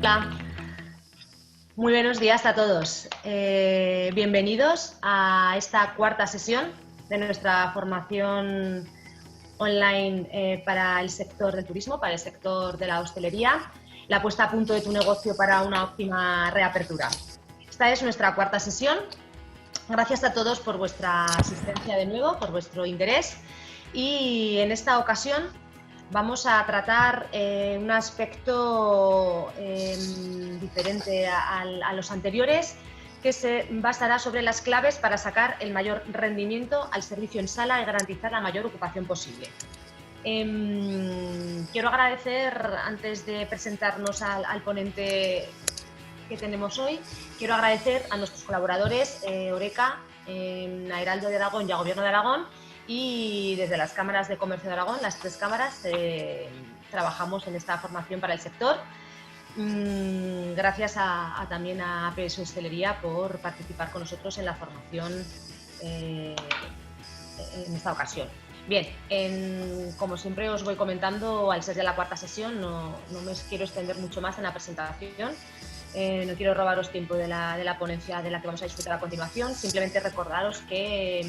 Hola, muy buenos días a todos. Bienvenidos a esta cuarta sesión de nuestra formación online para el sector del turismo, para el sector de la hostelería, la puesta a punto de tu negocio para una óptima reapertura. Esta es nuestra cuarta sesión. Gracias a todos por vuestra asistencia de nuevo, por vuestro interés, y en esta ocasión vamos a tratar un aspecto diferente a los anteriores, que se basará sobre las claves para sacar el mayor rendimiento al servicio en sala y garantizar la mayor ocupación posible. Quiero agradecer, antes de presentarnos al ponente que tenemos hoy, quiero agradecer a nuestros colaboradores, Oreca, Airaldo de Aragón y a Gobierno de Aragón, y desde las cámaras de comercio de Aragón, las tres cámaras, trabajamos en esta formación para el sector. Gracias también a APS Hostelería por participar con nosotros en la formación en esta ocasión. Bien, como siempre os voy comentando, al ser ya la cuarta sesión, no me quiero extender mucho más en la presentación. No quiero robaros tiempo de la ponencia de la que vamos a disfrutar a continuación. Simplemente recordaros que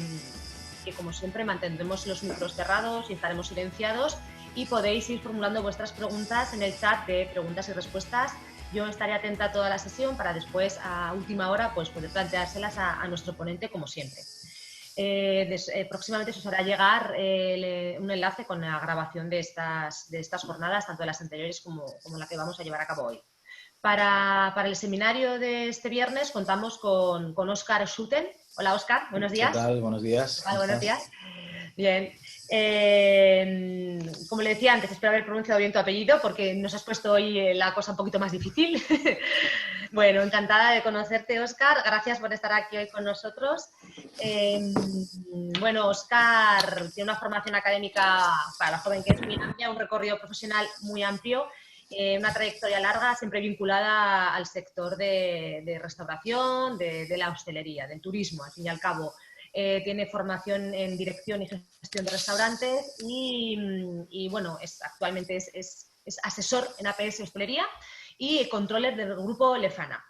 como siempre, mantendremos los micros cerrados y estaremos silenciados, y podéis ir formulando vuestras preguntas en el chat de preguntas y respuestas. Yo estaré atenta toda la sesión para después, a última hora, pues poder planteárselas a nuestro ponente, como siempre. Próximamente se os hará llegar un enlace con la grabación de estas jornadas, tanto de las anteriores como la que vamos a llevar a cabo hoy. Para el seminario de este viernes contamos con Óscar Schuten. Hola, Óscar, buenos días. ¿Qué tal? Buenos días. Hola, buenos días. Bien. Como le decía antes, espero haber pronunciado bien tu apellido, porque nos has puesto hoy la cosa un poquito más difícil. Bueno, encantada de conocerte, Óscar. Gracias por estar aquí hoy con nosotros. Bueno, Óscar tiene una formación académica para la joven que es muy amplia, un recorrido profesional muy amplio, una trayectoria larga, siempre vinculada al sector de restauración, de la hostelería, del turismo, al fin y al cabo. Tiene formación en dirección y gestión de restaurantes y bueno, actualmente es asesor en APS Hostelería y controller del grupo Lefana.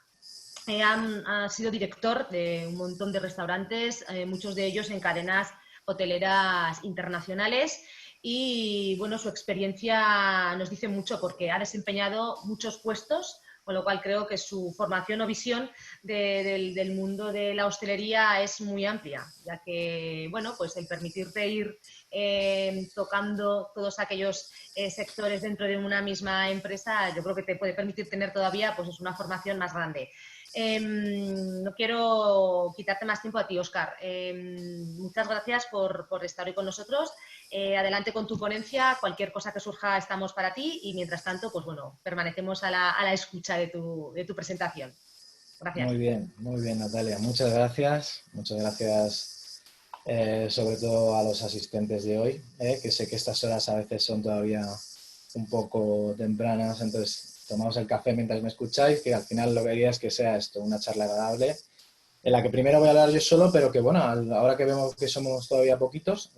Ha sido director de un montón de restaurantes, muchos de ellos en cadenas hoteleras internacionales, y bueno, su experiencia nos dice mucho porque ha desempeñado muchos puestos, con lo cual creo que su formación o visión del mundo de la hostelería es muy amplia, ya que, bueno, pues el permitirte ir tocando todos aquellos sectores dentro de una misma empresa, yo creo que te puede permitir tener todavía, pues, es una formación más grande. No quiero quitarte más tiempo a ti, Óscar. Muchas gracias por estar hoy con nosotros. Adelante con tu ponencia. Cualquier cosa que surja, estamos para ti, y mientras tanto, pues bueno, permanecemos a la escucha de tu presentación. Gracias. Muy bien, Natalia. Muchas gracias. Muchas gracias, sobre todo a los asistentes de hoy, que sé que estas horas a veces son todavía un poco tempranas, entonces tomamos el café mientras me escucháis, que al final lo que quería es que sea esto, una charla agradable, en la que primero voy a hablar yo solo, pero que bueno, ahora que vemos que somos todavía poquitos,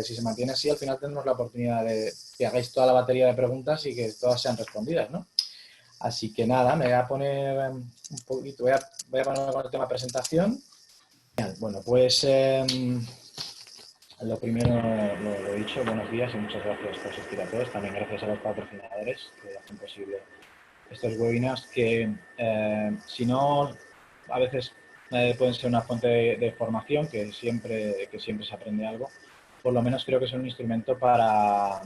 si se mantiene así, al final tenemos la oportunidad de que hagáis toda la batería de preguntas y que todas sean respondidas, ¿no? Así que nada, me voy a poner un poquito, voy a poner con el tema presentación. Bueno, pues lo primero, lo he dicho, buenos días y muchas gracias por asistir a todos. También gracias a los patrocinadores que hacen posible estos webinars que, si no, a veces pueden ser una fuente de formación que siempre se aprende algo. Por lo menos creo que son un instrumento para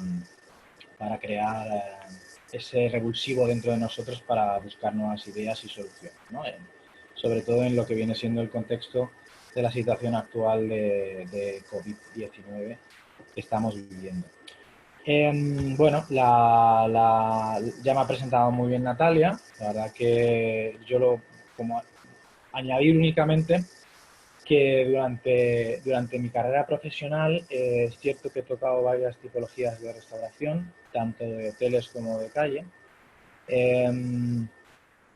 crear ese revulsivo dentro de nosotros para buscar nuevas ideas y soluciones, ¿no? Sobre todo en lo que viene siendo el contexto de la situación actual de COVID-19 que estamos viviendo. Bueno, ya me ha presentado muy bien Natalia. La verdad que yo como añadir únicamente que durante mi carrera profesional es cierto que he tocado varias tipologías de restauración, tanto de hoteles como de calle.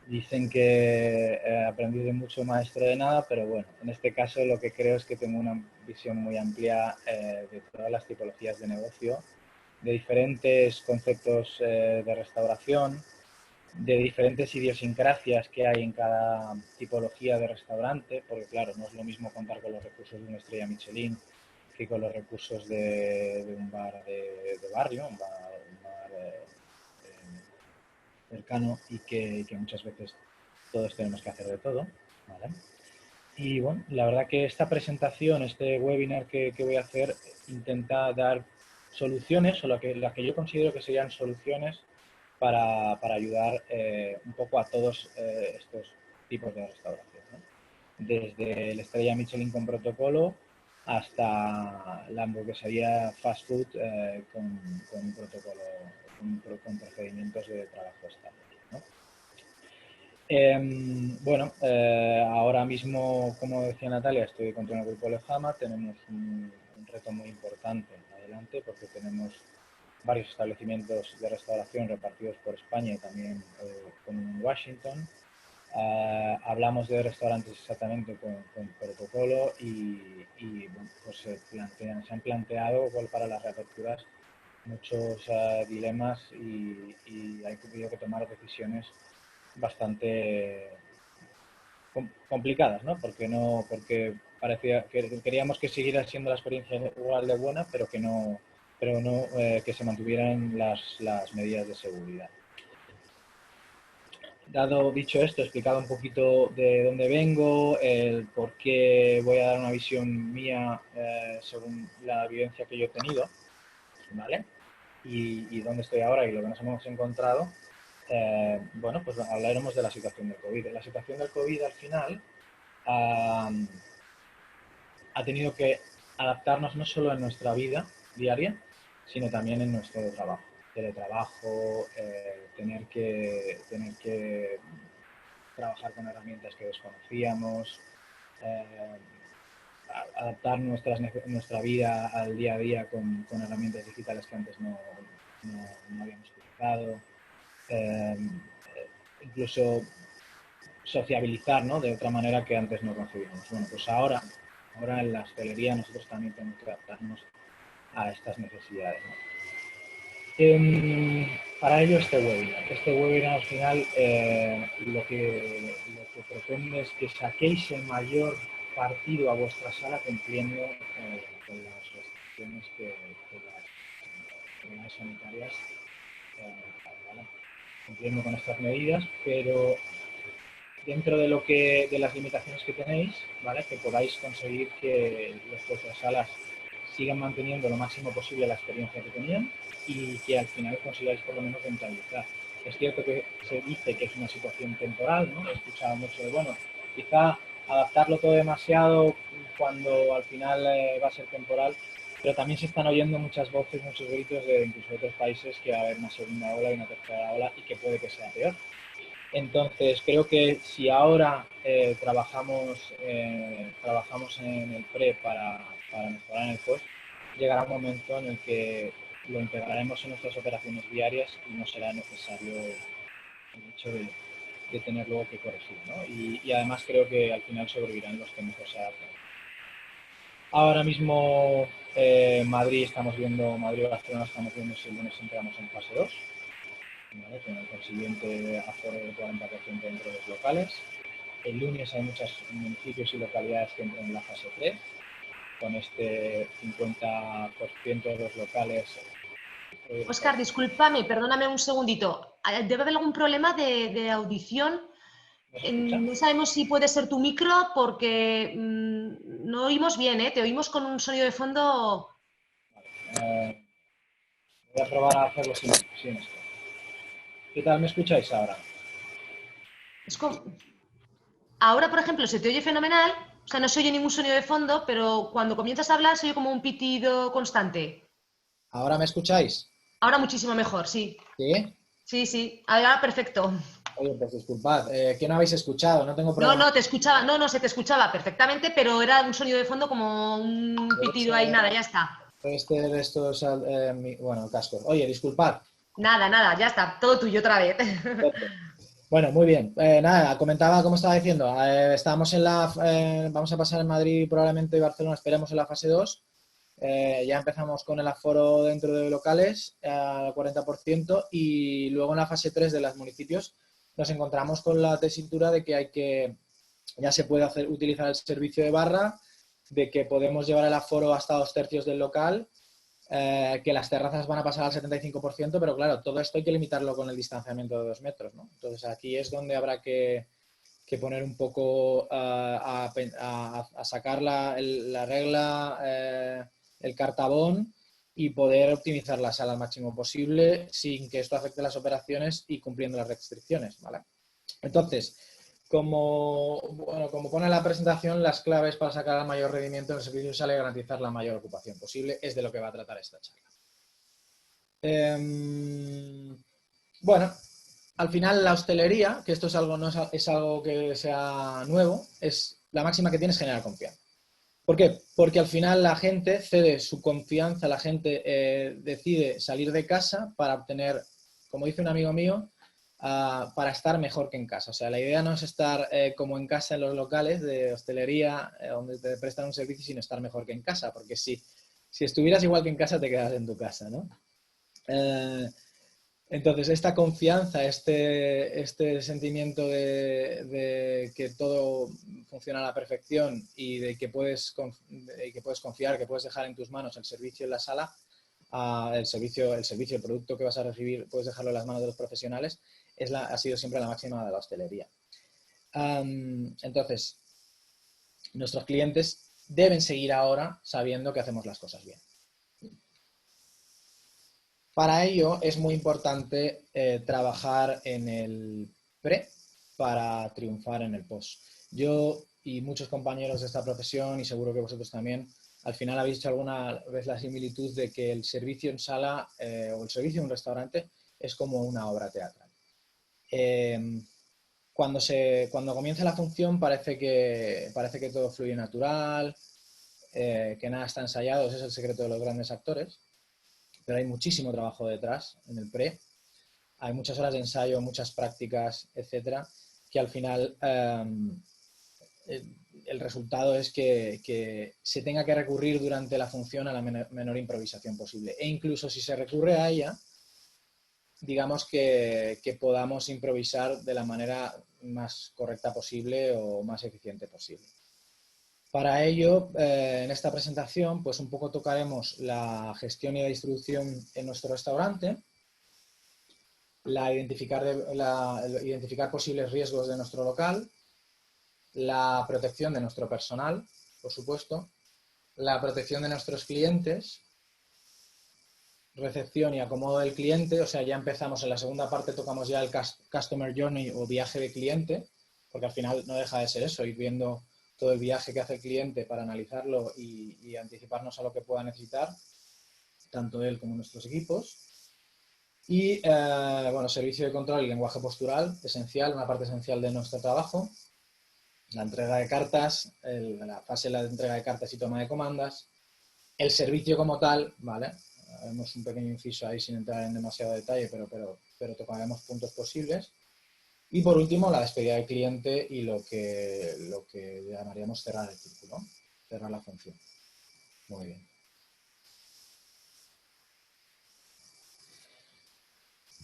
Dicen que he aprendido de mucho, maestro de nada, pero bueno, en este caso lo que creo es que tengo una visión muy amplia de todas las tipologías de negocio, de diferentes conceptos de restauración, de diferentes idiosincrasias que hay en cada tipología de restaurante, porque claro, no es lo mismo contar con los recursos de una estrella Michelin que con los recursos de un bar de barrio, un bar cercano y que muchas veces todos tenemos que hacer de todo, ¿vale? Y bueno, la verdad que esta presentación, este webinar que voy a hacer, intenta dar soluciones, o las que yo considero que serían soluciones para ayudar un poco a todos estos tipos de restauración, ¿no? Desde la estrella Michelin con protocolo hasta la hamburguesería fast food con protocolo, con procedimientos de trabajo estándar, ¿no? Ahora mismo, como decía Natalia, estoy contra el grupo Lejama. Tenemos un reto muy importante adelante porque tenemos varios establecimientos de restauración repartidos por España y también en Washington. Hablamos de restaurantes exactamente con protocolo y bueno, pues se han planteado para las reaperturas muchos dilemas y hay que tomar decisiones bastante complicadas, ¿no? Porque parecía que queríamos que siguiera siendo la experiencia igual de buena, pero no que se mantuvieran las medidas de seguridad. Dicho esto, he explicado un poquito de dónde vengo, el por qué voy a dar una visión mía según la vivencia que yo he tenido, ¿vale? Y dónde estoy ahora y lo que nos hemos encontrado. Bueno, pues hablaremos de la situación del COVID. La situación del COVID al final ha tenido que adaptarnos no solo en nuestra vida diaria, sino también en nuestro trabajo. Teletrabajo, tener que trabajar con herramientas que desconocíamos, adaptar nuestra vida al día a día con herramientas digitales que antes no habíamos utilizado. Incluso sociabilizar, ¿no? De otra manera que antes no concebíamos. Bueno, pues ahora en la hostelería nosotros también tenemos que adaptarnos a estas necesidades, ¿no? Para ello este webinar al final lo que pretende es que saquéis el mayor partido a vuestra sala cumpliendo con las restricciones que las autoridades sanitarias ¿vale? Cumpliendo con estas medidas, pero dentro de las limitaciones que tenéis, ¿vale? Que podáis conseguir que vuestras salas sigan manteniendo lo máximo posible la experiencia que tenían y que al final consigáis por lo menos rentabilizar. Es cierto que se dice que es una situación temporal, ¿no? He escuchado mucho de, bueno, quizá adaptarlo todo demasiado cuando al final va a ser temporal, pero también se están oyendo muchas voces, muchos gritos de incluso de otros países que va a haber una segunda ola y una tercera ola y que puede que sea peor. Entonces, creo que si ahora trabajamos en el pre para mejorar en el post, llegará un momento en el que lo integraremos en nuestras operaciones diarias y no será necesario el hecho de tener luego que corregir, ¿no? Y además creo que al final sobrevivirán los que mejor se adapten. Ahora mismo Madrid y Barcelona estamos viendo si el lunes entramos en fase 2. ¿Vale? Con el consiguiente aforo del 40% dentro de los locales. El lunes hay muchos municipios y localidades que entran en la fase 3, con este 50% de los locales. Óscar, discúlpame, perdóname un segundito. ¿Debe haber algún problema de audición? No sabemos si puede ser tu micro porque no oímos bien, ¿eh? Te oímos con un sonido de fondo. Vale. Voy a probar a hacerlo sin esto. ¿Qué tal me escucháis ahora? Es como... Ahora, por ejemplo, se te oye fenomenal, o sea, no se oye ningún sonido de fondo, pero cuando comienzas a hablar se oye como un pitido constante. ¿Ahora me escucháis? Ahora muchísimo mejor, sí. ¿Sí? Sí, sí, ahora perfecto. Oye, pues disculpad, ¿qué no habéis escuchado? No tengo No, problema. no, te escuchaba, no, se te escuchaba perfectamente, pero era un sonido de fondo como un pitido ahí, nada, ya está. De estos, bueno, cascos. Oye, disculpad. Nada, ya está, todo tuyo otra vez. Bueno, muy bien. Nada, comentaba, como estaba diciendo, vamos a pasar en Madrid probablemente y Barcelona, esperemos en la fase 2. Ya empezamos con el aforo dentro de locales al 40% y luego en la fase 3 de los municipios nos encontramos con la tesitura de que ya se puede utilizar el servicio de barra, de que podemos llevar el aforo hasta 2/3 del local, que las terrazas van a pasar al 75%, pero claro, todo esto hay que limitarlo con el distanciamiento de 2 metros, ¿no? Entonces aquí es donde habrá que poner un poco a sacar la regla, el cartabón y poder optimizar la sala al máximo posible sin que esto afecte las operaciones y cumpliendo las restricciones, ¿vale? Entonces, como pone la presentación, las claves para sacar el mayor rendimiento en el servicio sale garantizar la mayor ocupación posible, es de lo que va a tratar esta charla. Bueno, al final la hostelería, que esto es algo, no es algo que sea nuevo, es la máxima que tiene es generar confianza. ¿Por qué? Porque al final la gente cede su confianza, la gente decide salir de casa para obtener, como dice un amigo mío, para estar mejor que en casa. O sea, la idea no es estar como en casa en los locales de hostelería donde te prestan un servicio, sino estar mejor que en casa, porque si estuvieras igual que en casa te quedas en tu casa, ¿no? Entonces, esta confianza, este sentimiento de que todo funciona a la perfección y de que puedes confiar, que puedes dejar en tus manos el servicio en la sala, el producto que vas a recibir, puedes dejarlo en las manos de los profesionales, ha sido siempre la máxima de la hostelería. Entonces, nuestros clientes deben seguir ahora sabiendo que hacemos las cosas bien. Para ello es muy importante trabajar en el pre para triunfar en el post. Yo y muchos compañeros de esta profesión, y seguro que vosotros también, al final habéis hecho alguna vez la similitud de que el servicio en sala o el servicio en un restaurante es como una obra teatral. Cuando comienza la función parece que todo fluye natural, que nada está ensayado, ese es el secreto de los grandes actores. Pero hay muchísimo trabajo detrás en el pre, hay muchas horas de ensayo, muchas prácticas, etcétera, que al final el resultado es que se tenga que recurrir durante la función a la menor improvisación posible. E incluso si se recurre a ella, digamos que podamos improvisar de la manera más correcta posible o más eficiente posible. Para ello, en esta presentación, pues un poco tocaremos la gestión y la distribución en nuestro restaurante, identificar posibles riesgos de nuestro local, la protección de nuestro personal, por supuesto, la protección de nuestros clientes, recepción y acomodo del cliente, o sea, ya empezamos en la segunda parte, tocamos ya el Customer Journey o viaje de cliente, porque al final no deja de ser eso, ir viendo todo el viaje que hace el cliente para analizarlo y anticiparnos a lo que pueda necesitar, tanto él como nuestros equipos. Y, bueno, servicio de control y lenguaje postural, esencial, una parte esencial de nuestro trabajo. La entrega de cartas, la fase de la entrega de cartas y toma de comandas. El servicio como tal, ¿vale? Haremos un pequeño inciso ahí sin entrar en demasiado detalle, pero tocaremos puntos posibles. Y por último, la despedida del cliente y lo que llamaríamos cerrar el círculo, ¿no? Cerrar la función. Muy bien.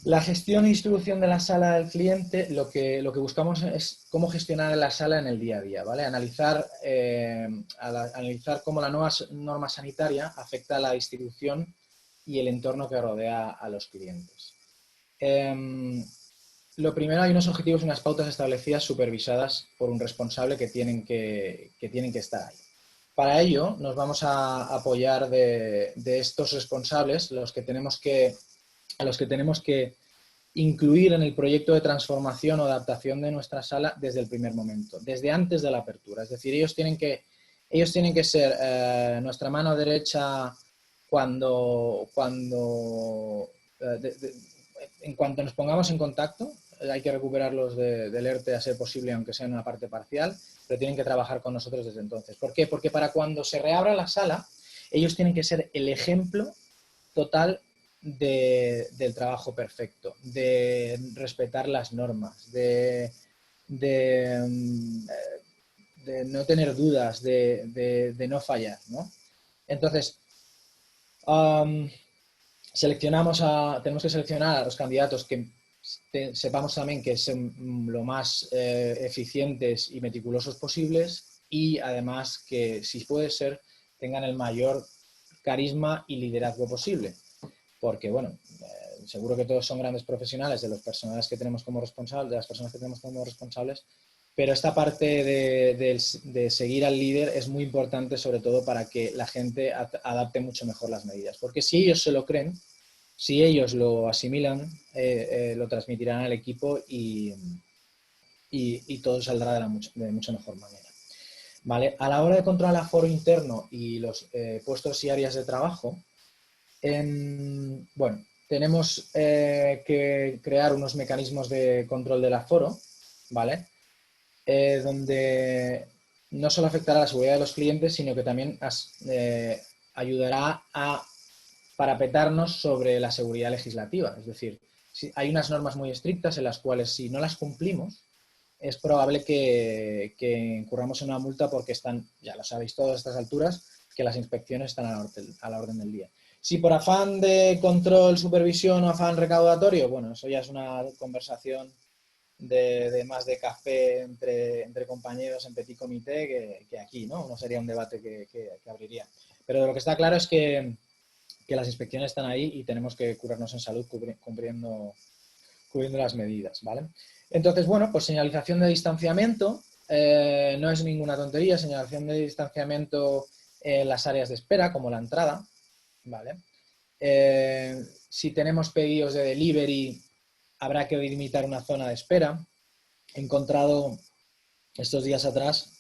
La gestión y distribución de la sala del cliente, lo que buscamos es cómo gestionar la sala en el día a día, ¿vale? Analizar cómo la nueva norma sanitaria afecta a la distribución y el entorno que rodea a los clientes. Lo primero, hay unos objetivos y unas pautas establecidas supervisadas por un responsable que tienen que estar ahí. Para ello, nos vamos a apoyar de estos responsables, a los que tenemos que incluir en el proyecto de transformación o adaptación de nuestra sala desde el primer momento, desde antes de la apertura. Es decir, ellos tienen que ser nuestra mano derecha en cuanto nos pongamos en contacto. Hay que recuperarlos del ERTE a ser posible, aunque sea en una parte parcial, pero tienen que trabajar con nosotros desde entonces. ¿Por qué? Porque para cuando se reabra la sala, ellos tienen que ser el ejemplo total del trabajo perfecto, de respetar las normas, de no tener dudas, de no fallar, ¿no? Entonces, Tenemos que seleccionar a los candidatos que sepamos también que son lo más eficientes y meticulosos posibles, y además que, si puede ser, tengan el mayor carisma y liderazgo posible. Porque, bueno, seguro que todos son grandes profesionales de los personales que tenemos como responsables, de las personas que tenemos como responsables, pero esta parte de seguir al líder es muy importante, sobre todo para que la gente adapte mucho mejor las medidas. Porque si ellos se lo creen, si ellos lo asimilan, lo transmitirán al equipo y todo saldrá de mucha mejor manera. ¿Vale? A la hora de controlar el aforo interno y los puestos y áreas de trabajo, bueno, tenemos que crear unos mecanismos de control del aforo, ¿vale? Donde no solo afectará a la seguridad de los clientes, sino que también ayudará a parapetarnos sobre la seguridad legislativa. Es decir, hay unas normas muy estrictas en las cuales, si no las cumplimos, es probable que incurramos en una multa, porque están, ya lo sabéis todos a estas alturas, que las inspecciones están a la orden del día. Si por afán de control, supervisión o afán recaudatorio, bueno, eso ya es una conversación de más de café entre compañeros en petit comité que aquí, ¿no? No sería un debate que abriría. Pero lo que está claro es que las inspecciones están ahí y tenemos que curarnos en salud cubriendo las medidas, ¿vale? Entonces, bueno, pues señalización de distanciamiento, no es ninguna tontería, señalización de distanciamiento en las áreas de espera, como la entrada, ¿vale? Si tenemos pedidos de delivery, habrá que delimitar una zona de espera. He encontrado, estos días atrás,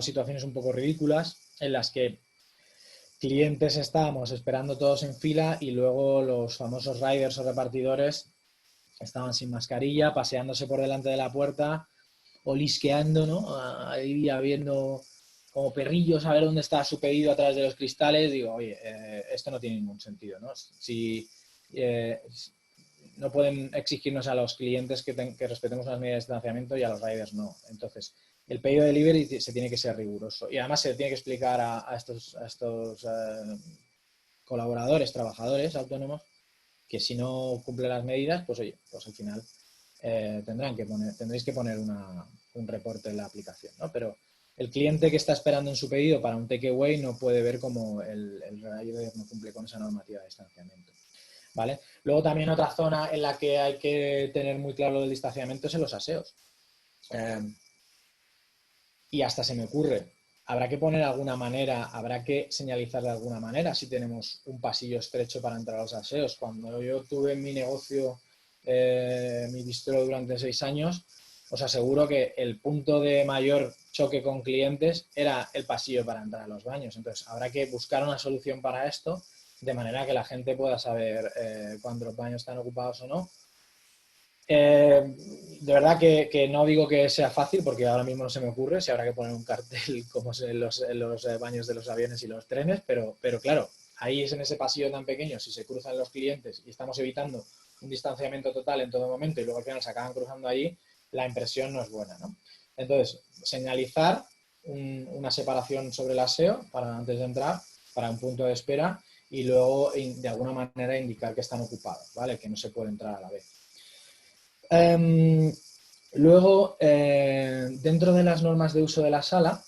situaciones un poco ridículas en las que clientes estábamos esperando todos en fila y luego los famosos riders o repartidores estaban sin mascarilla, paseándose por delante de la puerta, olisqueando, ¿no? Ahí viendo como perrillos a ver dónde está su pedido a través de los cristales. Digo, oye, esto no tiene ningún sentido, ¿no? Si no pueden exigirnos a los clientes que respetemos las medidas de distanciamiento, y a los riders no. Entonces, el pedido de delivery se tiene que ser riguroso, y además se tiene que explicar a estos colaboradores, trabajadores autónomos, que si no cumple las medidas, pues oye, pues al final tendréis que poner un reporte en la aplicación, ¿no? Pero el cliente que está esperando en su pedido para un takeaway no puede ver cómo el rider no cumple con esa normativa de distanciamiento, ¿vale? Luego también otra zona en la que hay que tener muy claro el distanciamiento es en los aseos. Y hasta se me ocurre, habrá que poner alguna manera, habrá que señalizar de alguna manera si tenemos un pasillo estrecho para entrar a los aseos. Cuando yo tuve en mi negocio, mi bistro durante 6 años, os aseguro que el punto de mayor choque con clientes era el pasillo para entrar a los baños. Entonces, habrá que buscar una solución para esto, de manera que la gente pueda saber cuándo los baños están ocupados o no. De verdad que no digo que sea fácil, porque ahora mismo no se me ocurre si habrá que poner un cartel como en los baños de los aviones y los trenes, pero claro, ahí es en ese pasillo tan pequeño, si se cruzan los clientes y estamos evitando un distanciamiento total en todo momento y luego al final se acaban cruzando ahí, la impresión no es buena, ¿no? Entonces, señalizar una separación sobre el aseo para antes de entrar, para un punto de espera, y luego de alguna manera indicar que están ocupados, ¿vale? Que no se puede entrar a la vez. Luego, dentro de las normas de uso de la sala,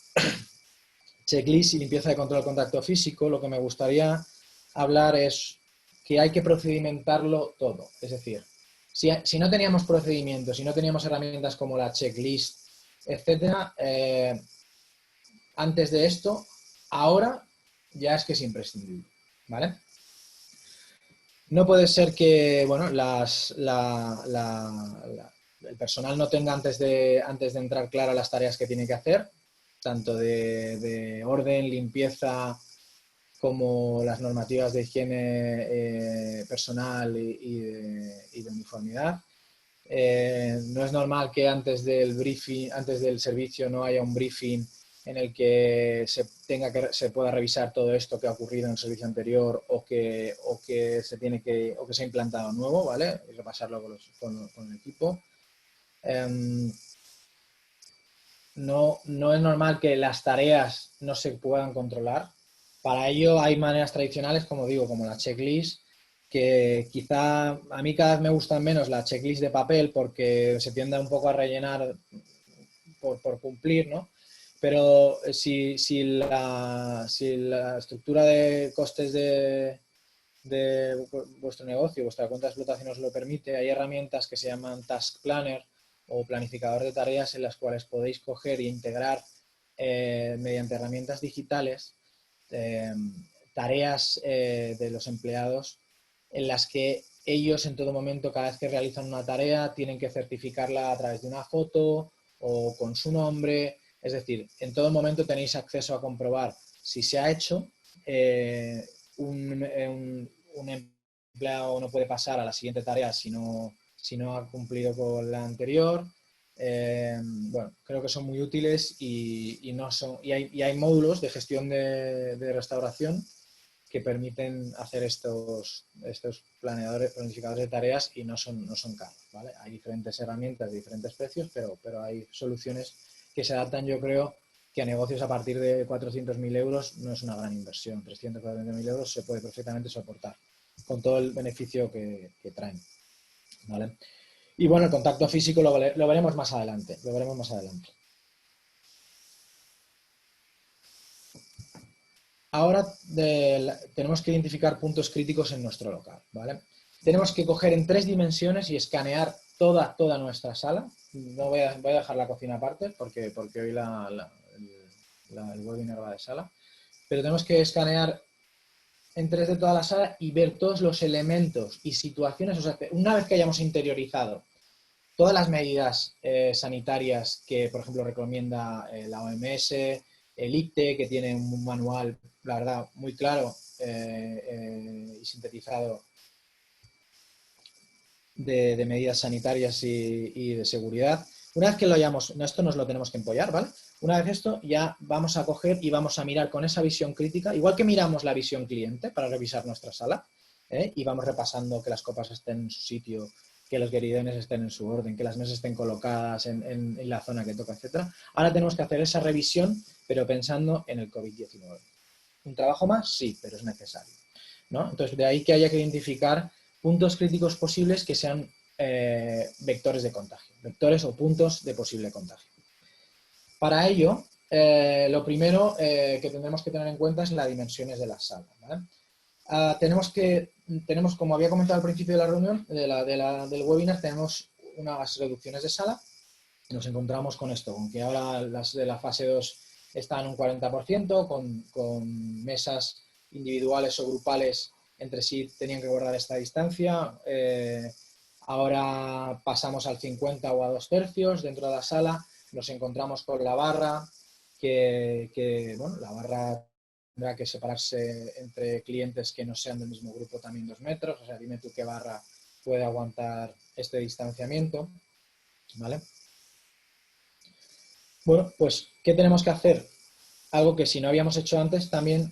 checklist y limpieza de control de contacto físico, lo que me gustaría hablar es que hay que procedimentarlo todo. Es decir, si no teníamos procedimientos, si no teníamos herramientas como la checklist, etcétera, antes de esto, ahora ya es que es imprescindible, ¿vale? No puede ser que, bueno, el personal no tenga antes de entrar claras las tareas que tiene que hacer, tanto de orden, limpieza, como las normativas de higiene personal y de uniformidad. No es normal que antes del briefing, antes del servicio, no haya un briefing en el que se pueda revisar todo esto que ha ocurrido en el servicio anterior o que se ha implantado nuevo, ¿vale? Y repasarlo con el equipo. No es normal que las tareas no se puedan controlar Para ello hay maneras tradicionales, como digo, como la checklist, que quizá a mí cada vez me gustan menos la checklist de papel porque se tiende un poco a rellenar por cumplir, ¿no? Pero si la estructura de costes de vuestro negocio, vuestra cuenta de explotación os lo permite, hay herramientas que se llaman Task Planner o planificador de tareas en las cuales podéis coger e integrar mediante herramientas digitales tareas de los empleados en las que ellos en todo momento, cada vez que realizan una tarea, tienen que certificarla a través de una foto o con su nombre. Es decir, en todo momento tenéis acceso a comprobar si se ha hecho. Un empleado no puede pasar a la siguiente tarea si no ha cumplido con la anterior. Bueno, creo que son muy útiles y hay módulos de gestión de restauración que permiten hacer estos planificadores de tareas y no son caros, ¿vale? Hay diferentes herramientas de diferentes precios, pero hay soluciones que se adaptan, yo creo, que a negocios a partir de 400.000 euros no es una gran inversión. 340.000 euros se puede perfectamente soportar con todo el beneficio que traen, ¿vale? Y bueno, el contacto físico lo veremos más adelante. Ahora tenemos que identificar puntos críticos en nuestro local, ¿vale? Tenemos que coger en 3 dimensiones y escanear toda nuestra sala. No voy a dejar la cocina aparte porque hoy el webinar va de sala. Pero tenemos que escanear en 3D toda la sala y ver todos los elementos y situaciones. O sea, una vez que hayamos interiorizado todas las medidas sanitarias que, por ejemplo, recomienda la OMS, el ICTE, que tiene un manual, la verdad, muy claro y sintetizado de medidas sanitarias y de seguridad. Una vez que lo hayamos, esto nos lo tenemos que empollar, ¿vale? Una vez esto, ya vamos a coger y vamos a mirar con esa visión crítica, igual que miramos la visión cliente para revisar nuestra sala, y vamos repasando que las copas estén en su sitio, que los gueridones estén en su orden, que las mesas estén colocadas en la zona que toca, etcétera. Ahora tenemos que hacer esa revisión, pero pensando en el COVID-19. ¿Un trabajo más? Sí, pero es necesario, ¿no? Entonces, de ahí que haya que identificar puntos críticos posibles que sean vectores de contagio, vectores o puntos de posible contagio. Para ello, lo primero que tendremos que tener en cuenta es las dimensiones de la sala, ¿vale? Tenemos, como había comentado al principio de la reunión, del webinar, tenemos unas reducciones de sala. Nos encontramos con esto, con que ahora las de la fase 2 están un 40%, con mesas individuales o grupales entre sí tenían que guardar esta distancia. Ahora pasamos al 50 o a 2/3 dentro de la sala. Nos encontramos con la barra, bueno, la barra tendrá que separarse entre clientes que no sean del mismo grupo también 2 metros. O sea, dime tú qué barra puede aguantar este distanciamiento, ¿vale? Bueno, pues, ¿qué tenemos que hacer? Algo que si no habíamos hecho antes también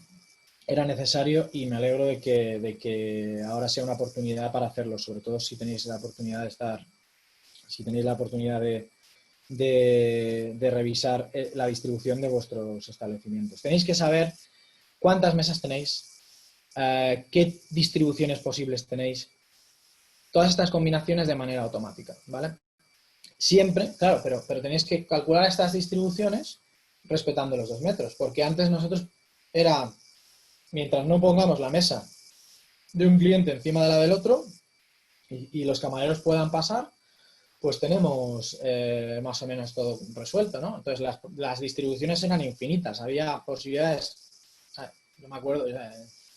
era necesario y me alegro de que ahora sea una oportunidad para hacerlo, sobre todo si tenéis la oportunidad de de revisar la distribución de vuestros establecimientos. Tenéis que saber cuántas mesas tenéis, qué distribuciones posibles tenéis, todas estas combinaciones de manera automática, ¿vale? Siempre, claro, pero tenéis que calcular estas distribuciones respetando los 2 metros, porque antes nosotros era, mientras no pongamos la mesa de un cliente encima de la del otro y los camareros puedan pasar, pues tenemos más o menos todo resuelto, ¿no? Entonces las distribuciones eran infinitas, había posibilidades, no me acuerdo,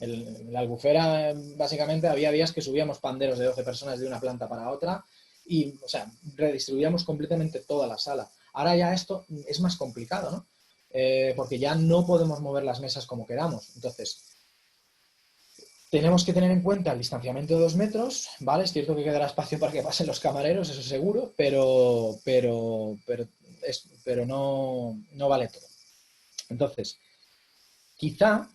en la Albufera básicamente había días que subíamos panderos de 12 personas de una planta para otra y, o sea, redistribuíamos completamente toda la sala. Ahora ya esto es más complicado, ¿no? Porque ya no podemos mover las mesas como queramos. Entonces, tenemos que tener en cuenta el distanciamiento de 2 metros, ¿vale? Es cierto que quedará espacio para que pasen los camareros, eso seguro, pero no vale todo. Entonces, quizá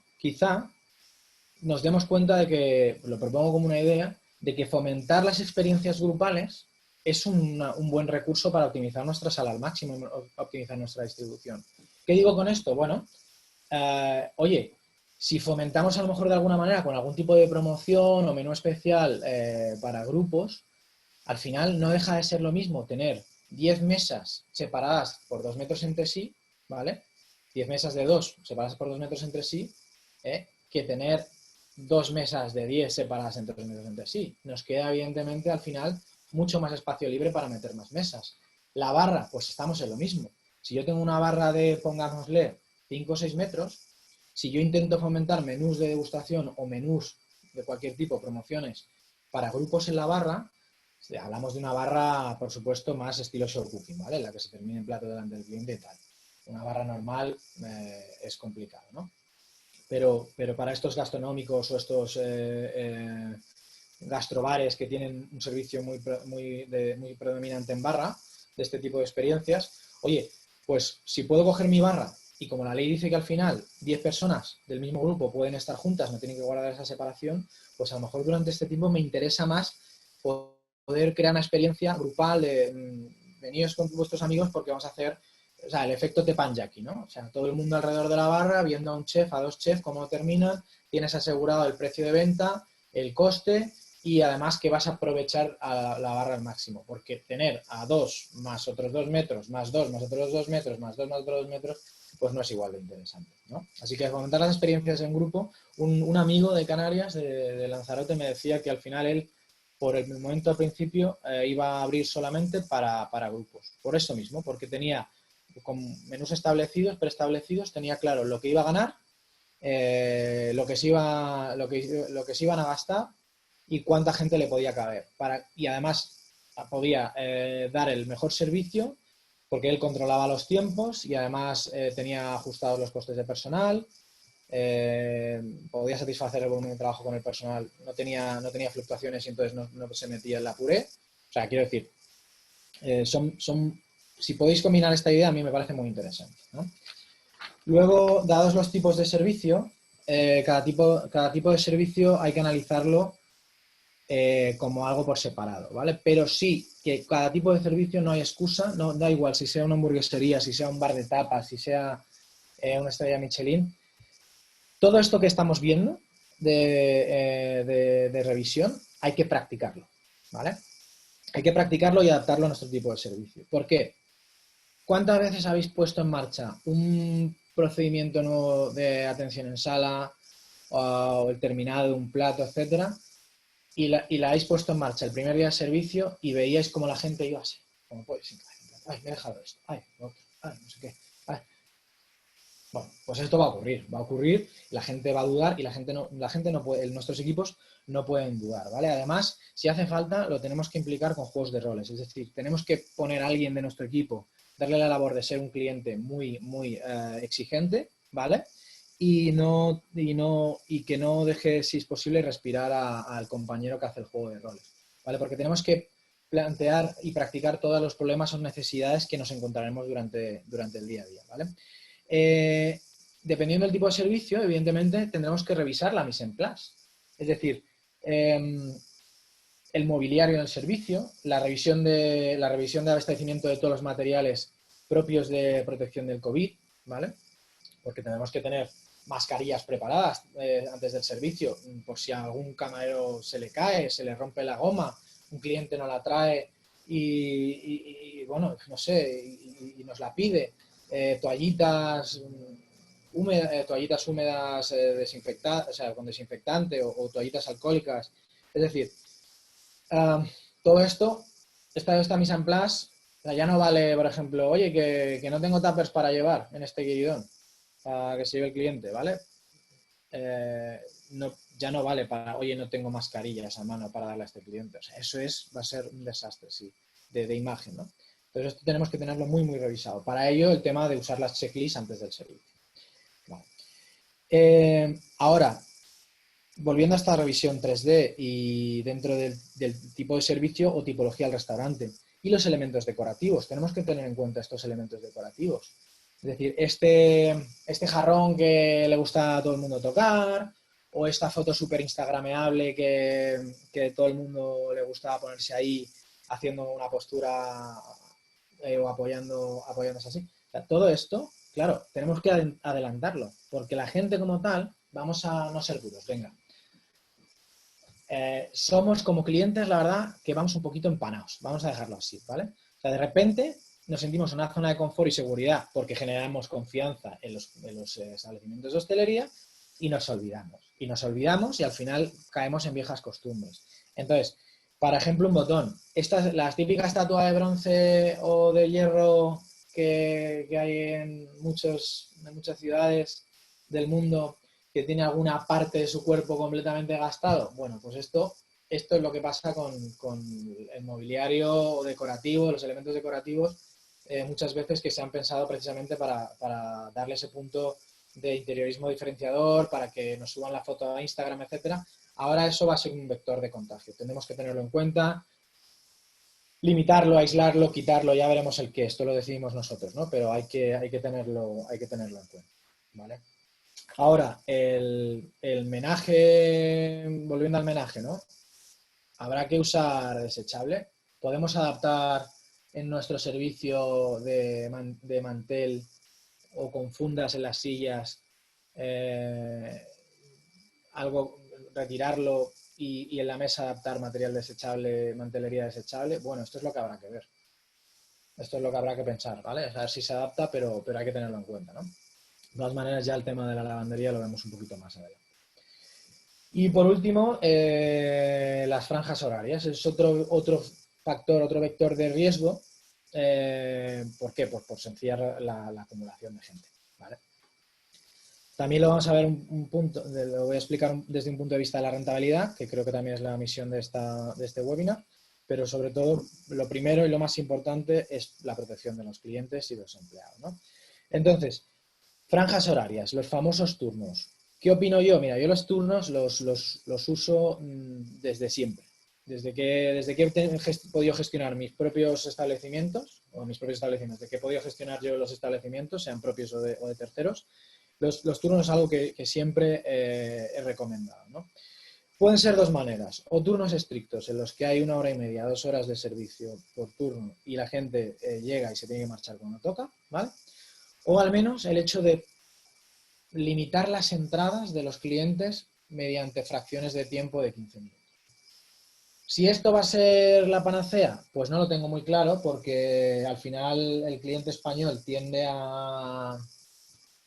nos demos cuenta de que, lo propongo como una idea, de que fomentar las experiencias grupales es un buen recurso para optimizar nuestra sala al máximo y optimizar nuestra distribución. ¿Qué digo con esto? Bueno, oye, Si fomentamos a lo mejor de alguna manera con algún tipo de promoción o menú especial para grupos, al final no deja de ser lo mismo tener 10 mesas separadas por 2 metros entre sí, ¿vale? 10 mesas de 2 separadas por 2 metros entre sí, que tener 2 mesas de 10 separadas entre 2 metros entre sí. Nos queda, evidentemente, al final, mucho más espacio libre para meter más mesas. La barra, pues estamos en lo mismo. Si yo tengo una barra de, pongámosle, 5 o 6 metros, si yo intento fomentar menús de degustación o menús de cualquier tipo, promociones, para grupos en la barra, hablamos de una barra, por supuesto, más estilo show cooking, ¿vale? En la que se termine en plato delante del cliente y tal. Una barra normal es complicado, ¿no? Pero para estos gastronómicos o estos gastrobares que tienen un servicio muy predominante en barra, de este tipo de experiencias, oye, pues si puedo coger mi barra y como la ley dice que al final 10 personas del mismo grupo pueden estar juntas, no tienen que guardar esa separación, pues a lo mejor durante este tiempo me interesa más poder crear una experiencia grupal de venidos con vuestros amigos porque vamos a hacer, o sea, el efecto teppanyaki, ¿no? O sea, todo el mundo alrededor de la barra, viendo a un chef, a dos chefs, cómo terminan, tienes asegurado el precio de venta, el coste y además que vas a aprovechar a la barra al máximo, porque tener a 2 más otros 2 metros, más 2 más otros 2 metros, más 2 más otros 2 metros, pues no es igual de interesante, ¿no? Así que al comentar las experiencias en grupo, un amigo de Canarias, de Lanzarote, me decía que al final él, por el momento al principio, iba a abrir solamente para grupos. Por eso mismo, porque tenía con menús establecidos, preestablecidos, tenía claro lo que iba a ganar, lo que se iban a gastar y cuánta gente le podía caber. Y además podía dar el mejor servicio porque él controlaba los tiempos y además tenía ajustados los costes de personal, podía satisfacer el volumen de trabajo con el personal, no tenía fluctuaciones y entonces no se metía en la puré. O sea, quiero decir, si podéis combinar esta idea, a mí me parece muy interesante, ¿no? Luego, dados los tipos de servicio, cada tipo de servicio hay que analizarlo como algo por separado, ¿vale? Pero sí que cada tipo de servicio no hay excusa, no da igual si sea una hamburguesería, si sea un bar de tapas, si sea una estrella Michelin. Todo esto que estamos viendo de revisión hay que practicarlo, ¿vale? Hay que practicarlo y adaptarlo a nuestro tipo de servicio. ¿Por qué? ¿Cuántas veces habéis puesto en marcha un procedimiento nuevo de atención en sala o el terminado de un plato, etcétera, y la habéis puesto en marcha el primer día de servicio y veíais como la gente iba así, como puede ser, ay, me he dejado esto, ay, no sé qué, ay. Bueno, pues esto va a ocurrir, la gente va a dudar y la gente no puede, nuestros equipos no pueden dudar, ¿vale? Además, si hace falta, lo tenemos que implicar con juegos de roles, es decir, tenemos que poner a alguien de nuestro equipo, darle la labor de ser un cliente muy exigente, ¿vale? Y que no deje, si es posible, respirar al compañero que hace el juego de roles, ¿vale? Porque tenemos que plantear y practicar todos los problemas o necesidades que nos encontraremos durante el día a día, ¿vale? Dependiendo del tipo de servicio, evidentemente tendremos que revisar la mise en place. Es decir, el mobiliario del servicio, la revisión de abastecimiento de todos los materiales propios de protección del COVID, ¿vale? Porque tenemos que tener mascarillas preparadas antes del servicio, por si a algún camarero se le cae, se le rompe la goma, un cliente no la trae y bueno, no sé, y nos la pide. Toallitas húmedas desinfectadas, o sea, con desinfectante o toallitas alcohólicas. Es decir, todo esto, esta mise en place, ya no vale, por ejemplo, oye, que no tengo tuppers para llevar en este guiridón, para que se lleve el cliente, ¿vale? Ya no vale para, oye, no tengo mascarillas a mano para darle a este cliente. O sea, eso va a ser un desastre, sí, de imagen, ¿no? Entonces esto tenemos que tenerlo muy revisado. Para ello, el tema de usar las checklists antes del servicio. Vale. Ahora, volviendo a esta revisión 3D y dentro del tipo de servicio o tipología del restaurante y los elementos decorativos, tenemos que tener en cuenta estos elementos decorativos. Es decir, este jarrón que le gusta a todo el mundo tocar o esta foto súper instagrameable que todo el mundo le gusta ponerse ahí haciendo una postura o apoyándose así. O sea, todo esto, claro, tenemos que adelantarlo porque la gente como tal vamos a no ser duros, venga. Somos como clientes, la verdad, que vamos un poquito empanados, vamos a dejarlo así, ¿vale? O sea, de repente nos sentimos en una zona de confort y seguridad porque generamos confianza en los establecimientos de hostelería y nos olvidamos y al final caemos en viejas costumbres. Entonces, por ejemplo, un botón. Las típicas estatuas de bronce o de hierro que hay en muchas ciudades del mundo que tiene alguna parte de su cuerpo completamente gastado. Bueno, pues esto es lo que pasa con el mobiliario decorativo, los elementos decorativos, muchas veces que se han pensado precisamente para darle ese punto de interiorismo diferenciador, para que nos suban la foto a Instagram, etcétera. Ahora eso va a ser un vector de contagio. Tenemos que tenerlo en cuenta, limitarlo, aislarlo, quitarlo, ya veremos el qué. Esto lo decidimos nosotros, ¿no? Pero hay que tenerlo en cuenta, ¿vale? Ahora, el menaje, volviendo al menaje, ¿no? Habrá que usar desechable. Podemos adaptar en nuestro servicio de mantel o con fundas en las sillas algo, retirarlo y en la mesa adaptar material desechable, mantelería desechable. Bueno, esto es lo que habrá que ver. Esto es lo que habrá que pensar, ¿vale? A ver si se adapta, pero hay que tenerlo en cuenta, ¿no? De todas maneras, ya el tema de la lavandería lo vemos un poquito más adelante. Y por último, las franjas horarias. Es otro factor, otro vector de riesgo. ¿Por qué? Pues por sencillar la acumulación de gente, ¿vale? También lo vamos a ver lo voy a explicar desde un punto de vista de la rentabilidad, que creo que también es la misión de este webinar, pero sobre todo lo primero y lo más importante es la protección de los clientes y de los empleados, ¿no? Entonces, franjas horarias, los famosos turnos. ¿Qué opino yo? Mira, yo los turnos los uso desde siempre. Desde que he podido gestionar mis propios establecimientos, desde que he podido gestionar yo los establecimientos, sean propios o de terceros, los turnos es algo que siempre he recomendado, ¿no? Pueden ser dos maneras, o turnos estrictos en los que hay 1 hora y media, 2 horas de servicio por turno y la gente llega y se tiene que marchar cuando toca, ¿vale? O al menos el hecho de limitar las entradas de los clientes mediante fracciones de tiempo de 15 minutos. Si esto va a ser la panacea, pues no lo tengo muy claro porque al final el cliente español tiende a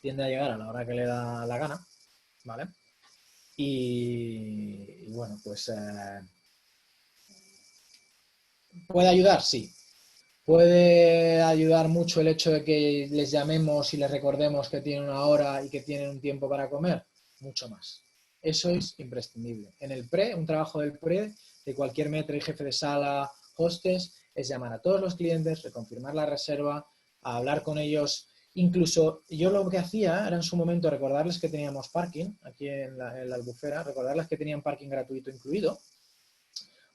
llegar a la hora que le da la gana, ¿vale? Y bueno, pues ¿puede ayudar? Sí. ¿Puede ayudar mucho el hecho de que les llamemos y les recordemos que tienen 1 hora y que tienen un tiempo para comer? Mucho más. Eso es imprescindible. En el un trabajo del de cualquier maître y jefe de sala, hostes, es llamar a todos los clientes, reconfirmar la reserva, a hablar con ellos. Incluso yo lo que hacía era en su momento recordarles que teníamos parking aquí en la Albufera, recordarles que tenían parking gratuito incluido,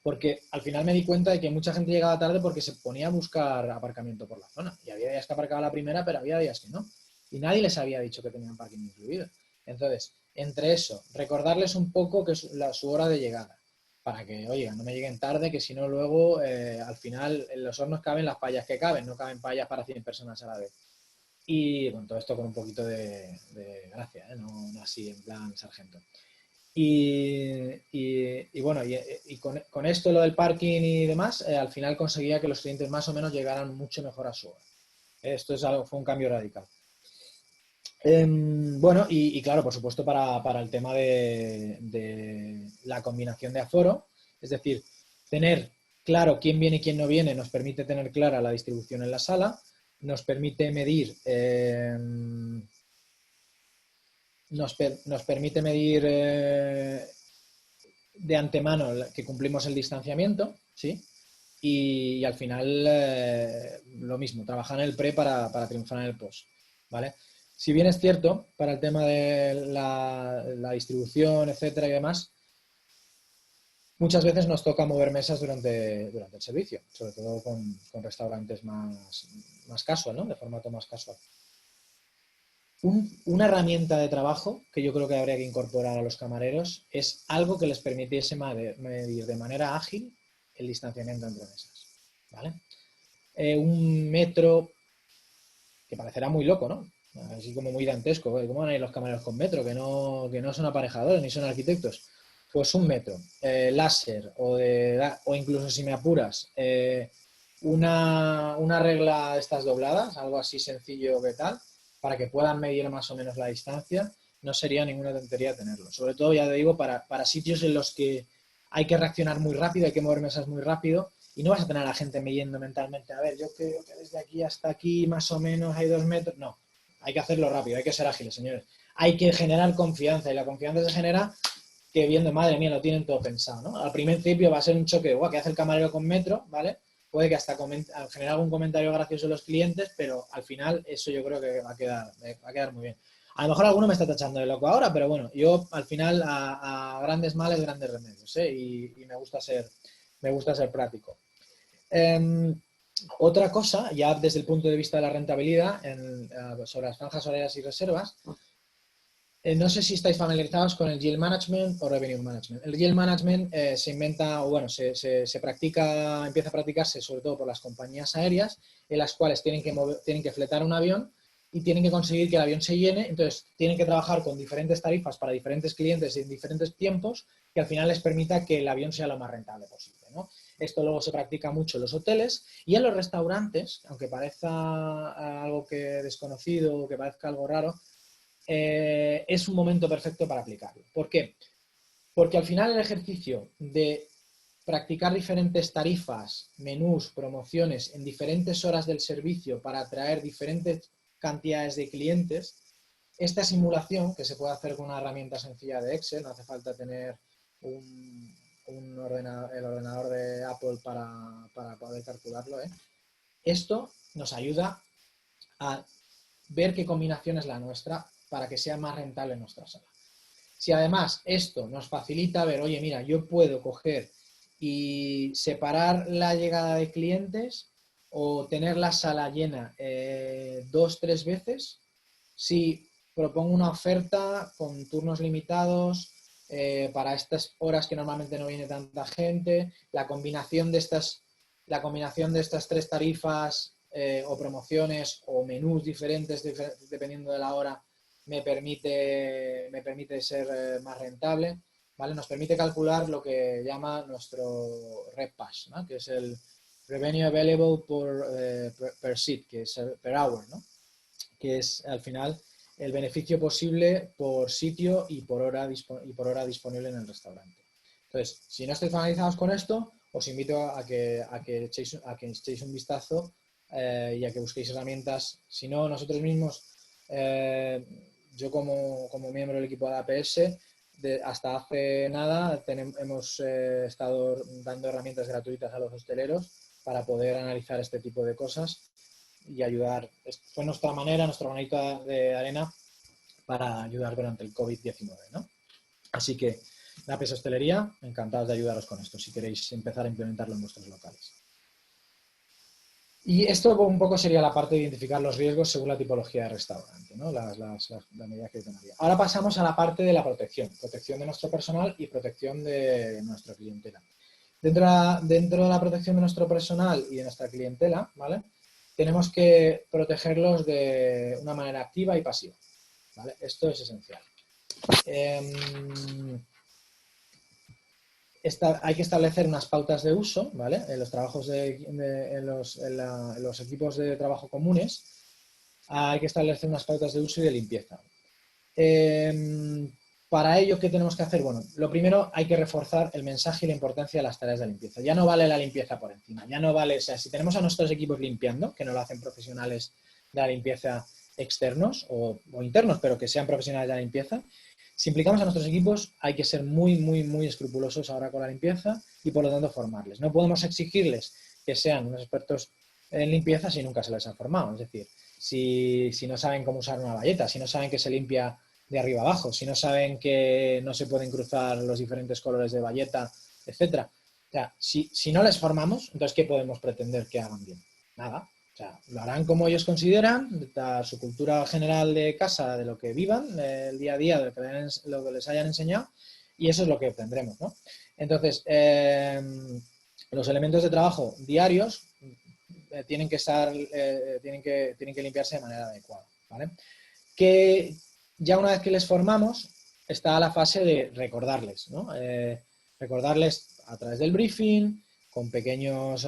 porque al final me di cuenta de que mucha gente llegaba tarde porque se ponía a buscar aparcamiento por la zona. Y había días que aparcaba la primera, pero había días que no. Y nadie les había dicho que tenían parking incluido. Entonces, entre eso, recordarles un poco que es su hora de llegada, para que, oigan, no me lleguen tarde, que si no luego, al final, en los hornos caben las payas que caben, no caben payas para 100 personas a la vez. Y bueno, todo esto con un poquito de gracia, ¿eh? No así en plan sargento. Y bueno, y con esto, lo del parking y demás, al final conseguía que los clientes más o menos llegaran mucho mejor a su hora. Esto fue un cambio radical. Bueno, y claro, por supuesto, para el tema de la combinación de aforo, es decir, tener claro quién viene y quién no viene nos permite tener clara la distribución en la sala, nos permite medir de antemano que cumplimos el distanciamiento, ¿sí? Y al final lo mismo, trabajar en el pre para triunfar en el post, ¿vale? Si bien es cierto, para el tema de la distribución, etcétera y demás, muchas veces nos toca mover mesas durante el servicio, sobre todo con restaurantes más casual, ¿no? De formato más casual. Una herramienta de trabajo que yo creo que habría que incorporar a los camareros es algo que les permitiese medir de manera ágil el distanciamiento entre mesas, ¿vale? Un metro, que parecerá muy loco, ¿no? así como muy dantesco. ¿Cómo van a ir los camareros con metro? Que no son aparejadores ni son arquitectos. Pues 1 metro, láser o incluso si me apuras, una regla de estas dobladas, algo así sencillo que tal, para que puedan medir más o menos la distancia, no sería ninguna tontería tenerlo. Sobre todo, ya te digo, para sitios en los que hay que reaccionar muy rápido, hay que mover mesas muy rápido y no vas a tener a la gente midiendo mentalmente, a ver, yo creo que desde aquí hasta aquí más o menos hay 2 metros. No, hay que hacerlo rápido, hay que ser ágiles, señores. Hay que generar confianza y la confianza se genera que viendo, madre mía, lo tienen todo pensado, ¿no? Al principio va a ser un choque de, guau, ¿qué hace el camarero con metro? ¿Vale? Puede que hasta generar algún comentario gracioso en los clientes, pero al final eso yo creo que va a quedar muy bien. A lo mejor alguno me está tachando de loco ahora, pero bueno, yo al final a grandes males, grandes remedios, ¿eh? Y me gusta ser práctico. Otra cosa, ya desde el punto de vista de la rentabilidad, sobre las franjas horarias y reservas, no sé si estáis familiarizados con el Yield Management o Revenue Management. El Yield Management se inventa, o bueno, se practica, empieza a practicarse sobre todo por las compañías aéreas, en las cuales tienen que fletar un avión y tienen que conseguir que el avión se llene, entonces tienen que trabajar con diferentes tarifas para diferentes clientes en diferentes tiempos, que al final les permita que el avión sea lo más rentable posible, ¿no? Esto luego se practica mucho en los hoteles y en los restaurantes, aunque parezca algo que desconocido o que parezca algo raro, es un momento perfecto para aplicarlo. ¿Por qué? Porque al final el ejercicio de practicar diferentes tarifas, menús, promociones en diferentes horas del servicio para atraer diferentes cantidades de clientes, esta simulación, que se puede hacer con una herramienta sencilla de Excel, no hace falta tener el ordenador de Apple para poder calcularlo, esto nos ayuda a ver qué combinación es la nuestra para que sea más rentable en nuestra sala. Si además esto nos facilita ver, oye, mira, yo puedo coger y separar la llegada de clientes o tener la sala llena 2-3 veces, si propongo una oferta con turnos limitados para estas horas que normalmente no viene tanta gente, la combinación de estas 3 tarifas o promociones o menús diferentes dependiendo de la hora me permite ser más rentable, ¿vale? Nos permite calcular lo que llama nuestro RevPAS, ¿no? Que es el Revenue Available per seat, que es per hour, ¿no? Que es al final el beneficio posible por sitio y por hora disponible en el restaurante. Entonces, si no estáis familiarizados con esto, os invito a que echéis un vistazo y a que busquéis herramientas. Si no, nosotros mismos, yo como miembro del equipo de APS, hasta hace nada hemos estado dando herramientas gratuitas a los hosteleros para poder analizar este tipo de cosas y ayudar. Fue nuestra granito de arena para ayudar durante el COVID-19, ¿no? Así que la APS Hostelería, encantados de ayudaros con esto, si queréis empezar a implementarlo en vuestros locales. Y esto un poco sería la parte de identificar los riesgos según la tipología de restaurante, ¿no? Las medidas que tomaría. Ahora pasamos a la parte de la protección de nuestro personal y protección de nuestra clientela. Dentro de la protección de nuestro personal y de nuestra clientela, ¿vale? Tenemos que protegerlos de una manera activa y pasiva, ¿vale? Esto es esencial. Hay que establecer unas pautas de uso, ¿vale? En los trabajos en los equipos de trabajo comunes hay que establecer unas pautas de uso y de limpieza. Para ello, ¿qué tenemos que hacer? Bueno, lo primero, hay que reforzar el mensaje y la importancia de las tareas de limpieza. Ya no vale la limpieza por encima, ya no vale, o sea, si tenemos a nuestros equipos limpiando, que no lo hacen profesionales de la limpieza externos o internos, pero que sean profesionales de la limpieza, si implicamos a nuestros equipos, hay que ser muy, muy, muy escrupulosos ahora con la limpieza y, por lo tanto, formarles. No podemos exigirles que sean unos expertos en limpieza si nunca se les ha formado. Es decir, si no saben cómo usar una bayeta, si no saben que se limpia de arriba abajo, si no saben que no se pueden cruzar los diferentes colores de bayeta, etcétera. O sea, si no les formamos, entonces, ¿qué podemos pretender que hagan bien? Nada. O sea, lo harán como ellos consideran, de su cultura general de casa, de lo que vivan, el día a día, de lo que les hayan enseñado, y eso es lo que obtendremos, ¿no? Entonces, los elementos de trabajo diarios tienen que limpiarse de manera adecuada, ¿vale? que ya una vez que les formamos, está la fase de recordarles, ¿no? Recordarles a través del briefing, con pequeños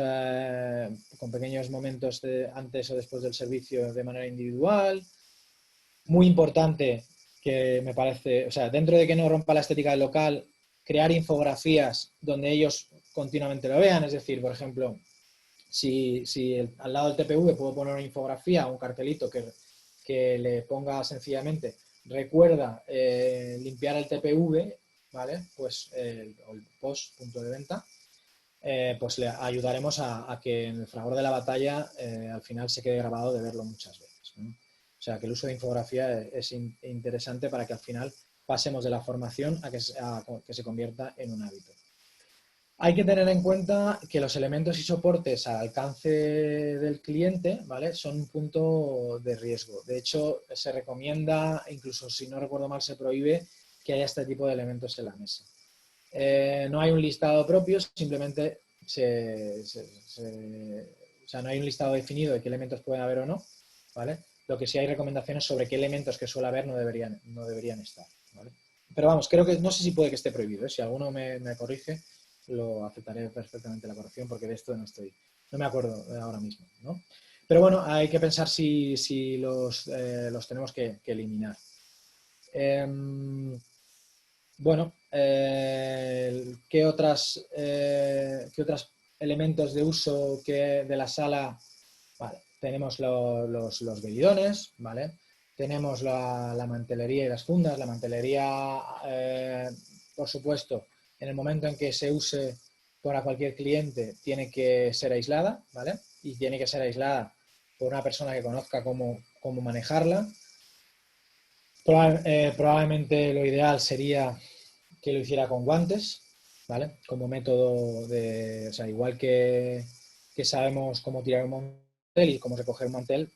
momentos antes o después del servicio de manera individual. Muy importante, que me parece, o sea, dentro de que no rompa la estética del local, crear infografías donde ellos continuamente lo vean. Es decir, por ejemplo, si al lado del TPV puedo poner una infografía o un cartelito que le ponga sencillamente recuerda limpiar el TPV, ¿vale? Pues el post punto de venta, pues le ayudaremos a que en el fragor de la batalla al final se quede grabado de verlo muchas veces, ¿no? O sea, que el uso de infografía es interesante para que al final pasemos de la formación a que se convierta en un hábito. Hay que tener en cuenta que los elementos y soportes al alcance del cliente, ¿vale?, son un punto de riesgo. De hecho, se recomienda, incluso si no recuerdo mal, se prohíbe que haya este tipo de elementos en la mesa. No hay un listado propio, simplemente o sea, no hay un listado definido de qué elementos pueden haber o no, ¿vale? Lo que sí hay recomendaciones sobre qué elementos que suele haber no deberían estar, ¿vale? Pero vamos, creo que no sé si puede que esté prohibido, ¿eh? Si alguno me corrige, lo aceptaré perfectamente la corrección, porque de esto no me acuerdo ahora mismo, ¿no? Pero bueno, hay que pensar si los tenemos que eliminar. Bueno, ¿qué otros elementos de uso de la sala? Vale, tenemos los velidones, ¿vale? Tenemos la mantelería y las fundas. La mantelería, por supuesto, en el momento en que se use para cualquier cliente, tiene que ser aislada, ¿vale? Y tiene que ser aislada por una persona que conozca cómo manejarla. Probablemente lo ideal sería que lo hiciera con guantes, ¿vale? Como método de, o sea, igual que sabemos cómo tirar un mantel y cómo recoger un mantel,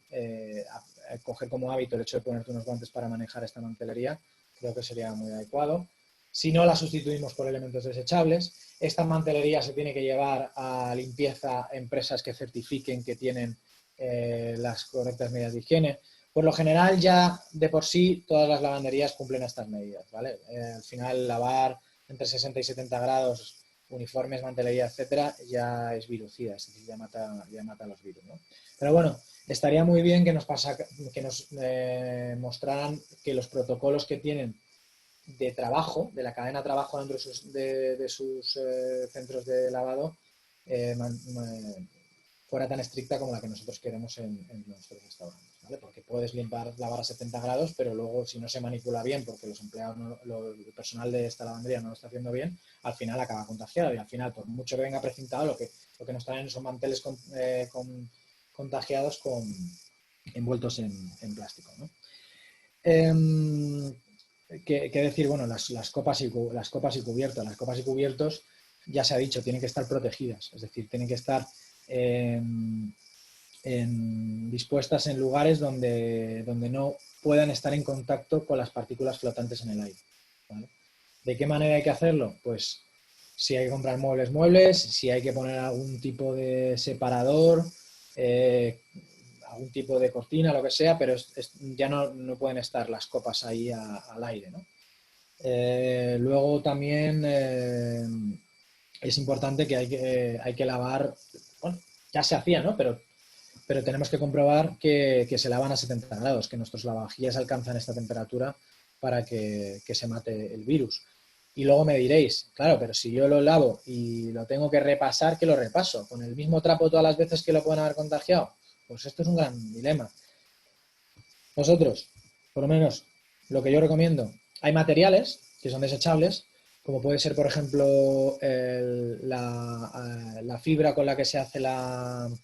coger como hábito el hecho de ponerte unos guantes para manejar esta mantelería, creo que sería muy adecuado. Si no, la sustituimos por elementos desechables. Esta mantelería se tiene que llevar a limpieza a empresas que certifiquen que tienen las correctas medidas de higiene. Por lo general, ya de por sí, todas las lavanderías cumplen estas medidas, ¿vale? Al final, lavar entre 60 y 70 grados, uniformes, mantelería, etcétera, ya es virucida, es decir, ya mata los virus, ¿no? Pero bueno, estaría muy bien que nos mostraran que los protocolos que tienen de trabajo, de la cadena de trabajo dentro de sus centros de lavado, fuera tan estricta como la que nosotros queremos en nuestros restaurantes, ¿vale? Porque puedes lavar a 70 grados, pero luego si no se manipula bien, porque los empleados, el personal de esta lavandería no lo está haciendo bien, al final acaba contagiado y al final, por mucho que venga precintado, lo que nos traen son manteles contagiados envueltos en plástico, ¿no? ¿Qué decir? Bueno, las copas y cubiertos. Las copas y cubiertos, ya se ha dicho, tienen que estar protegidas, es decir, tienen que estar dispuestas en lugares donde no puedan estar en contacto con las partículas flotantes en el aire, ¿vale? ¿De qué manera hay que hacerlo? Pues si hay que comprar muebles, si hay que poner algún tipo de separador, algún tipo de cortina, lo que sea, pero ya no pueden estar las copas ahí al aire, ¿no? Luego también es importante que hay que lavar, bueno, ya se hacía, ¿no? Pero tenemos que comprobar que se lavan a 70 grados, que nuestros lavavajillas alcanzan esta temperatura para que se mate el virus. Y luego me diréis, claro, pero si yo lo lavo y lo tengo que repasar, ¿qué lo repaso? ¿Con el mismo trapo todas las veces que lo pueden haber contagiado? Pues esto es un gran dilema. Nosotros, por lo menos, lo que yo recomiendo, hay materiales que son desechables, como puede ser, por ejemplo, la fibra con la que se hace las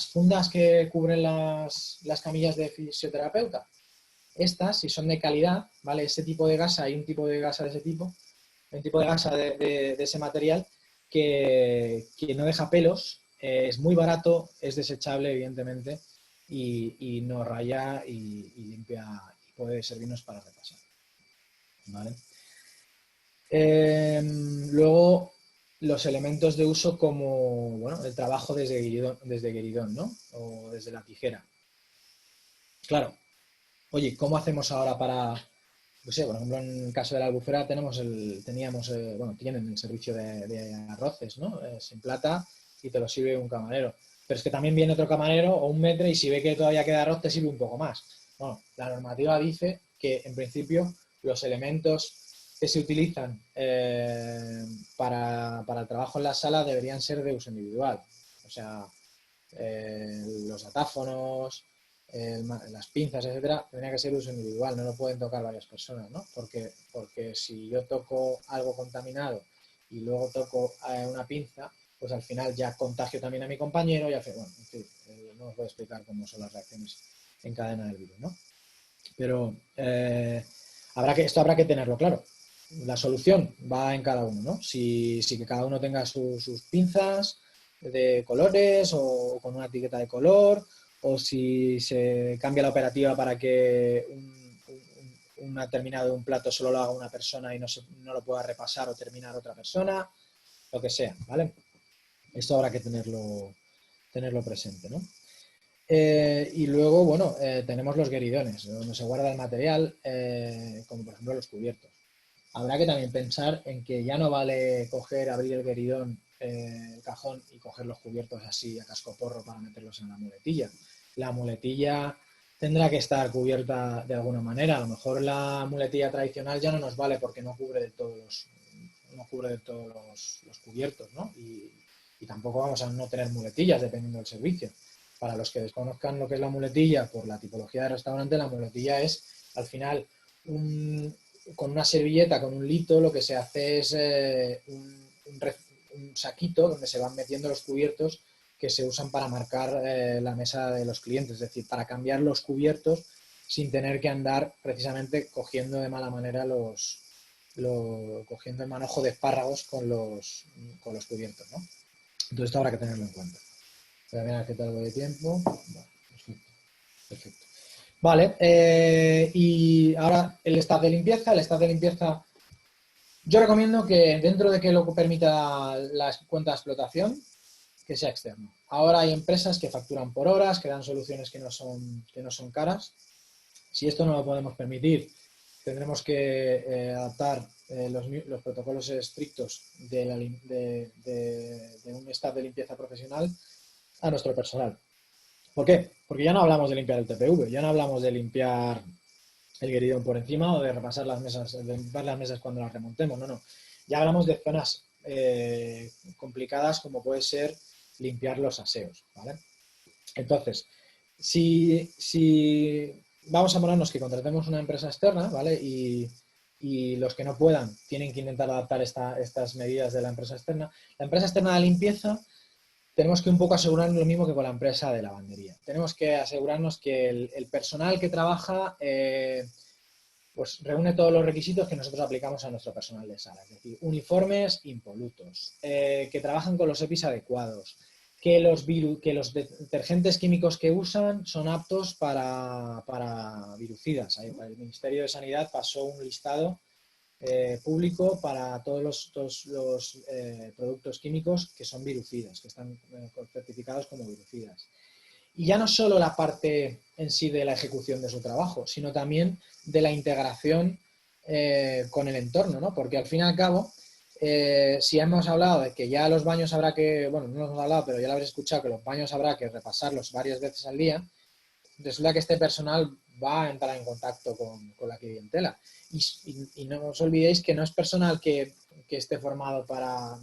fundas que cubren las camillas de fisioterapeuta. Estas, si son de calidad, ¿vale? Ese tipo de gasa, hay un tipo de gasa de ese tipo, hay un tipo de gasa de ese material que no deja pelos, es muy barato, es desechable, evidentemente, y no raya y limpia, y puede servirnos para repasar, ¿vale? Luego, los elementos de uso como, bueno, el trabajo desde guiridón, ¿no? O desde la tijera. Claro, oye, ¿cómo hacemos ahora para, no sé, por ejemplo, en el caso de la Albufera tienen el servicio de arroces, ¿no? Sin plata y te lo sirve un camarero. Pero es que también viene otro camarero o un metre y si ve que todavía queda arroz te sirve un poco más. Bueno, la normativa dice que en principio los elementos que se utilizan para el trabajo en la sala deberían ser de uso individual. O sea, los datáfonos, las pinzas, etcétera, tendría que ser uso individual, no lo pueden tocar varias personas, ¿no? Porque si yo toco algo contaminado y luego toco una pinza, pues al final ya contagio también a mi compañero y al final, bueno, en fin, no os voy a explicar cómo son las reacciones en cadena del virus, ¿no? Pero esto habrá que tenerlo claro. La solución va en cada uno, ¿no? Si que cada uno tenga sus pinzas de colores o con una etiqueta de color, o si se cambia la operativa para que un terminado de un plato solo lo haga una persona y no lo pueda repasar o terminar otra persona, lo que sea, ¿vale? Esto habrá que tenerlo presente, ¿no? Y luego, bueno, tenemos los gueridones, donde se guarda el material, como por ejemplo los cubiertos. Habrá que también pensar en que ya no vale abrir el gueridón, el cajón y coger los cubiertos así a cascoporro para meterlos en la muletilla. La muletilla tendrá que estar cubierta de alguna manera. A lo mejor la muletilla tradicional ya no nos vale porque no cubre de todos los cubiertos, ¿no? Y tampoco vamos a no tener muletillas dependiendo del servicio. Para los que desconozcan lo que es la muletilla, por la tipología de restaurante, la muletilla es al final con una servilleta, con un lito, lo que se hace es un saquito donde se van metiendo los cubiertos que se usan para marcar la mesa de los clientes, es decir, para cambiar los cubiertos sin tener que andar precisamente cogiendo de mala manera cogiendo el manojo de espárragos con los cubiertos, ¿no? Entonces esto habrá que tenerlo en cuenta. Voy a mirar qué tal voy de tiempo. Vale, perfecto. Vale, y ahora el staff de limpieza. El staff de limpieza, yo recomiendo que dentro de que lo permita la cuenta de explotación, que sea externo. Ahora hay empresas que facturan por horas, que dan soluciones que no son caras. Si esto no lo podemos permitir, tendremos que adaptar los protocolos estrictos de un staff de limpieza profesional a nuestro personal. ¿Por qué? Porque ya no hablamos de limpiar el TPV, ya no hablamos de limpiar el gueridón por encima o de repasar las mesas, de limpiar las mesas cuando las remontemos, no. Ya hablamos de zonas complicadas como puede ser limpiar los aseos, ¿vale? Entonces, si vamos a ponernos que contratemos una empresa externa, ¿vale? Y los que no puedan tienen que intentar adaptar estas medidas de la empresa externa. La empresa externa de limpieza tenemos que un poco asegurarnos lo mismo que con la empresa de lavandería. Tenemos que asegurarnos que el personal que trabaja pues reúne todos los requisitos que nosotros aplicamos a nuestro personal de sala. Es decir, uniformes impolutos, que trabajan con los EPIs adecuados, que los detergentes químicos que usan son aptos para virucidas. El Ministerio de Sanidad pasó un listado público para todos los productos químicos que son virucidas, que están certificados como virucidas. Y ya no solo la parte en sí de la ejecución de su trabajo, sino también de la integración con el entorno, ¿no? Porque al fin y al cabo, si hemos hablado de que ya los baños habrá que, bueno, no hemos hablado, pero ya lo habréis escuchado, que los baños habrá que repasarlos varias veces al día, resulta que este personal va a entrar en contacto con la clientela. Y no os olvidéis que no es personal que esté formado para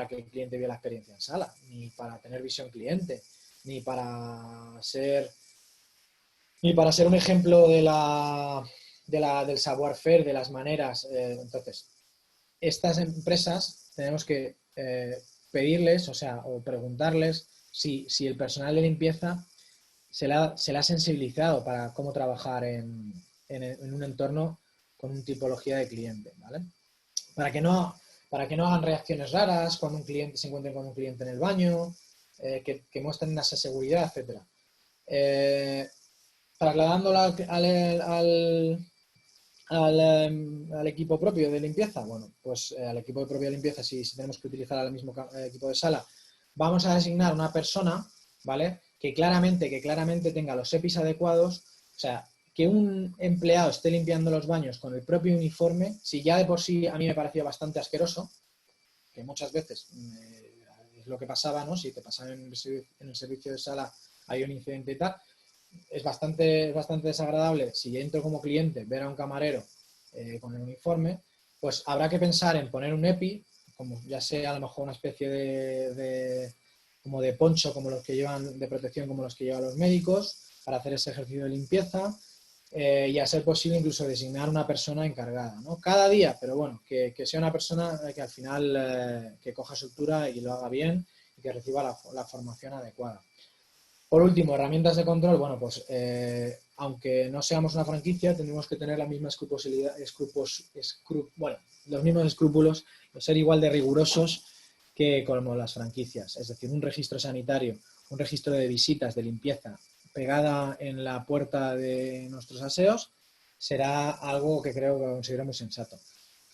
que el cliente vea la experiencia en sala, ni para tener visión cliente, ni para ser un ejemplo del savoir-faire, de las maneras. Entonces, estas empresas tenemos que pedirles, o preguntarles si el personal de limpieza se le ha sensibilizado para cómo trabajar en un entorno con una tipología de cliente, ¿vale? Para que no hagan reacciones raras cuando se encuentren con un cliente en el baño, que muestren esa seguridad, etc. Trasladándolo al equipo propio de limpieza, bueno, pues al equipo propio de limpieza, si tenemos que utilizar el mismo equipo de sala, vamos a designar una persona, ¿vale? Que claramente tenga los EPIs adecuados, o sea, que un empleado esté limpiando los baños con el propio uniforme, si ya de por sí a mí me parecía bastante asqueroso, que muchas veces es lo que pasaba, ¿no? Si te pasaba en el servicio de sala hay un incidente y tal, es bastante desagradable si entro como cliente ver a un camarero con el uniforme, pues habrá que pensar en poner un EPI, como ya sea a lo mejor una especie como de poncho como los que llevan, de protección como los que llevan los médicos, para hacer ese ejercicio de limpieza, y a ser posible incluso designar una persona encargada, ¿no? Cada día, pero bueno, que sea una persona que al final que coja soltura y lo haga bien y que reciba la formación adecuada. Por último, herramientas de control. Bueno, pues aunque no seamos una franquicia, tendremos que tener la misma los mismos escrúpulos, ser igual de rigurosos que como las franquicias. Es decir, un registro sanitario, un registro de visitas, de limpieza, pegada en la puerta de nuestros aseos, será algo que creo que considero muy sensato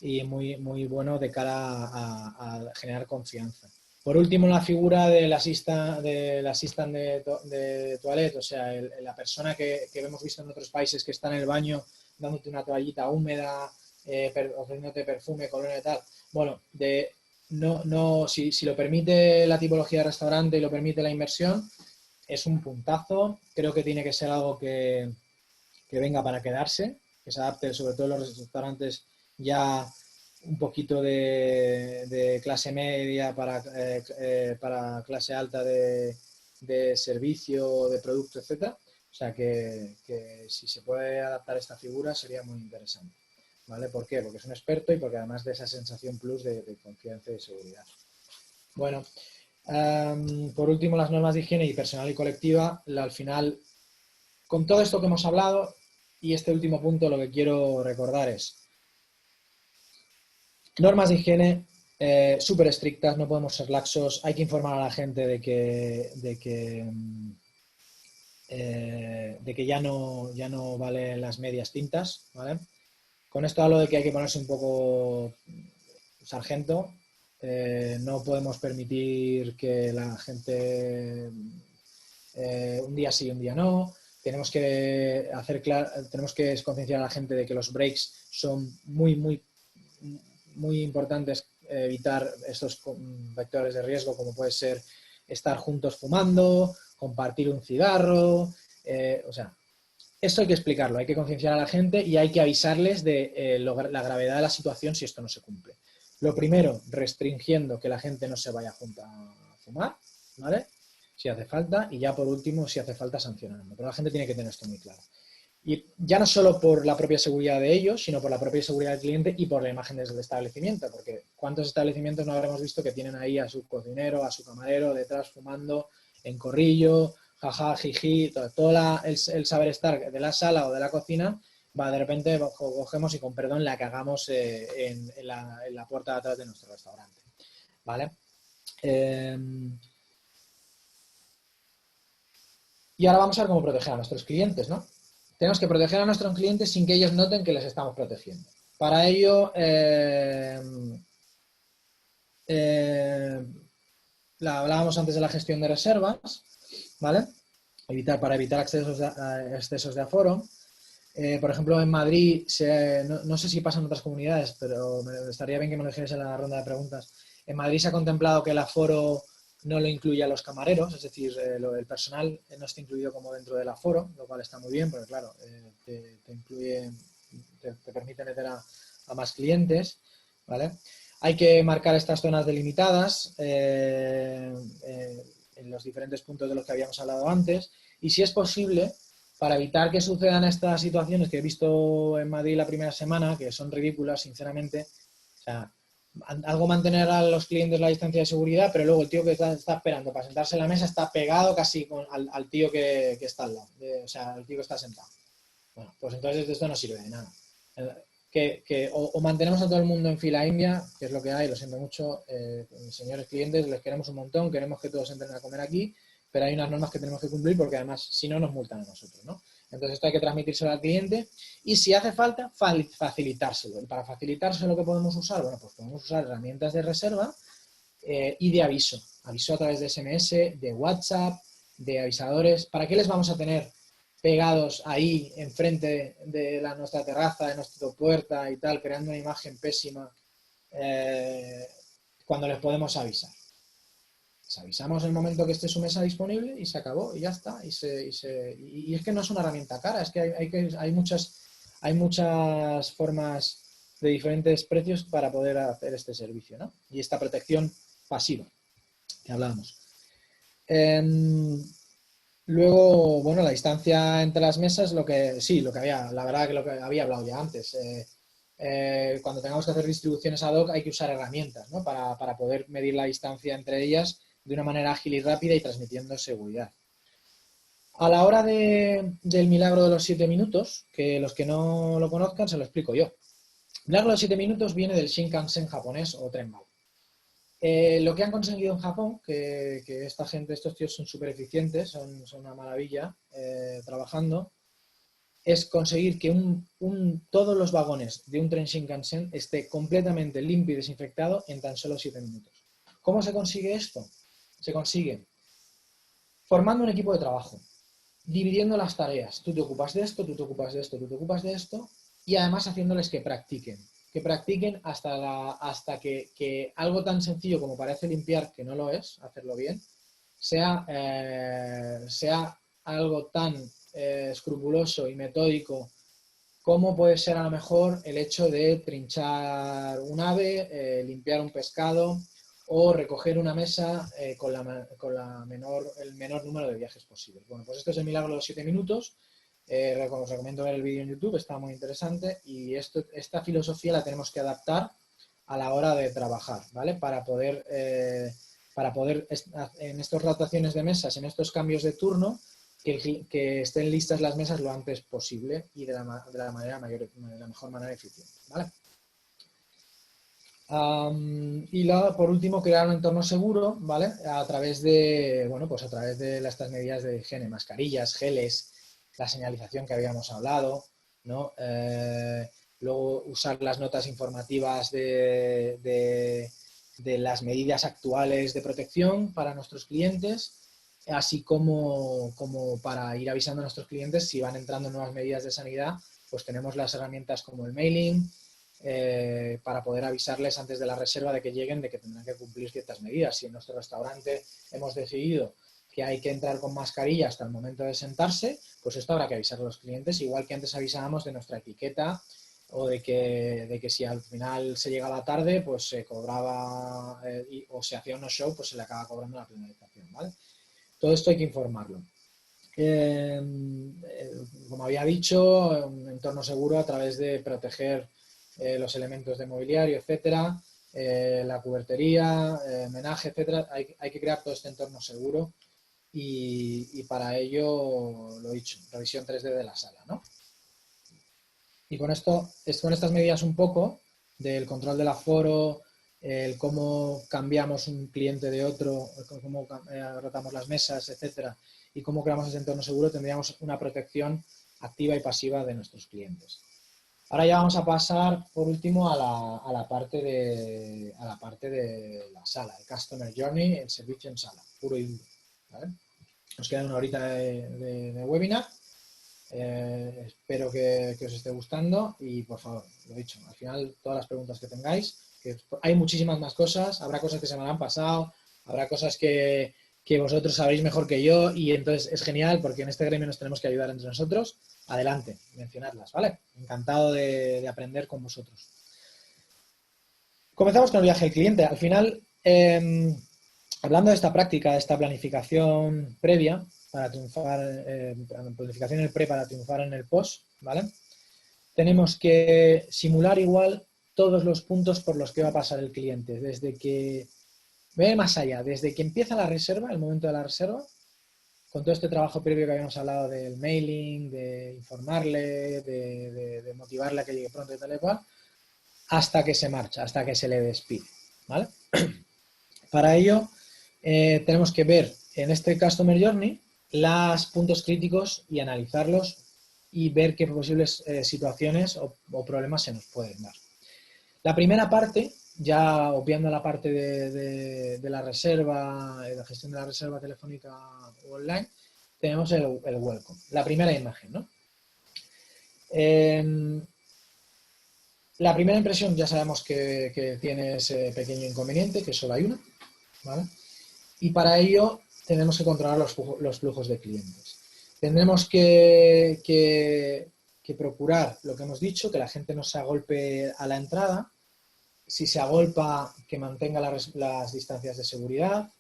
y muy, muy bueno de cara a generar confianza. Por último, la figura del assistant de toilette, o sea, la persona que hemos visto en otros países que está en el baño dándote una toallita húmeda, ofreciéndote perfume, colonia y tal. Bueno, si lo permite la tipología de restaurante y lo permite la inversión, es un puntazo. Creo que tiene que ser algo que venga para quedarse, que se adapte sobre todo en los restaurantes ya un poquito de clase media para clase alta de servicio, de producto, etcétera. O sea que si se puede adaptar esta figura sería muy interesante. ¿Vale? ¿Por qué? Porque es un experto y porque además de esa sensación plus de confianza y de seguridad. Bueno, por último, las normas de higiene y personal y colectiva. Al final, con todo esto que hemos hablado y este último punto, lo que quiero recordar es normas de higiene súper estrictas, no podemos ser laxos, hay que informar a la gente de que ya no valen las medias tintas, ¿vale? Con esto hablo de que hay que ponerse un poco sargento, no podemos permitir que la gente un día sí, un día no. Tenemos que concienciar a la gente de que los breaks son muy, muy, muy importantes, evitar estos vectores de riesgo como puede ser estar juntos fumando, compartir un cigarro, o sea, esto hay que explicarlo, hay que concienciar a la gente y hay que avisarles de la gravedad de la situación si esto no se cumple. Lo primero, restringiendo que la gente no se vaya junta a fumar, ¿vale? Si hace falta, y ya por último, si hace falta, sancionando. Pero la gente tiene que tener esto muy claro. Y ya no solo por la propia seguridad de ellos, sino por la propia seguridad del cliente y por la imagen del establecimiento, porque ¿cuántos establecimientos no habremos visto que tienen ahí a su cocinero, a su camarero detrás fumando en corrillo, jaja, jiji, todo el saber estar de la sala o de la cocina, de repente cogemos y con perdón la cagamos en la puerta de atrás de nuestro restaurante, ¿vale? Y ahora vamos a ver cómo proteger a nuestros clientes, ¿no? Tenemos que proteger a nuestros clientes sin que ellos noten que les estamos protegiendo. Para ello, hablábamos antes de la gestión de reservas, ¿vale? Para evitar excesos de aforo. Por ejemplo, en Madrid, no sé si pasa en otras comunidades, pero estaría bien que me lo dijerais en la ronda de preguntas. En Madrid se ha contemplado que el aforo no lo incluye a los camareros, es decir, el personal no está incluido como dentro del aforo, lo cual está muy bien, porque claro, te permite meter a más clientes, ¿vale? Hay que marcar estas zonas delimitadas en los diferentes puntos de los que habíamos hablado antes, y si es posible, para evitar que sucedan estas situaciones que he visto en Madrid la primera semana, que son ridículas, sinceramente, o sea, algo mantener a los clientes la distancia de seguridad, pero luego el tío que está esperando para sentarse en la mesa está pegado casi al tío que está al lado, o sea, al tío que está sentado. Bueno, pues entonces esto no sirve de nada. O mantenemos a todo el mundo en fila india, que es lo que hay, lo siento mucho, señores clientes, les queremos un montón, queremos que todos entren a comer aquí, pero hay unas normas que tenemos que cumplir porque además si no nos multan a nosotros, ¿no? Entonces esto hay que transmitírselo al cliente y si hace falta, facilitárselo. Y para facilitárselo, ¿qué podemos usar? Bueno, pues podemos usar herramientas de reserva y de aviso. Aviso a través de SMS, de WhatsApp, de avisadores. ¿Para qué les vamos a tener pegados ahí enfrente de nuestra terraza, de nuestra puerta y tal, creando una imagen pésima, cuando les podemos avisar. Les avisamos en el momento que esté su mesa disponible y se acabó y ya está. Y es que no es una herramienta cara, es que hay muchas formas de diferentes precios para poder hacer este servicio, ¿no? Y esta protección pasiva que hablábamos. Luego, bueno, la distancia entre las mesas, la verdad que lo que había hablado ya antes. Cuando tengamos que hacer distribuciones ad hoc hay que usar herramientas, ¿no? Para poder medir la distancia entre ellas de una manera ágil y rápida y transmitiendo seguridad. A la hora del milagro de los 7 minutos, que los que no lo conozcan se lo explico yo. El milagro de los 7 minutos viene del Shinkansen japonés o tren bala. Lo que han conseguido en Japón, que estos tíos son súper eficientes, son una maravilla trabajando, es conseguir que todos los vagones de un tren Shinkansen esté completamente limpio y desinfectado en tan solo 7 minutos. ¿Cómo se consigue esto? Se consigue formando un equipo de trabajo, dividiendo las tareas. Tú te ocupas de esto, tú te ocupas de esto, tú te ocupas de esto, y además haciéndoles que practiquen hasta que algo tan sencillo como parece limpiar, que no lo es, hacerlo bien, sea algo tan escrupuloso y metódico como puede ser a lo mejor el hecho de trinchar un ave, limpiar un pescado o recoger una mesa con el menor número de viajes posible. Bueno, pues esto es el milagro de los 7 minutos. Os recomiendo ver el vídeo en YouTube, está muy interesante, y esta filosofía la tenemos que adaptar a la hora de trabajar, ¿vale? Para poder en estas rotaciones de mesas, en estos cambios de turno, que estén listas las mesas lo antes posible y de la mejor manera eficiente, ¿vale? Por último, crear un entorno seguro, ¿vale? A través de estas medidas de higiene, mascarillas, geles, la señalización que habíamos hablado, ¿no? Luego usar las notas informativas de las medidas actuales de protección para nuestros clientes, así como para ir avisando a nuestros clientes si van entrando nuevas medidas de sanidad, pues tenemos las herramientas como el mailing, para poder avisarles antes de la reserva de que lleguen, de que tendrán que cumplir ciertas medidas. Si en nuestro restaurante hemos decidido que hay que entrar con mascarilla hasta el momento de sentarse, pues esto habrá que avisar a los clientes, igual que antes avisábamos de nuestra etiqueta o de que si al final se llegaba tarde, pues se cobraba o se hacía un no-show, pues se le acaba cobrando la penalización, ¿vale? Todo esto hay que informarlo. Como había dicho, un entorno seguro a través de proteger los elementos de mobiliario, etcétera, la cubertería, menaje, etcétera. Hay que crear todo este entorno seguro y para ello, lo he dicho, revisión 3D de la sala, ¿no? Y con estas medidas un poco del control del aforo, el cómo cambiamos un cliente de otro, cómo rotamos las mesas, etcétera, y cómo creamos ese entorno seguro, tendríamos una protección activa y pasiva de nuestros clientes. Ahora ya vamos a pasar, por último, a la parte de la sala, el Customer Journey, el servicio en sala, puro y duro, ¿vale? Nos queda una horita de webinar. Espero que os esté gustando y, por favor, lo he dicho, al final todas las preguntas que tengáis, que hay muchísimas más cosas, habrá cosas que se me han pasado, habrá cosas que vosotros sabéis mejor que yo y entonces es genial porque en este gremio nos tenemos que ayudar entre nosotros. Adelante, mencionadlas, ¿vale? Encantado de aprender con vosotros. Comenzamos con el viaje del cliente. Al final, hablando de esta práctica, de esta planificación previa para triunfar, planificación en el pre para triunfar en el post, ¿vale? Tenemos que simular igual todos los puntos por los que va a pasar el cliente, desde que ve más allá, desde que empieza la reserva, el momento de la reserva, con todo este trabajo previo que habíamos hablado del mailing, de informarle, de motivarle a que llegue pronto y tal y cual, hasta que se marcha, hasta que se le despide, ¿vale? Para ello, tenemos que ver en este Customer Journey los puntos críticos y analizarlos y ver qué posibles situaciones o problemas se nos pueden dar. La primera parte, ya obviando la parte de la reserva, la gestión de la reserva telefónica o online, tenemos el welcome, la primera imagen, ¿no? La primera impresión ya sabemos que tiene ese pequeño inconveniente, que solo hay una, ¿vale? Y para ello tenemos que controlar los flujos de clientes. Tendremos que procurar lo que hemos dicho, que la gente no se agolpe a la entrada. Si se agolpa, que mantenga las distancias de seguridad.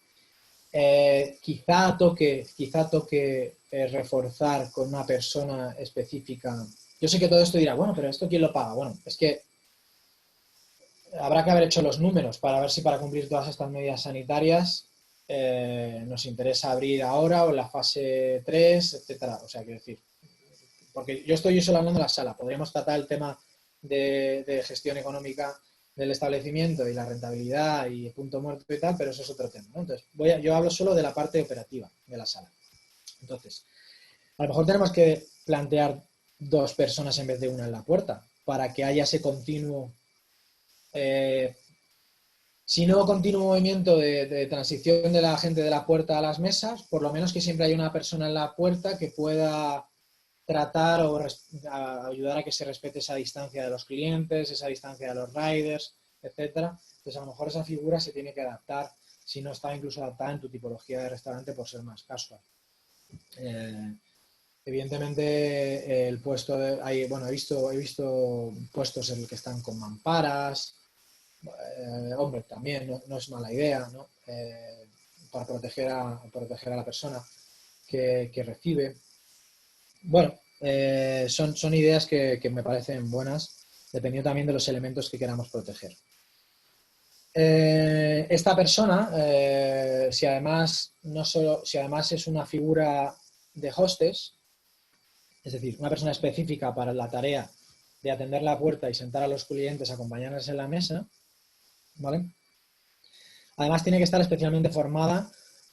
Quizá toque reforzar con una persona específica. Yo sé que todo esto dirá, bueno, pero ¿esto quién lo paga? Bueno, es que habrá que haber hecho los números para ver si para cumplir todas estas medidas sanitarias nos interesa abrir ahora o en la fase 3, etcétera. O sea, quiero decir, porque yo estoy solo hablando de la sala, podríamos tratar el tema de gestión económica del establecimiento y la rentabilidad y punto muerto y tal, pero eso es otro tema, ¿no? Entonces, yo hablo solo de la parte operativa de la sala. Entonces, a lo mejor tenemos que plantear 2 personas en vez de una en la puerta para que haya ese continuo, si no continuo movimiento de transición de la gente de la puerta a las mesas, por lo menos que siempre haya una persona en la puerta que pueda tratar o ayudar a que se respete esa distancia de los clientes, esa distancia de los riders, etcétera. Entonces, a lo mejor esa figura se tiene que adaptar, si no está incluso adaptada en tu tipología de restaurante por ser más casual. Evidentemente, el puesto bueno, he visto puestos en el que están con mamparas. Hombre, también no es mala idea, ¿no? Para proteger a la persona que recibe. Bueno, son ideas que me parecen buenas, dependiendo también de los elementos que queramos proteger. Esta persona, si además es una figura de hostess, es decir, una persona específica para la tarea de atender la puerta y sentar a los clientes, acompañarles en la mesa, ¿vale? Además tiene que estar especialmente formada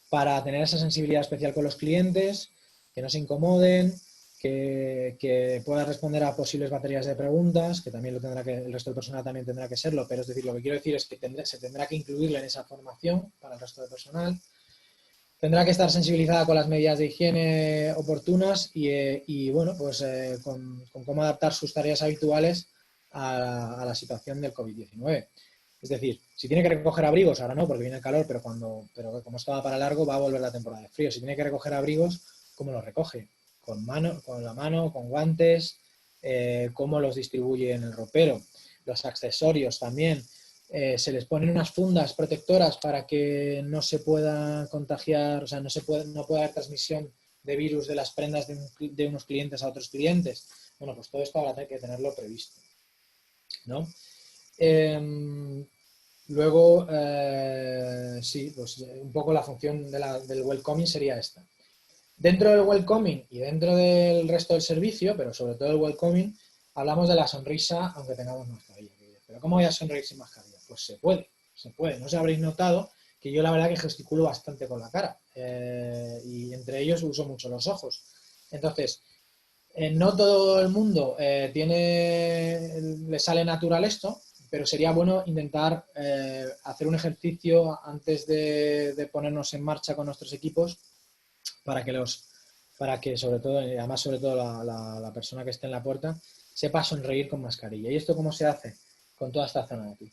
para tener esa sensibilidad especial con los clientes, que no se incomoden, que pueda responder a posibles baterías de preguntas, que también el resto del personal también tendrá que serlo, pero es decir, lo que quiero decir es que se tendrá que incluirle en esa formación para el resto del personal. Tendrá que estar sensibilizada con las medidas de higiene oportunas y bueno, pues con cómo adaptar sus tareas habituales a la situación del COVID-19. Es decir, si tiene que recoger abrigos, ahora no, porque viene el calor, pero como estaba para largo, va a volver la temporada de frío. Si tiene que recoger abrigos, ¿cómo los recoge? Con la mano, con guantes, cómo los distribuye en el ropero. Los accesorios también. Se les ponen unas fundas protectoras para que no se pueda contagiar, o sea, no pueda haber transmisión de virus de las prendas de unos clientes a otros clientes. Bueno, pues todo esto habrá que tenerlo previsto, ¿no? Luego, sí, pues un poco la función del welcoming sería esta. Dentro del welcoming y dentro del resto del servicio, pero sobre todo el welcoming, hablamos de la sonrisa aunque tengamos mascarilla. ¿Pero cómo voy a sonreír sin mascarilla? Pues se puede. No os habréis notado que yo la verdad que gesticulo bastante con la cara y entre ellos uso mucho los ojos. Entonces, no todo el mundo le sale natural esto, pero sería bueno intentar hacer un ejercicio antes de ponernos en marcha con nuestros equipos para que sobre todo, además sobre todo la persona que esté en la puerta, sepa sonreír con mascarilla. ¿Y esto cómo se hace? Con toda esta zona de aquí.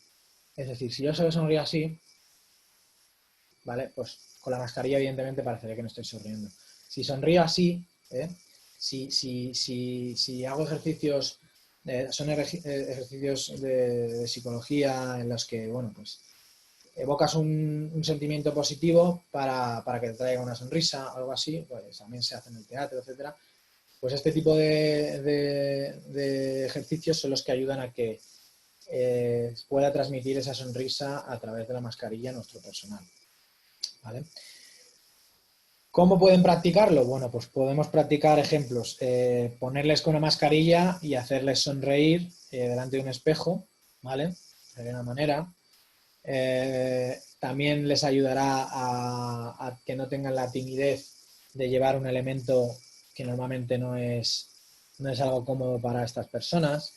Es decir, si yo solo sonrío así, ¿vale? Pues con la mascarilla evidentemente parecerá que no estoy sonriendo. Si sonrío así, si hago ejercicios, son ejercicios de psicología en los que, bueno, pues evocas un sentimiento positivo para que te traiga una sonrisa, algo así, pues también se hace en el teatro, etcétera. Pues este tipo de ejercicios son los que ayudan a que pueda transmitir esa sonrisa a través de la mascarilla a nuestro personal, ¿vale? ¿Cómo pueden practicarlo? Bueno, pues podemos practicar ejemplos, ponerles con una mascarilla y hacerles sonreír delante de un espejo, ¿vale? De una manera. También les ayudará a que no tengan la timidez de llevar un elemento que normalmente no es algo cómodo para estas personas.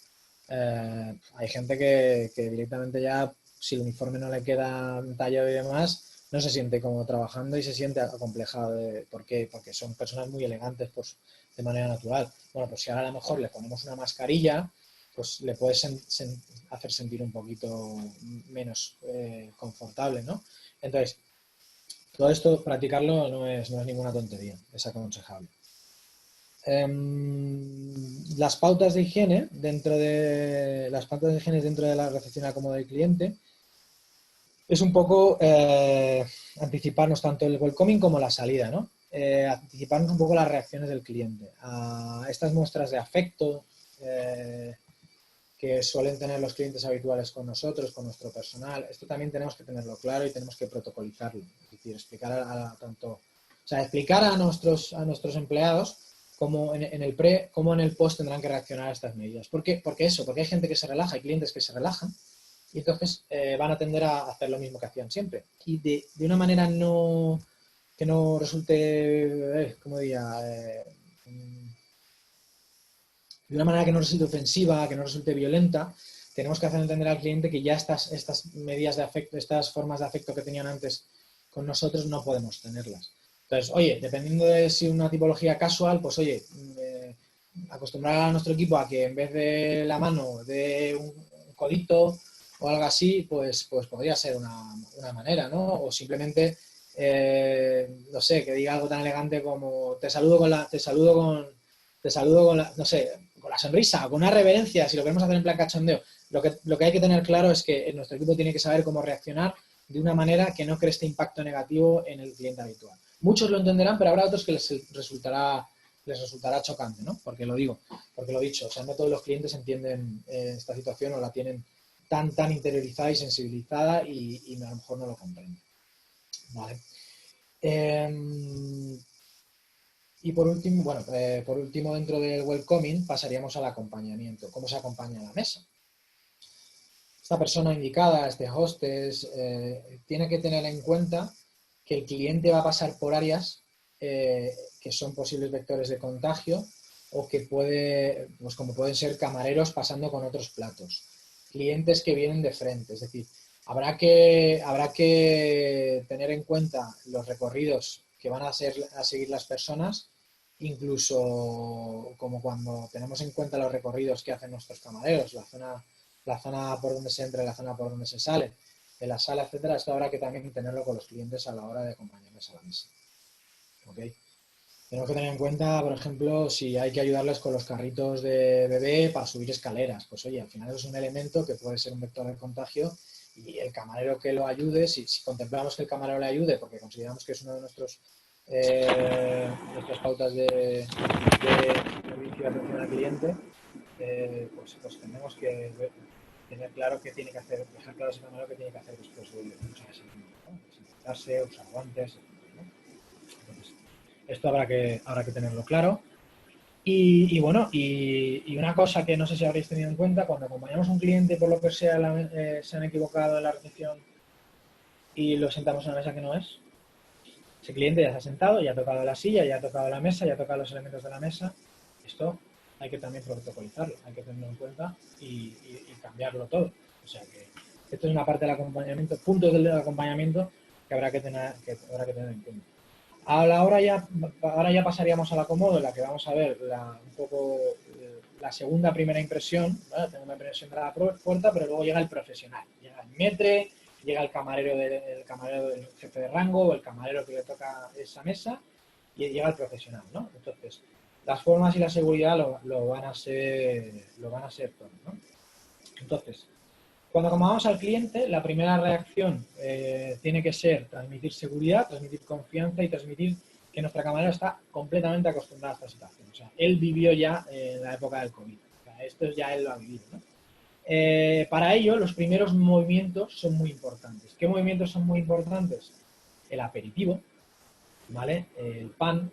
Hay gente que directamente ya, si el uniforme no le queda tallado y demás, no se siente cómodo trabajando y se siente acomplejado. ¿Por qué? Porque son personas muy elegantes pues, de manera natural. Bueno, pues si ahora a lo mejor le ponemos una mascarilla, pues le puedes hacer sentir un poquito menos confortable, ¿no? Entonces, todo esto, practicarlo no es ninguna tontería, es aconsejable. Las pautas de higiene dentro de la recepción cómoda del cliente es un poco anticiparnos tanto el welcoming como la salida, ¿no? Anticiparnos un poco las reacciones del cliente a estas muestras de afecto que suelen tener los clientes habituales con nosotros, con nuestro personal. Esto también tenemos que tenerlo claro y tenemos que protocolizarlo, es decir, explicar explicar a nuestros empleados cómo en el pre, cómo en el post tendrán que reaccionar a estas medidas. ¿Por qué? Porque hay gente que se relaja, hay clientes que se relajan y entonces van a tender a hacer lo mismo que hacían siempre. Y de una manera que no resulte, ¿cómo diría? De una manera que no resulte ofensiva, que no resulte violenta, tenemos que hacer entender al cliente que ya estas medidas de afecto, estas formas de afecto que tenían antes con nosotros no podemos tenerlas. Entonces, oye, dependiendo de si una tipología casual, pues oye, acostumbrar a nuestro equipo a que en vez de la mano de un codito o algo así, pues podría ser una manera, ¿no? O simplemente, no sé, que diga algo tan elegante como te saludo con la, no sé, con la sonrisa, con una reverencia, si lo queremos hacer en plan cachondeo. Lo que hay que tener claro es que nuestro equipo tiene que saber cómo reaccionar de una manera que no cree este impacto negativo en el cliente habitual. Muchos lo entenderán, pero habrá otros que les resultará chocante, ¿no? Porque lo dicho, o sea, no todos los clientes entienden esta situación o la tienen tan interiorizada y sensibilizada y a lo mejor no lo comprenden. Vale. Y por último, dentro del welcoming pasaríamos al acompañamiento. ¿Cómo se acompaña a la mesa? Esta persona indicada, este hostess, tiene que tener en cuenta que el cliente va a pasar por áreas que son posibles vectores de contagio o que como pueden ser camareros pasando con otros platos. Clientes que vienen de frente, es decir, habrá que tener en cuenta los recorridos que van a seguir las personas, incluso como cuando tenemos en cuenta los recorridos que hacen nuestros camareros, la zona por donde se entra y la zona por donde se sale, de la sala, etcétera. Esto habrá que también tenerlo con los clientes a la hora de acompañarles a la mesa. ¿Okay? Tenemos que tener en cuenta, por ejemplo, si hay que ayudarles con los carritos de bebé para subir escaleras. Pues oye, al final es un elemento que puede ser un vector de contagio y el camarero que lo ayude, si contemplamos que el camarero le ayude, porque consideramos que es uno de nuestras pautas de servicio y atención al cliente, pues tenemos que tener claro qué tiene que hacer, dejar claro ese camarero qué tiene que hacer después de usar ese equipo, ¿no? Desinfectarse, usar guantes, ¿no? Entonces, esto habrá que tenerlo claro. Y bueno, y una cosa que no sé si habréis tenido en cuenta, cuando acompañamos a un cliente por lo que sea se han equivocado en la recepción y lo sentamos en una mesa que no es, ese cliente ya se ha sentado, ya ha tocado la silla, ya ha tocado la mesa, ya ha tocado los elementos de la mesa. Esto hay que también protocolizarlo, hay que tenerlo en cuenta y cambiarlo todo. O sea que esto es una parte del acompañamiento, puntos del acompañamiento que habrá que tener en cuenta. Ahora ya pasaríamos al acomodo, en la que vamos a ver un poco la segunda primera impresión, ¿vale? Tengo una impresión de la puerta, pero luego llega el profesional, llega el maître, llega el camarero del jefe de rango o el camarero que le toca esa mesa y llega el profesional, ¿no? Entonces, las formas y la seguridad lo van a ser todo, ¿no? Entonces, cuando acomodamos al cliente, la primera reacción tiene que ser transmitir seguridad, transmitir confianza y transmitir que nuestra camarera está completamente acostumbrada a esta situación. O sea, él vivió ya la época del COVID. O sea, esto ya él lo ha vivido, ¿no? Para ello, los primeros movimientos son muy importantes. ¿Qué movimientos son muy importantes? El aperitivo, ¿vale? El pan,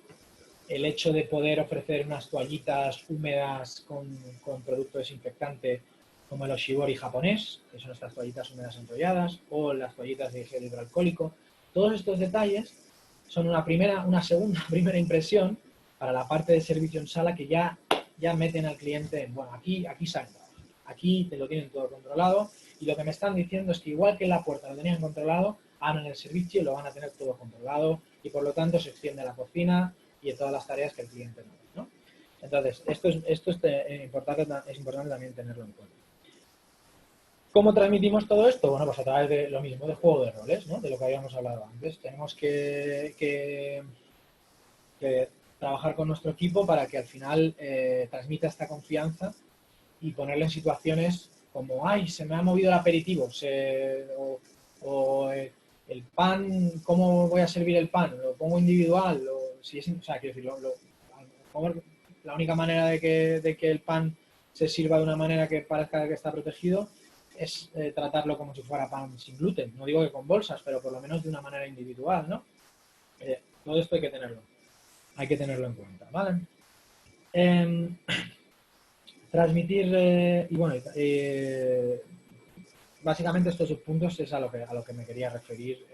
el hecho de poder ofrecer unas toallitas húmedas con producto desinfectante como el Oshibori japonés, que son estas toallitas húmedas enrolladas, o las toallitas de gel hidroalcohólico. Todos estos detalles son una segunda primera impresión para la parte de servicio en sala que ya meten al cliente en, bueno, aquí salen. Aquí te lo tienen todo controlado y lo que me están diciendo es que igual que en la puerta lo tenían controlado, abren el servicio y lo van a tener todo controlado y por lo tanto se extiende a la cocina y a todas las tareas que el cliente no ve, ¿no? Entonces, esto es importante también tenerlo en cuenta. ¿Cómo transmitimos todo esto? Bueno, pues a través de lo mismo, de juego de roles, ¿no? De lo que habíamos hablado antes. Tenemos que trabajar con nuestro equipo para que al final transmita esta confianza y ponerle en situaciones como, ay, se me ha movido el aperitivo, el pan, ¿cómo voy a servir el pan? ¿Lo pongo individual? Si es, o sea, quiero decir, la única manera de que el pan se sirva de una manera que parezca que está protegido es tratarlo como si fuera pan sin gluten. No digo que con bolsas, pero por lo menos de una manera individual, ¿no? Todo esto hay que tenerlo en cuenta, ¿vale? Transmitir, y bueno, básicamente estos subpuntos es a lo que me quería referir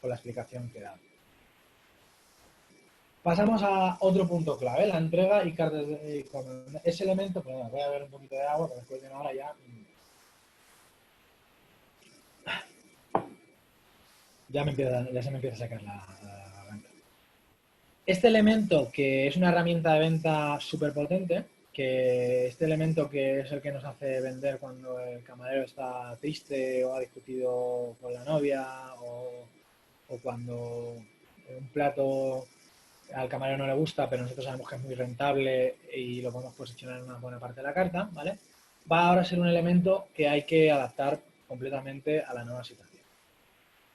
con la explicación que he dado. Pasamos a otro punto clave, la entrega y cartas de ese elemento, pues bueno, voy a beber un poquito de agua, porque después de una hora ya se me empieza a sacar la garganta. Este elemento, que es una herramienta de venta súper potente, que este elemento que es el que nos hace vender cuando el camarero está triste o ha discutido con la novia o cuando un plato al camarero no le gusta, pero nosotros sabemos que es muy rentable y lo podemos posicionar en una buena parte de la carta, ¿vale? Va ahora a ser un elemento que hay que adaptar completamente a la nueva situación.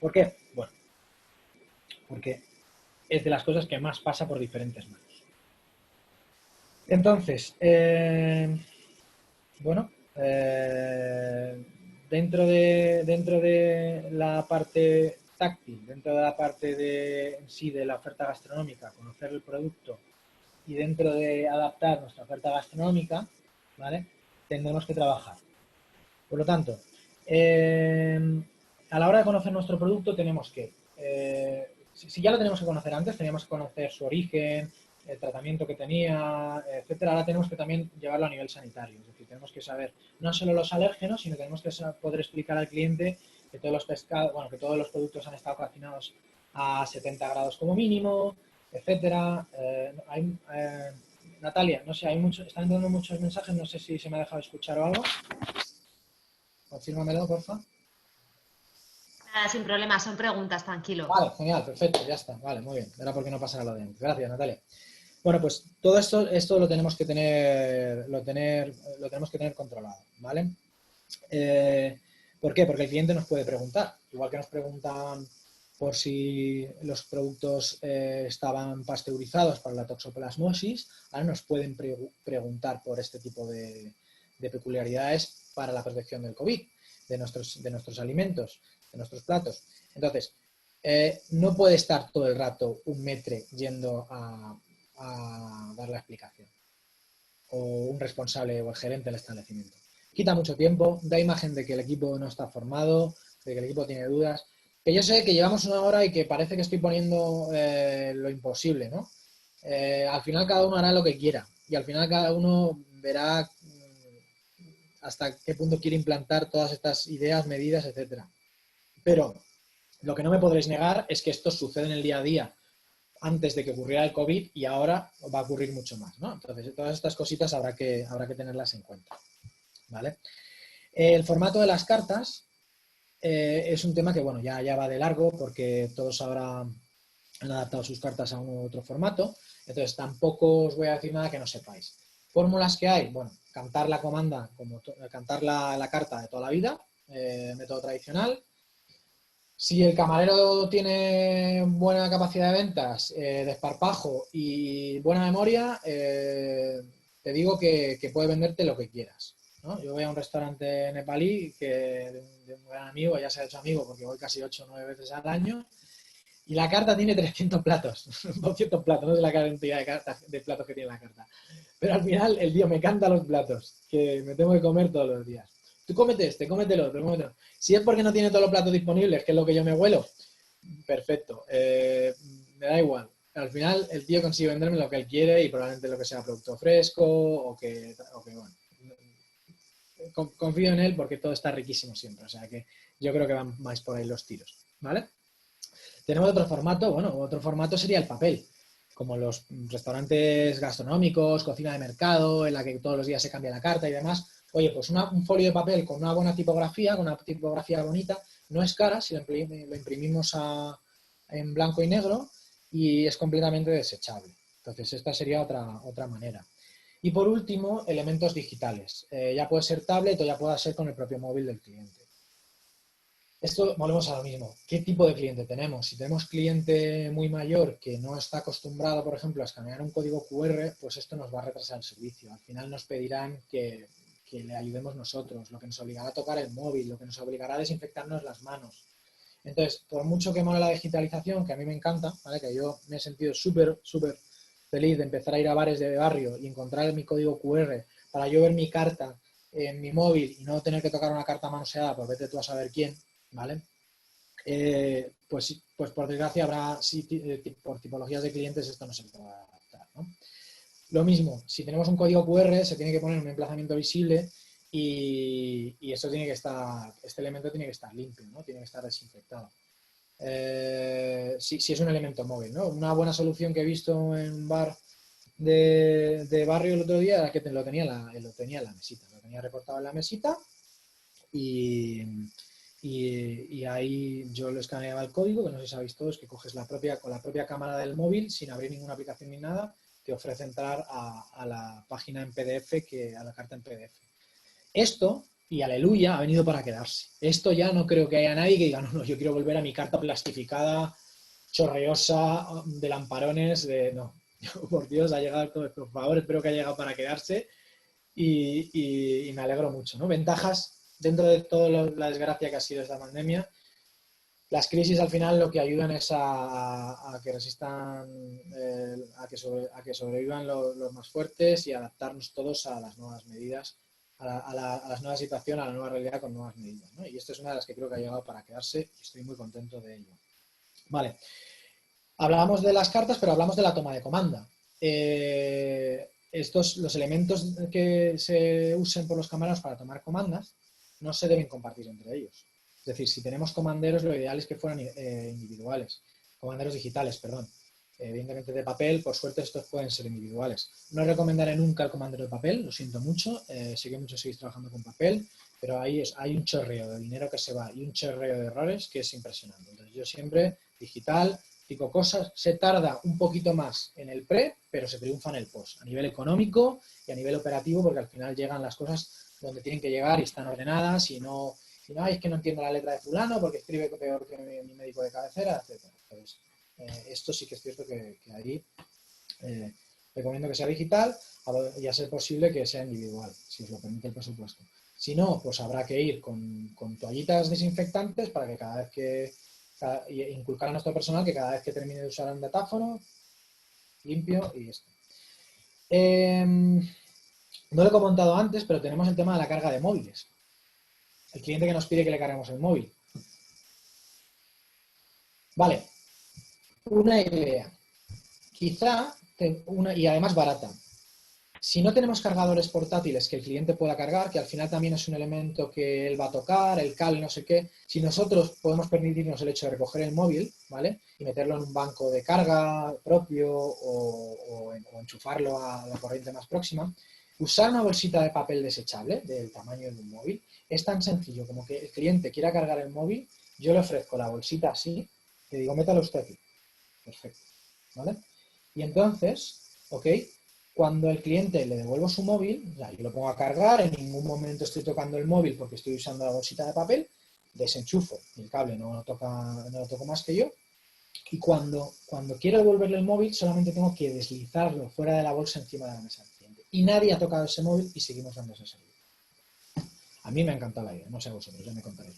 ¿Por qué? Bueno, porque es de las cosas que más pasa por diferentes manos. Entonces, bueno, dentro de la parte táctil, dentro de la parte de la oferta gastronómica, conocer el producto y dentro de adaptar nuestra oferta gastronómica, ¿vale? Tendremos que trabajar. Por lo tanto, a la hora de conocer nuestro producto tenemos que, si ya lo tenemos que conocer antes, teníamos que conocer su origen, el tratamiento que tenía, etcétera. Ahora tenemos que también llevarlo a nivel sanitario, es decir, tenemos que saber no solo los alérgenos, sino tenemos que poder explicar al cliente que todos los pescados, bueno, que todos los productos han estado cocinados a 70 grados como mínimo, etcétera. Natalia, no sé, están entrando muchos mensajes, no sé si se me ha dejado escuchar o algo. Confírmamelo, porfa. Nada, sin problema, son preguntas, tranquilo. Vale, genial, perfecto, ya está. Vale, muy bien. Era porque no pasara lo de antes. Gracias, Natalia. Bueno, pues todo esto lo tenemos que tener, lo tenemos que tener controlado, ¿vale? ¿Por qué? Porque el cliente nos puede preguntar. Igual que nos preguntan por si los productos estaban pasteurizados para la toxoplasmosis, ahora nos pueden preguntar por este tipo de peculiaridades para la protección del COVID, de nuestros alimentos, de nuestros platos. Entonces, no puede estar todo el rato un maître yendo a dar la explicación, o un responsable o el gerente del establecimiento. Quita mucho tiempo, da imagen de que el equipo no está formado, de que el equipo tiene dudas. Que yo sé que llevamos una hora y que parece que estoy poniendo lo imposible, ¿no? Al final cada uno hará lo que quiera y al final cada uno verá hasta qué punto quiere implantar todas estas ideas, medidas, etcétera. Pero lo que no me podréis negar es que esto sucede en el día a día antes de que ocurriera el COVID y ahora va a ocurrir mucho más, ¿no? Entonces, todas estas cositas habrá que tenerlas en cuenta, ¿vale? El formato de las cartas es un tema que, bueno, ya va de largo porque todos ahora han adaptado sus cartas a un u otro formato, entonces tampoco os voy a decir nada que no sepáis. Fórmulas que hay, bueno, cantar la comanda, cantar la carta de toda la vida, método tradicional. Si el camarero tiene buena capacidad de ventas, desparpajo y buena memoria, te digo que puede venderte lo que quieras, ¿no? Yo voy a un restaurante nepalí de un gran amigo, ya se ha hecho amigo porque voy casi 8 o 9 veces al año, y la carta tiene 300 platos, 200 platos, no sé la cantidad de platos que tiene la carta. Pero al final el tío me canta los platos, que me tengo que comer todos los días. Tú cómete este, cómete el otro, cómete otro. Si es porque no tiene todos los platos disponibles, que es lo que yo me huelo, perfecto, me da igual. Al final el tío consigue venderme lo que él quiere y probablemente lo que sea producto fresco o que bueno. confío en él porque todo está riquísimo siempre. O sea que yo creo que van más por ahí los tiros, ¿vale? Tenemos otro formato, bueno, otro formato sería el papel, como los restaurantes gastronómicos, cocina de mercado, en la que todos los días se cambia la carta y demás. Oye, pues un folio de papel con una buena tipografía, con una tipografía bonita, no es cara si lo imprimimos en blanco y negro y es completamente desechable. Entonces, esta sería otra manera. Y por último, elementos digitales. Ya puede ser tablet o ya puede ser con el propio móvil del cliente. Esto, volvemos a lo mismo. ¿Qué tipo de cliente tenemos? Si tenemos cliente muy mayor que no está acostumbrado, por ejemplo, a escanear un código QR, pues esto nos va a retrasar el servicio. Al final nos pedirán que le ayudemos nosotros, lo que nos obligará a tocar el móvil, lo que nos obligará a desinfectarnos las manos. Entonces, por mucho que mole la digitalización, que a mí me encanta, ¿vale? Que yo me he sentido súper feliz de empezar a ir a bares de barrio y encontrar mi código QR para yo ver mi carta en mi móvil y no tener que tocar una carta manoseada, pues vete tú a saber quién, ¿vale? Pues por desgracia habrá, por tipologías de clientes esto no se puede adaptar, ¿no? Lo mismo, si tenemos un código QR se tiene que poner un emplazamiento visible y esto tiene que estar, este elemento tiene que estar limpio, ¿no? Tiene que estar desinfectado. Si es un elemento móvil, ¿no? Una buena solución que he visto en un bar de barrio el otro día era que lo tenía en la mesita, lo tenía recortado en la mesita y ahí yo lo escaneaba el código, que no sé si sabéis todos, que coges con la propia cámara del móvil, sin abrir ninguna aplicación ni nada, te ofrece entrar a la página en PDF, a la carta en PDF. Esto, y aleluya, ha venido para quedarse. Esto ya no creo que haya nadie que diga, no, yo quiero volver a mi carta plastificada, chorreosa, de lamparones, no. Por Dios, ha llegado, por favor, espero que haya llegado para quedarse y me alegro mucho, ¿no? Ventajas, dentro de toda la desgracia que ha sido esta pandemia, las crisis al final lo que ayudan es a que resistan, a que sobrevivan los más fuertes y adaptarnos todos a las nuevas medidas, a la nueva situación, a la nueva realidad con nuevas medidas, ¿no? Y esta es una de las que creo que ha llegado para quedarse y estoy muy contento de ello. Vale. Hablábamos de las cartas, pero hablamos de la toma de comanda. Los elementos que se usen por los camareros para tomar comandas no se deben compartir entre ellos. Es decir, si tenemos comanderos, lo ideal es que fueran individuales. Comanderos digitales, perdón. Evidentemente de papel, por suerte estos pueden ser individuales. No recomendaré nunca el comandero de papel, lo siento mucho. Sé que muchos seguís trabajando con papel, pero hay un chorreo de dinero que se va y un chorreo de errores que es impresionante. Entonces yo siempre digital, tipo cosas, se tarda un poquito más en el pre, pero se triunfa en el post, a nivel económico y a nivel operativo, porque al final llegan las cosas donde tienen que llegar y están ordenadas y no, es que no entiendo la letra de fulano porque escribe peor que mi médico de cabecera, etc. Entonces, esto sí que es cierto que ahí recomiendo que sea digital y a ser posible que sea individual, si os lo permite el presupuesto. Si no, pues habrá que ir con toallitas desinfectantes para que cada vez que inculcar a nuestro personal que cada vez que termine de usar un datáfono, limpio y esto. No lo he comentado antes, pero tenemos el tema de la carga de móviles. El cliente que nos pide que le carguemos el móvil. Vale, una idea. Quizá, y además barata. Si no tenemos cargadores portátiles que el cliente pueda cargar, que al final también es un elemento que él va a tocar, el cable, no sé qué, si nosotros podemos permitirnos el hecho de recoger el móvil, ¿vale? Y meterlo en un banco de carga propio o enchufarlo a la corriente más próxima, usar una bolsita de papel desechable del tamaño de un móvil es tan sencillo como que el cliente quiera cargar el móvil, yo le ofrezco la bolsita así, le digo, métalo usted aquí. Perfecto, ¿vale? Y entonces, ok, cuando el cliente le devuelvo su móvil, ya, yo lo pongo a cargar, en ningún momento estoy tocando el móvil porque estoy usando la bolsita de papel, desenchufo, el cable no lo toco más que yo, y cuando quiero devolverle el móvil solamente tengo que deslizarlo fuera de la bolsa encima de la mesa del cliente. Y nadie ha tocado ese móvil y seguimos dando ese servicio. A mí me ha encantado la idea, no sé a vosotros, ya me contaréis.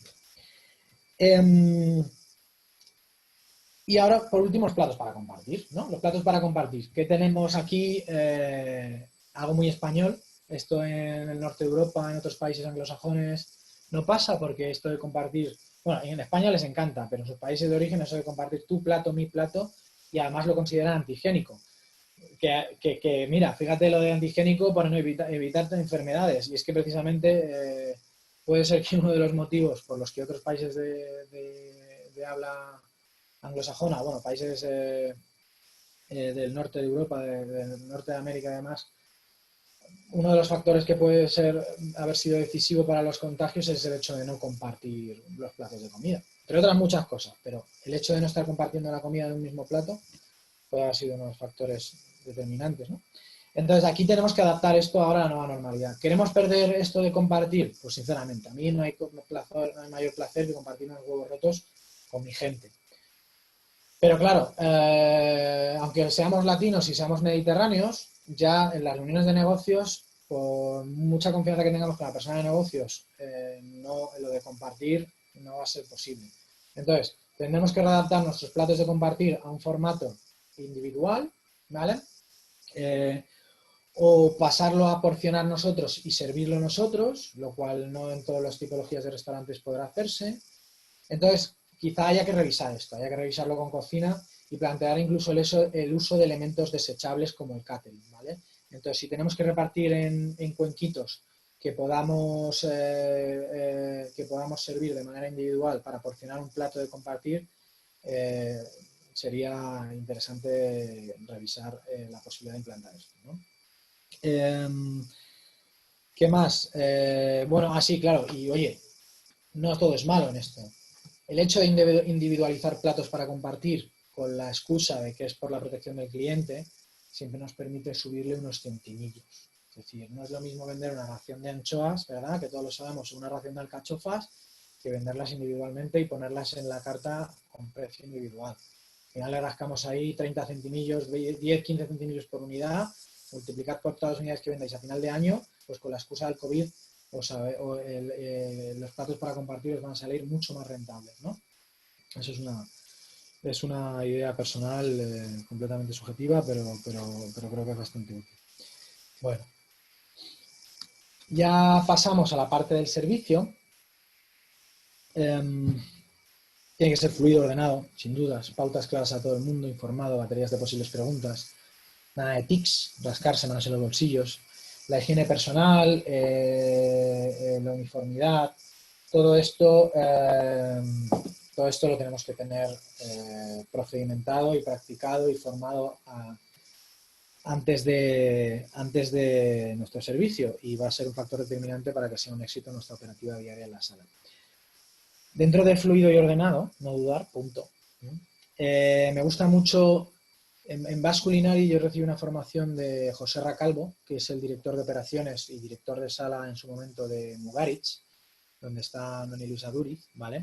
Y ahora, por último, los platos para compartir, ¿no? Los platos para compartir. ¿Qué tenemos aquí? Algo muy español. Esto en el norte de Europa, en otros países anglosajones, no pasa porque esto de compartir... Bueno, en España les encanta, pero en sus países de origen eso de compartir tu plato, mi plato, y además lo consideran antihigiénico. Mira, fíjate lo de antigénico para no evitar enfermedades. Y es que precisamente puede ser que uno de los motivos por los que otros países de habla anglosajona, bueno, países del norte de Europa, del norte de América además, uno de los factores que puede haber sido decisivo para los contagios es el hecho de no compartir los platos de comida. Entre otras muchas cosas, pero el hecho de no estar compartiendo la comida de un mismo plato puede haber sido uno de los factores determinantes, ¿no? Entonces, aquí tenemos que adaptar esto ahora a la nueva normalidad. ¿Queremos perder esto de compartir? Pues sinceramente, a mí no hay mayor placer que compartir unos huevos rotos con mi gente. Pero claro, aunque seamos latinos y seamos mediterráneos, ya en las reuniones de negocios, por mucha confianza que tengamos con la persona de negocios, lo de compartir no va a ser posible. Entonces, tendremos que readaptar nuestros platos de compartir a un formato individual, ¿vale? O pasarlo a porcionar nosotros y servirlo nosotros, lo cual no en todas las tipologías de restaurantes podrá hacerse. Entonces, quizá haya que revisar esto, haya que revisarlo con cocina y plantear incluso el uso de elementos desechables como el catering, ¿vale? Entonces, si tenemos que repartir en cuenquitos que podamos servir de manera individual para porcionar un plato de compartir, sería interesante revisar la posibilidad de implantar esto, ¿no? ¿Qué más? Bueno, así, claro, y oye, no todo es malo en esto. El hecho de individualizar platos para compartir con la excusa de que es por la protección del cliente siempre nos permite subirle unos centimillos. Es decir, no es lo mismo vender una ración de anchoas, ¿verdad? Que todos lo sabemos, una ración de alcachofas, que venderlas individualmente y ponerlas en la carta con precio individual. Al final le rascamos ahí 30 centimillos, 10, 15 centimillos por unidad, multiplicad por todas las unidades que vendáis a final de año, pues con la excusa del COVID los platos para compartir os van a salir mucho más rentables, ¿no? Eso es una idea personal completamente subjetiva, pero creo que es bastante útil. Bueno, ya pasamos a la parte del servicio. Tiene que ser fluido, ordenado, sin dudas, pautas claras a todo el mundo, informado, baterías de posibles preguntas, nada de tics, rascarse manos en los bolsillos, la higiene personal, la uniformidad, todo esto lo tenemos que tener procedimentado y practicado y formado antes de nuestro servicio, y va a ser un factor determinante para que sea un éxito nuestra operativa diaria en la sala. Dentro de fluido y ordenado, no dudar, punto. Me gusta mucho. En Basque Culinary yo recibí una formación de José Racalvo, que es el director de operaciones y director de sala en su momento de Mugaritz, donde está Doni Luis Aduriz, ¿vale?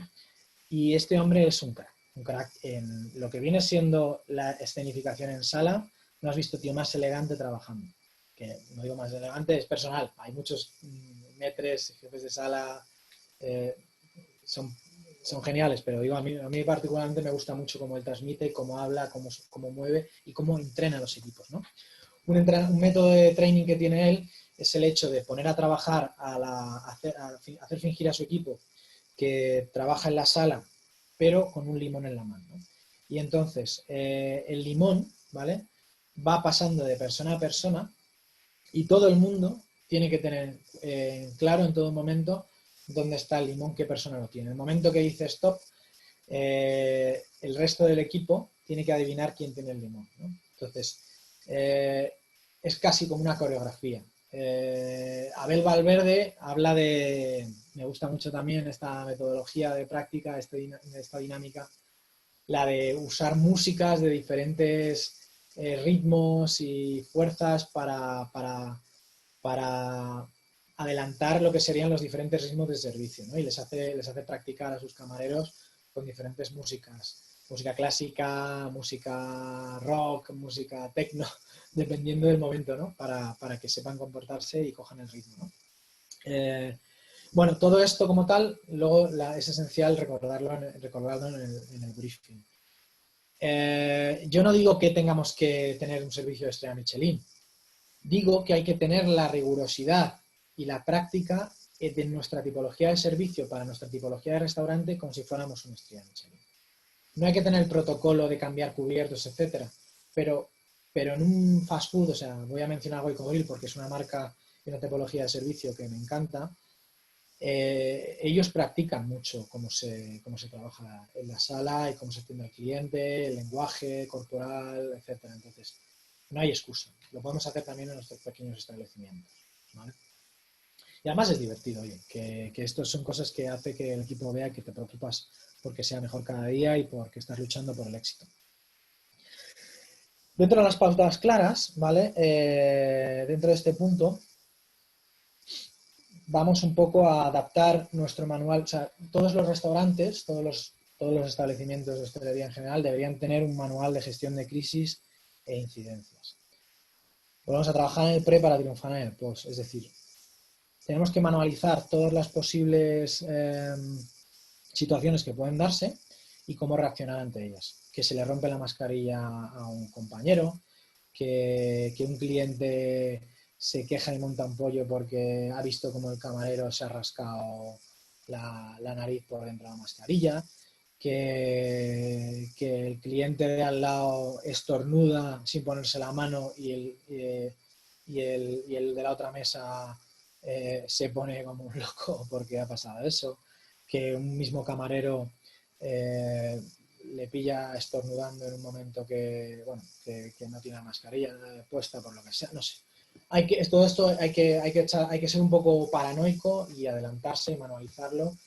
Y este hombre es un crack en lo que viene siendo la escenificación en sala. No has visto tío más elegante trabajando. Que no digo más elegante, es personal. Hay muchos maîtres, jefes de sala, son geniales, pero digo, a mí particularmente me gusta mucho cómo él transmite, cómo habla, cómo mueve y cómo entrena a los equipos, ¿no? Un método de training que tiene él es el hecho de poner a trabajar, hacer fingir a su equipo que trabaja en la sala, pero con un limón en la mano, ¿no? Y entonces el limón, ¿vale?, va pasando de persona a persona y todo el mundo tiene que tener claro en todo momento dónde está el limón, qué persona lo tiene. En el momento que dice stop, el resto del equipo tiene que adivinar quién tiene el limón, ¿no? Entonces, es casi como una coreografía. Abel Valverde habla me gusta mucho también esta metodología de práctica, esta dinámica, la de usar músicas de diferentes ritmos y fuerzas para adelantar lo que serían los diferentes ritmos de servicio, ¿no? Y les hace practicar a sus camareros con diferentes músicas. Música clásica, música rock, música techno, dependiendo del momento, ¿no? Para que sepan comportarse y cojan el ritmo, ¿no? Bueno, todo esto como tal, luego es esencial recordarlo en el briefing. Yo no digo que tengamos que tener un servicio de estrella Michelin. Digo que hay que tener la rigurosidad y la práctica de nuestra tipología de servicio para nuestra tipología de restaurante como si fuéramos una estrella Michelin. No hay que tener el protocolo de cambiar cubiertos, etcétera, pero pero en un fast food, o sea, voy a mencionar Goico Grill porque es una marca y una tipología de servicio que me encanta. Ellos practican mucho cómo se trabaja en la sala y cómo se atiende al cliente, el lenguaje corporal, etcétera. Entonces, no hay excusa. Lo podemos hacer también en nuestros pequeños establecimientos, ¿vale? Y además es divertido, oye, que esto son cosas que hace que el equipo vea que te preocupas porque sea mejor cada día y porque estás luchando por el éxito. Dentro de las pautas claras, ¿vale? Dentro de este punto, vamos un poco a adaptar nuestro manual. O sea, todos los restaurantes, todos los establecimientos de hostelería en general deberían tener un manual de gestión de crisis e incidencias. Vamos a trabajar en el pre para triunfar en el post. Es decir, tenemos que manualizar todas las posibles situaciones que pueden darse y cómo reaccionar ante ellas. Que se le rompe la mascarilla a un compañero, que un cliente se queja y monta un pollo porque ha visto como el camarero se ha rascado la nariz por dentro de la mascarilla, que el cliente de al lado estornuda sin ponerse la mano y el de la otra mesa se pone como un loco porque ha pasado eso, que un mismo camarero le pilla estornudando en un momento que no tiene la mascarilla puesta por lo que sea, no sé. Todo esto hay que ser un poco paranoico y adelantarse y manualizarlo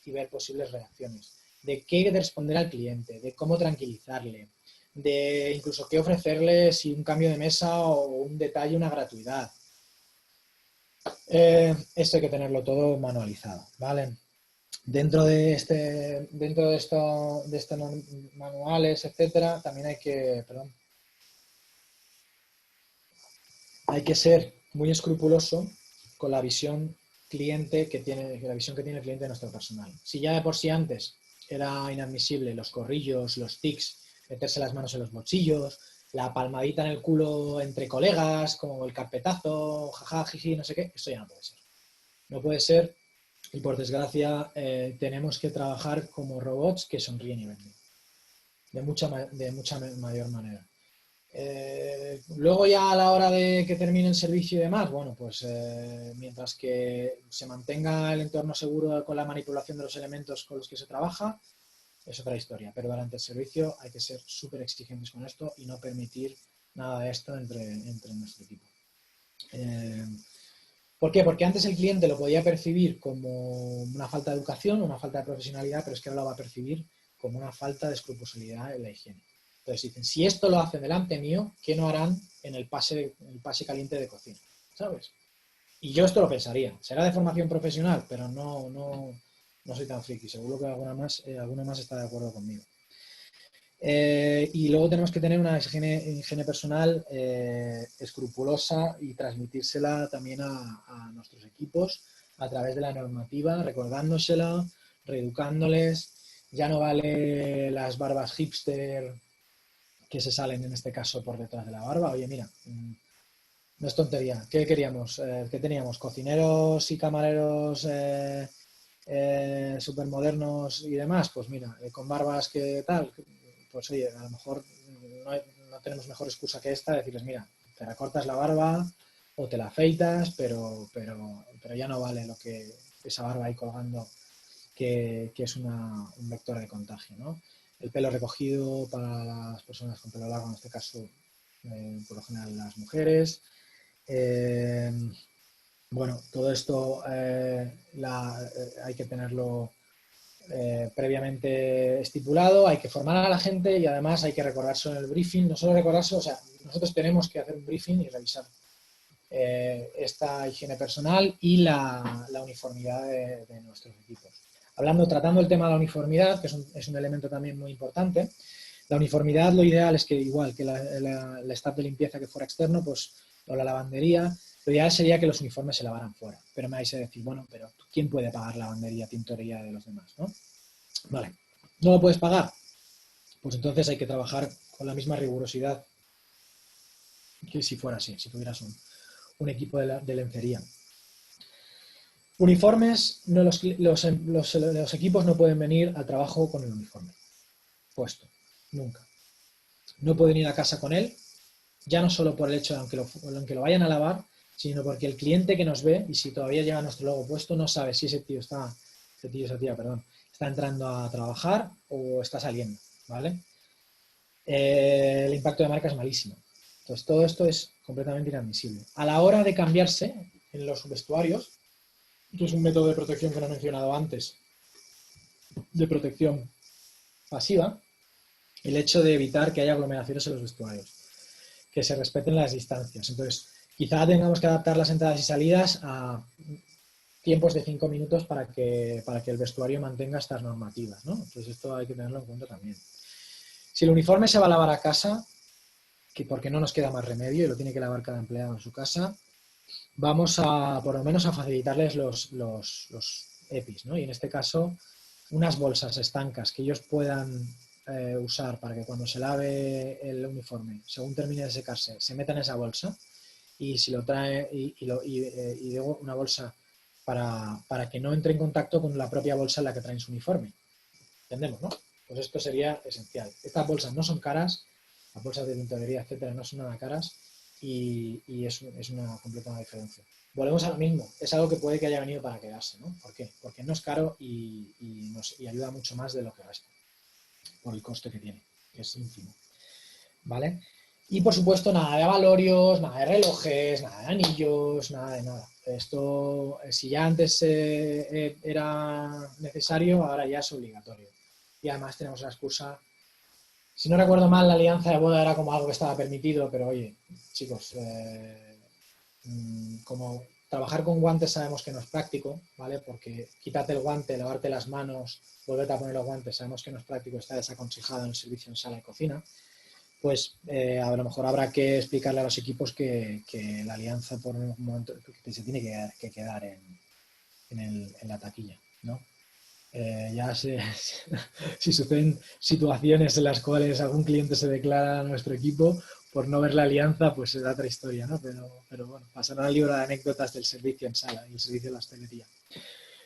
y ver posibles reacciones. De qué responder al cliente, de cómo tranquilizarle, de incluso qué ofrecerle si un cambio de mesa o un detalle, una gratuidad. Esto hay que tenerlo todo manualizado, ¿vale? Dentro de estos manuales, etcétera, también hay que ser muy escrupuloso con la visión cliente que tiene el cliente de nuestro personal. Si ya de por sí antes era inadmisible los corrillos, los tics, meterse las manos en los bolsillos, la palmadita en el culo entre colegas, como el carpetazo, jaja, jiji, no sé qué, esto ya no puede ser. No puede ser, y por desgracia tenemos que trabajar como robots que sonríen y venden. De mucha mayor manera. Luego ya a la hora de que termine el servicio y demás, bueno, pues mientras que se mantenga el entorno seguro con la manipulación de los elementos con los que se trabaja, es otra historia. Pero durante el servicio hay que ser súper exigentes con esto y no permitir nada de esto entre nuestro equipo. ¿Por qué? Porque antes el cliente lo podía percibir como una falta de educación, una falta de profesionalidad, pero es que ahora lo va a percibir como una falta de escrupulosidad en la higiene. Entonces dicen, si esto lo hacen delante mío, ¿qué no harán en el pase caliente de cocina? ¿Sabes? Y yo esto lo pensaría. Será de formación profesional, pero no soy tan friki. Seguro que alguna más está de acuerdo conmigo. Y luego tenemos que tener una higiene personal escrupulosa y transmitírsela también a nuestros equipos a través de la normativa, recordándosela, reeducándoles. Ya no vale las barbas hipster que se salen en este caso por detrás de la barba. Oye, mira, no es tontería. ¿Qué queríamos? ¿Qué teníamos? ¿Cocineros y camareros súper modernos y demás? Pues mira, con barbas que tal, pues oye, a lo mejor no tenemos mejor excusa que esta de decirles, mira, te recortas la barba o te la afeitas, pero ya no vale lo que esa barba ahí colgando que es un vector de contagio, ¿no? El pelo recogido para las personas con pelo largo, en este caso, por lo general las mujeres. Bueno, todo esto hay que tenerlo previamente estipulado, hay que formar a la gente y además hay que recordarse en el briefing, no solo recordarse, o sea, nosotros tenemos que hacer un briefing y revisar esta higiene personal y la uniformidad de nuestros equipos. Tratando el tema de la uniformidad, que es un elemento también muy importante, la uniformidad lo ideal es que igual que el staff de limpieza que fuera externo, pues o la lavandería, lo ideal sería que los uniformes se lavaran fuera. Pero me vais a decir, bueno, pero ¿quién puede pagar lavandería, tintorería de los demás, ¿no? Vale, ¿no lo puedes pagar? Pues entonces hay que trabajar con la misma rigurosidad que si fuera así, si tuvieras un equipo de lencería. Uniformes, no, los equipos no pueden venir al trabajo con el uniforme puesto, nunca. No pueden ir a casa con él ya no solo por el hecho de aunque lo vayan a lavar, sino porque el cliente que nos ve, y si todavía lleva nuestro logo puesto, no sabe si esa tía, está entrando a trabajar o está saliendo, ¿vale? El impacto de marca es malísimo. Entonces, todo esto es completamente inadmisible. A la hora de cambiarse en los vestuarios, que es un método de protección que no he mencionado antes, de protección pasiva, el hecho de evitar que haya aglomeraciones en los vestuarios, que se respeten las distancias. Entonces, quizá tengamos que adaptar las entradas y salidas a tiempos de 5 minutos para que el vestuario mantenga estas normativas, ¿no? Entonces, esto hay que tenerlo en cuenta también. Si el uniforme se va a lavar a casa, que porque no nos queda más remedio y lo tiene que lavar cada empleado en su casa, vamos a, por lo menos, a facilitarles los EPIs, ¿no? Y en este caso, unas bolsas estancas que ellos puedan usar para que cuando se lave el uniforme, según termine de secarse, se meta en esa bolsa y si lo trae y luego una bolsa para que no entre en contacto con la propia bolsa en la que traen su uniforme. ¿Entendemos, no? Pues esto sería esencial. Estas bolsas no son caras, las bolsas de tintorería, etcétera, no son nada caras y es una completa diferencia. Volvemos a lo mismo, es algo que puede que haya venido para quedarse, ¿no? ¿Por qué? Porque no es caro y ayuda mucho más de lo que resta, por el coste que tiene, que es ínfimo, ¿vale? Y por supuesto nada de abalorios, nada de relojes, nada de anillos, nada de nada. Esto, si ya antes era necesario, ahora ya es obligatorio. Y además tenemos la excusa, si no recuerdo mal, la alianza de boda era como algo que estaba permitido, pero oye, chicos, como trabajar con guantes sabemos que no es práctico, ¿vale? Porque quítate el guante, lavarte las manos, volverte a poner los guantes, sabemos que no es práctico, está desaconsejado en el servicio en sala y cocina, pues a lo mejor habrá que explicarle a los equipos que la alianza por un momento que se tiene que quedar en la taquilla, ¿no? Si suceden situaciones en las cuales algún cliente se declara a nuestro equipo por no ver la alianza, pues es otra historia, ¿no? Pero bueno, pasará al libro de anécdotas del servicio en sala y el servicio de la hostelería.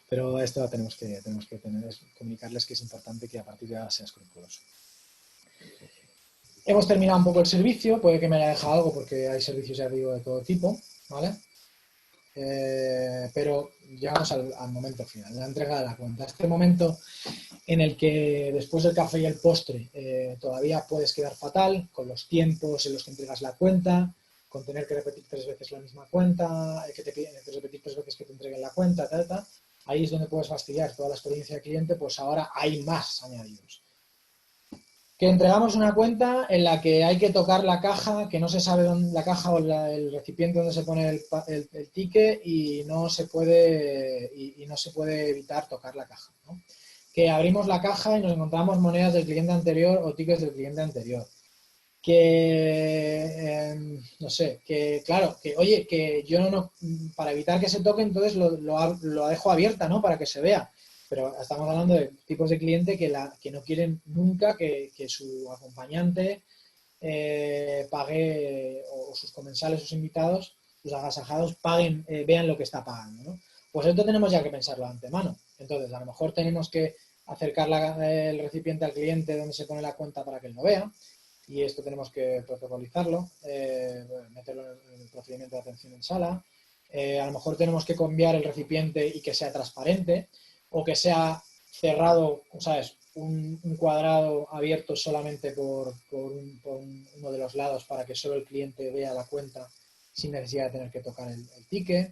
Pero esto tenemos que comunicarles que es importante que a partir de ahora sea escrupuloso. Hemos terminado un poco el servicio, puede que me haya dejado algo porque hay servicios, ya digo, de todo tipo, ¿vale? Pero llegamos al momento final, la entrega de la cuenta. Este momento en el que después del café y el postre todavía puedes quedar fatal con los tiempos en los que entregas la cuenta, con tener que repetir 3 veces la misma cuenta, que te piden repetir 3 veces que te entreguen la cuenta, tal. Ahí es donde puedes fastidiar toda la experiencia del cliente, pues ahora hay más añadidos. Que entregamos una cuenta en la que hay que tocar la caja, que no se sabe dónde la caja o el recipiente donde se pone el ticket y no se puede evitar tocar la caja, ¿no? Que abrimos la caja y nos encontramos monedas del cliente anterior o tickets del cliente anterior. Que, no sé, que claro, que oye, que yo no, para evitar que se toque, entonces lo dejo abierta, ¿no? Para que se vea. Pero estamos hablando de tipos de cliente que no quieren nunca que su acompañante pague, o sus comensales, sus invitados, sus agasajados, paguen, vean lo que está pagando, ¿no? Pues esto tenemos ya que pensarlo de antemano. Entonces, a lo mejor tenemos que acercar el recipiente al cliente donde se pone la cuenta para que él lo vea, y esto tenemos que protocolizarlo, meterlo en el procedimiento de atención en sala. A lo mejor tenemos que cambiar el recipiente y que sea transparente, o que sea cerrado, ¿sabes? Un cuadrado abierto solamente por uno de los lados para que solo el cliente vea la cuenta sin necesidad de tener que tocar el ticket.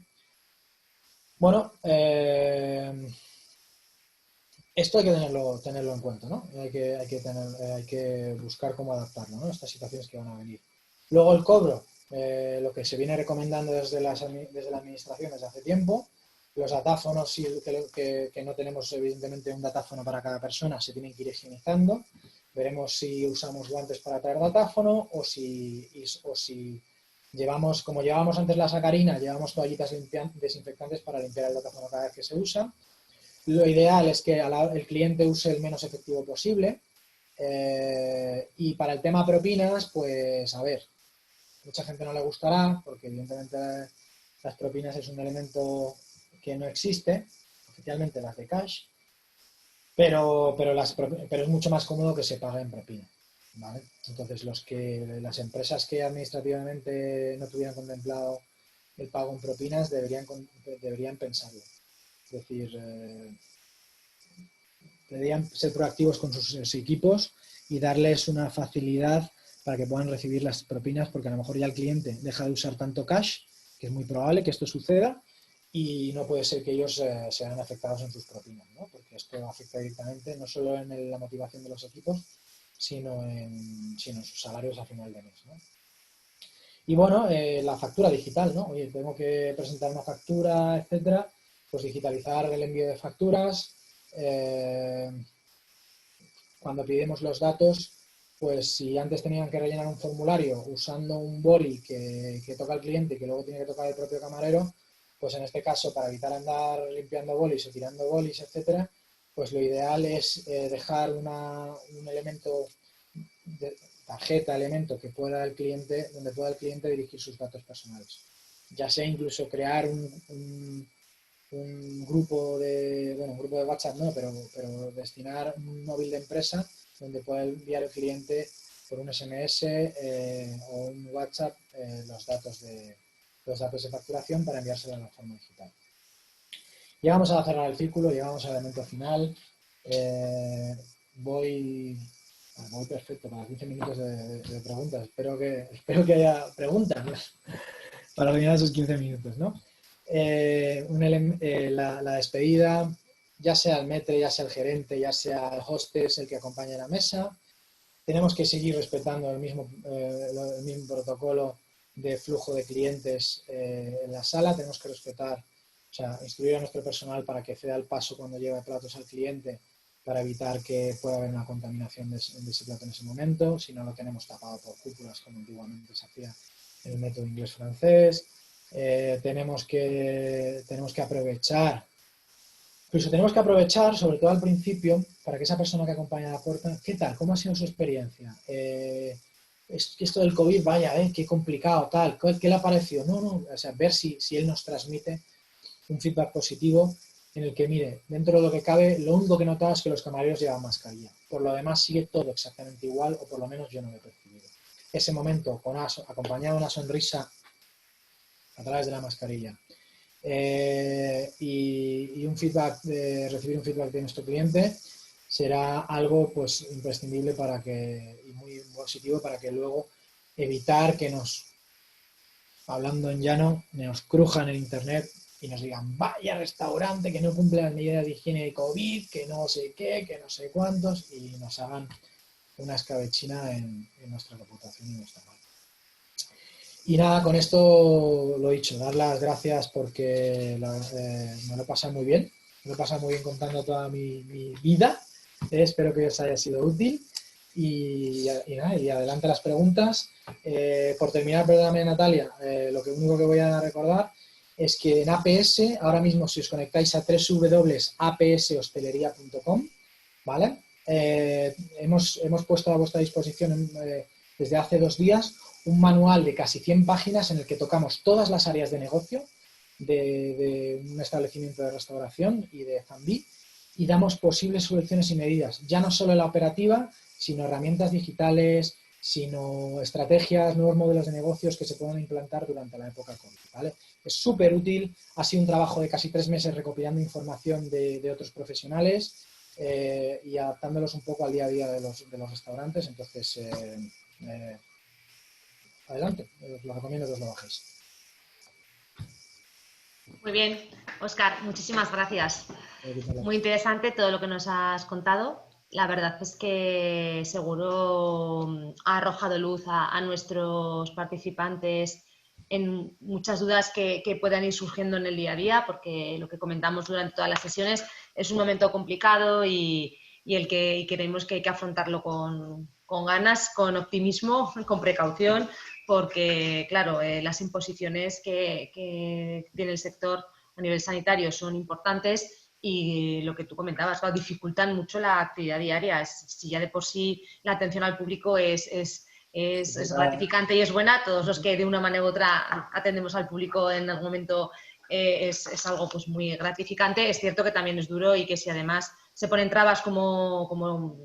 Bueno, esto hay que tenerlo en cuenta, ¿no? Hay que buscar cómo adaptarlo, ¿no? Estas situaciones que van a venir. Luego el cobro, lo que se viene recomendando desde la administración desde hace tiempo. Los datáfonos, que no tenemos evidentemente un datáfono para cada persona, se tienen que ir higienizando. Veremos si usamos guantes para traer datáfono o si llevamos, como llevábamos antes la sacarina, llevamos toallitas desinfectantes para limpiar el datáfono cada vez que se usa. Lo ideal es que el cliente use el menos efectivo posible. Y para el tema propinas, pues a ver, mucha gente no le gustará porque evidentemente las propinas es un elemento que no existe, oficialmente las de cash, pero es mucho más cómodo que se pague en propina. ¿vale? Entonces, las empresas que administrativamente no tuvieran contemplado el pago en propinas deberían pensarlo. Es decir, deberían ser proactivos con sus equipos y darles una facilidad para que puedan recibir las propinas, porque a lo mejor ya el cliente deja de usar tanto cash, que es muy probable que esto suceda, y no puede ser que ellos se vean afectados en sus propinas, ¿no? Porque esto afecta directamente no solo en la motivación de los equipos, sino en sus salarios a final de mes, ¿no? Y bueno, la factura digital, ¿no? Oye, tengo que presentar una factura, etcétera, pues digitalizar el envío de facturas. Cuando pidemos los datos, pues si antes tenían que rellenar un formulario usando un boli que toca el cliente y que luego tiene que tocar el propio camarero, pues en este caso, para evitar andar limpiando bolis o tirando bolis, etcétera, pues lo ideal es dejar un elemento de tarjeta, elemento que pueda el cliente, donde pueda el cliente dirigir sus datos personales. Ya sea incluso crear un grupo de WhatsApp no, pero destinar un móvil de empresa donde pueda enviar el cliente por un SMS o un WhatsApp los datos de facturación para enviárselo de la forma digital. Llegamos a cerrar el círculo, llegamos al elemento final. Voy perfecto para 15 minutos de preguntas. Espero que haya preguntas para rellenar esos 15 minutos, ¿no? La despedida, ya sea el maître, ya sea el gerente, ya sea el hostess, el que acompaña a la mesa. Tenemos que seguir respetando el mismo protocolo de flujo de clientes en la sala. Tenemos que respetar, o sea, instruir a nuestro personal para que ceda el paso cuando lleve platos al cliente, para evitar que pueda haber una contaminación de ese plato en ese momento, si no lo tenemos tapado por cúpulas como antiguamente se hacía en el método inglés-francés. Tenemos que aprovechar, sobre todo al principio, para que esa persona que acompaña a la puerta, ¿qué tal? ¿Cómo ha sido su experiencia? Esto del COVID, vaya, qué complicado, tal, ¿qué le ha parecido? No, o sea, ver si él nos transmite un feedback positivo en el que, mire, dentro de lo que cabe, lo único que notaba es que los camareros llevan mascarilla. Por lo demás sigue todo exactamente igual, o por lo menos yo no lo he percibido. Ese momento, acompañado de una sonrisa a través de la mascarilla y un feedback, recibir un feedback de nuestro cliente, será algo pues imprescindible y muy positivo para que luego evitar que hablando en llano, nos crujan en internet y nos digan, vaya restaurante que no cumple las medidas de higiene de COVID, que no sé qué, que no sé cuántos, y nos hagan una escabechina en nuestra reputación y nuestra marca. Y nada, con esto lo he dicho, dar las gracias porque me lo he pasado muy bien. Me lo he pasado muy bien contando toda mi vida. Espero que os haya sido útil. Y adelante las preguntas. Por terminar, perdóname Natalia, lo único que voy a recordar es que en APS, ahora mismo si os conectáis a www.apshosteleria.com, ¿vale? Hemos puesto a vuestra disposición desde hace 2 días un manual de casi 100 páginas en el que tocamos todas las áreas de negocio de un establecimiento de restauración y de F&B y damos posibles soluciones y medidas, ya no solo en la operativa, sino herramientas digitales, sino estrategias, nuevos modelos de negocios que se puedan implantar durante la época COVID, ¿vale? Es súper útil, ha sido un trabajo de casi 3 meses recopilando información de otros profesionales y adaptándolos un poco al día a día de los restaurantes, entonces adelante, os lo recomiendo que os lo bajéis. Muy bien, Óscar, muchísimas gracias. Muy interesante todo lo que nos has contado. La verdad es que seguro ha arrojado luz a nuestros participantes en muchas dudas que puedan ir surgiendo en el día a día, porque lo que comentamos durante todas las sesiones es un momento complicado y creemos que hay que afrontarlo con ganas, con optimismo, con precaución, porque, claro, las imposiciones que tiene el sector a nivel sanitario son importantes y lo que tú comentabas, dificultan mucho la actividad diaria. Si ya de por sí la atención al público es gratificante y es buena, todos los que de una manera u otra atendemos al público en algún momento es algo pues muy gratificante. Es cierto que también es duro y que si además se ponen trabas como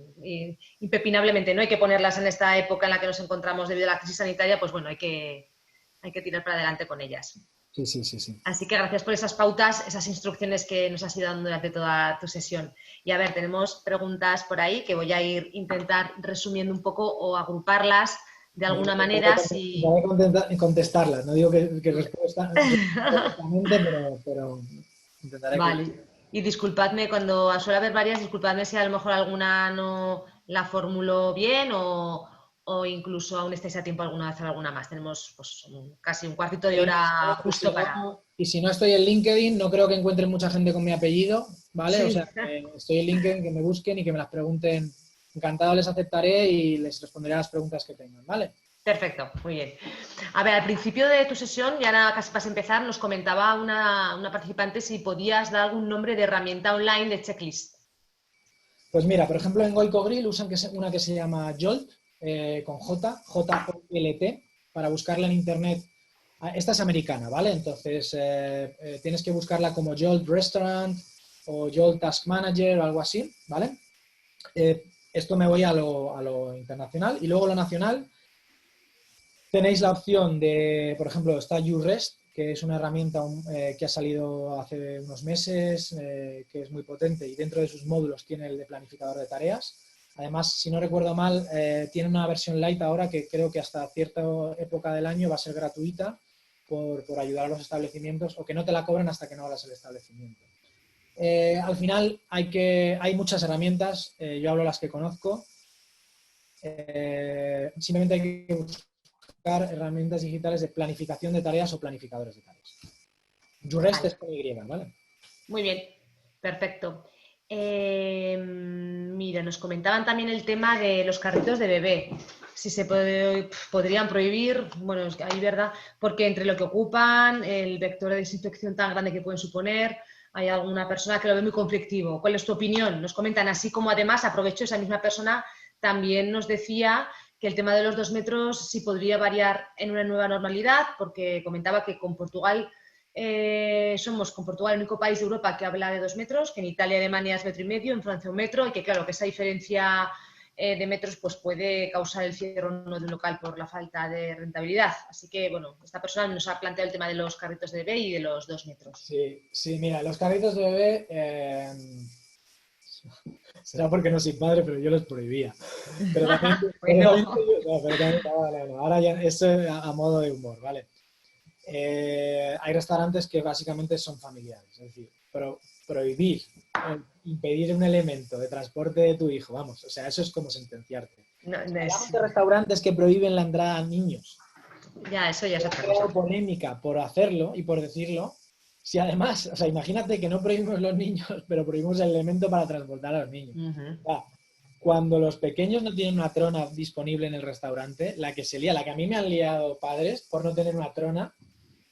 impepinablemente, ¿no? Hay que ponerlas en esta época en la que nos encontramos debido a la crisis sanitaria, pues bueno, hay que tirar para adelante con ellas. Sí, sí, sí, sí. Así que gracias por esas pautas, esas instrucciones que nos has ido dando durante toda tu sesión. Y a ver, tenemos preguntas por ahí que voy a intentar resumiendo un poco o agruparlas de alguna manera. Intentaré contestarlas, no digo que respuesta correctamente, pero intentaré. Vale. Y disculpadme, cuando suele haber varias, disculpadme si a lo mejor alguna no la formulo bien o incluso aún estáis a tiempo alguna de hacer alguna más. Tenemos pues, casi un cuartito de hora justo para... Y si no estoy en LinkedIn, no creo que encuentren mucha gente con mi apellido, ¿vale? Sí. O sea, estoy en LinkedIn, que me busquen y que me las pregunten. Encantado les aceptaré y les responderé a las preguntas que tengan, ¿vale? Perfecto, muy bien. A ver, al principio de tu sesión, ya nada, casi para empezar, nos comentaba una participante si podías dar algún nombre de herramienta online de checklist. Pues mira, por ejemplo, en Goico Grill usan una que se llama Jolt, con J-O-L-T, para buscarla en internet. Esta es americana, ¿vale? Entonces tienes que buscarla como Jolt Restaurant o Jolt Task Manager o algo así, ¿vale? Esto me voy a lo internacional. Y luego lo nacional, tenéis la opción de, por ejemplo, está YouRest, que es una herramienta que ha salido hace unos meses, que es muy potente y dentro de sus módulos tiene el de planificador de tareas. Además, si no recuerdo mal, tiene una versión light ahora que creo que hasta cierta época del año va a ser gratuita por ayudar a los establecimientos o que no te la cobran hasta que no hagas el establecimiento. Al final hay muchas herramientas, yo hablo las que conozco. Simplemente hay que buscar herramientas digitales de planificación de tareas o planificadores de tareas. YouRest es con Y, ¿vale? Muy bien, perfecto. Mira, nos comentaban también el tema de los carritos de bebé. Si se podrían prohibir, bueno, es que hay verdad, porque entre lo que ocupan, el vector de desinfección tan grande que pueden suponer, hay alguna persona que lo ve muy conflictivo. ¿Cuál es tu opinión? Nos comentan, así como además, aprovecho, esa misma persona también nos decía que el tema de los 2 metros sí podría variar en una nueva normalidad, porque comentaba que con Portugal somos con Portugal el único país de Europa que habla de 2 metros, que en Italia y Alemania es 1,5 metros, en Francia 1 metro, y que claro, que esa diferencia de metros pues puede causar el cierre no de un local por la falta de rentabilidad. Así que, bueno, esta persona nos ha planteado el tema de los carritos de bebé y de los 2 metros. Sí, mira, los carritos de bebé... será porque no soy padre, pero yo los prohibía. Pero también, ahora ya es a modo de humor, ¿vale? Hay restaurantes que básicamente son familiares, es decir, prohibir, impedir un elemento de transporte de tu hijo, vamos, o sea, eso es como sentenciarte. Hablamos de restaurantes que prohíben la entrada a niños. Ya, eso ya es otra cosa. cosa. Polémica por hacerlo y por decirlo. Si además, o sea, imagínate que no prohibimos los niños, pero prohibimos el elemento para transportar a los niños. O sea, cuando los pequeños no tienen una trona disponible en el restaurante, la que a mí me han liado padres por no tener una trona.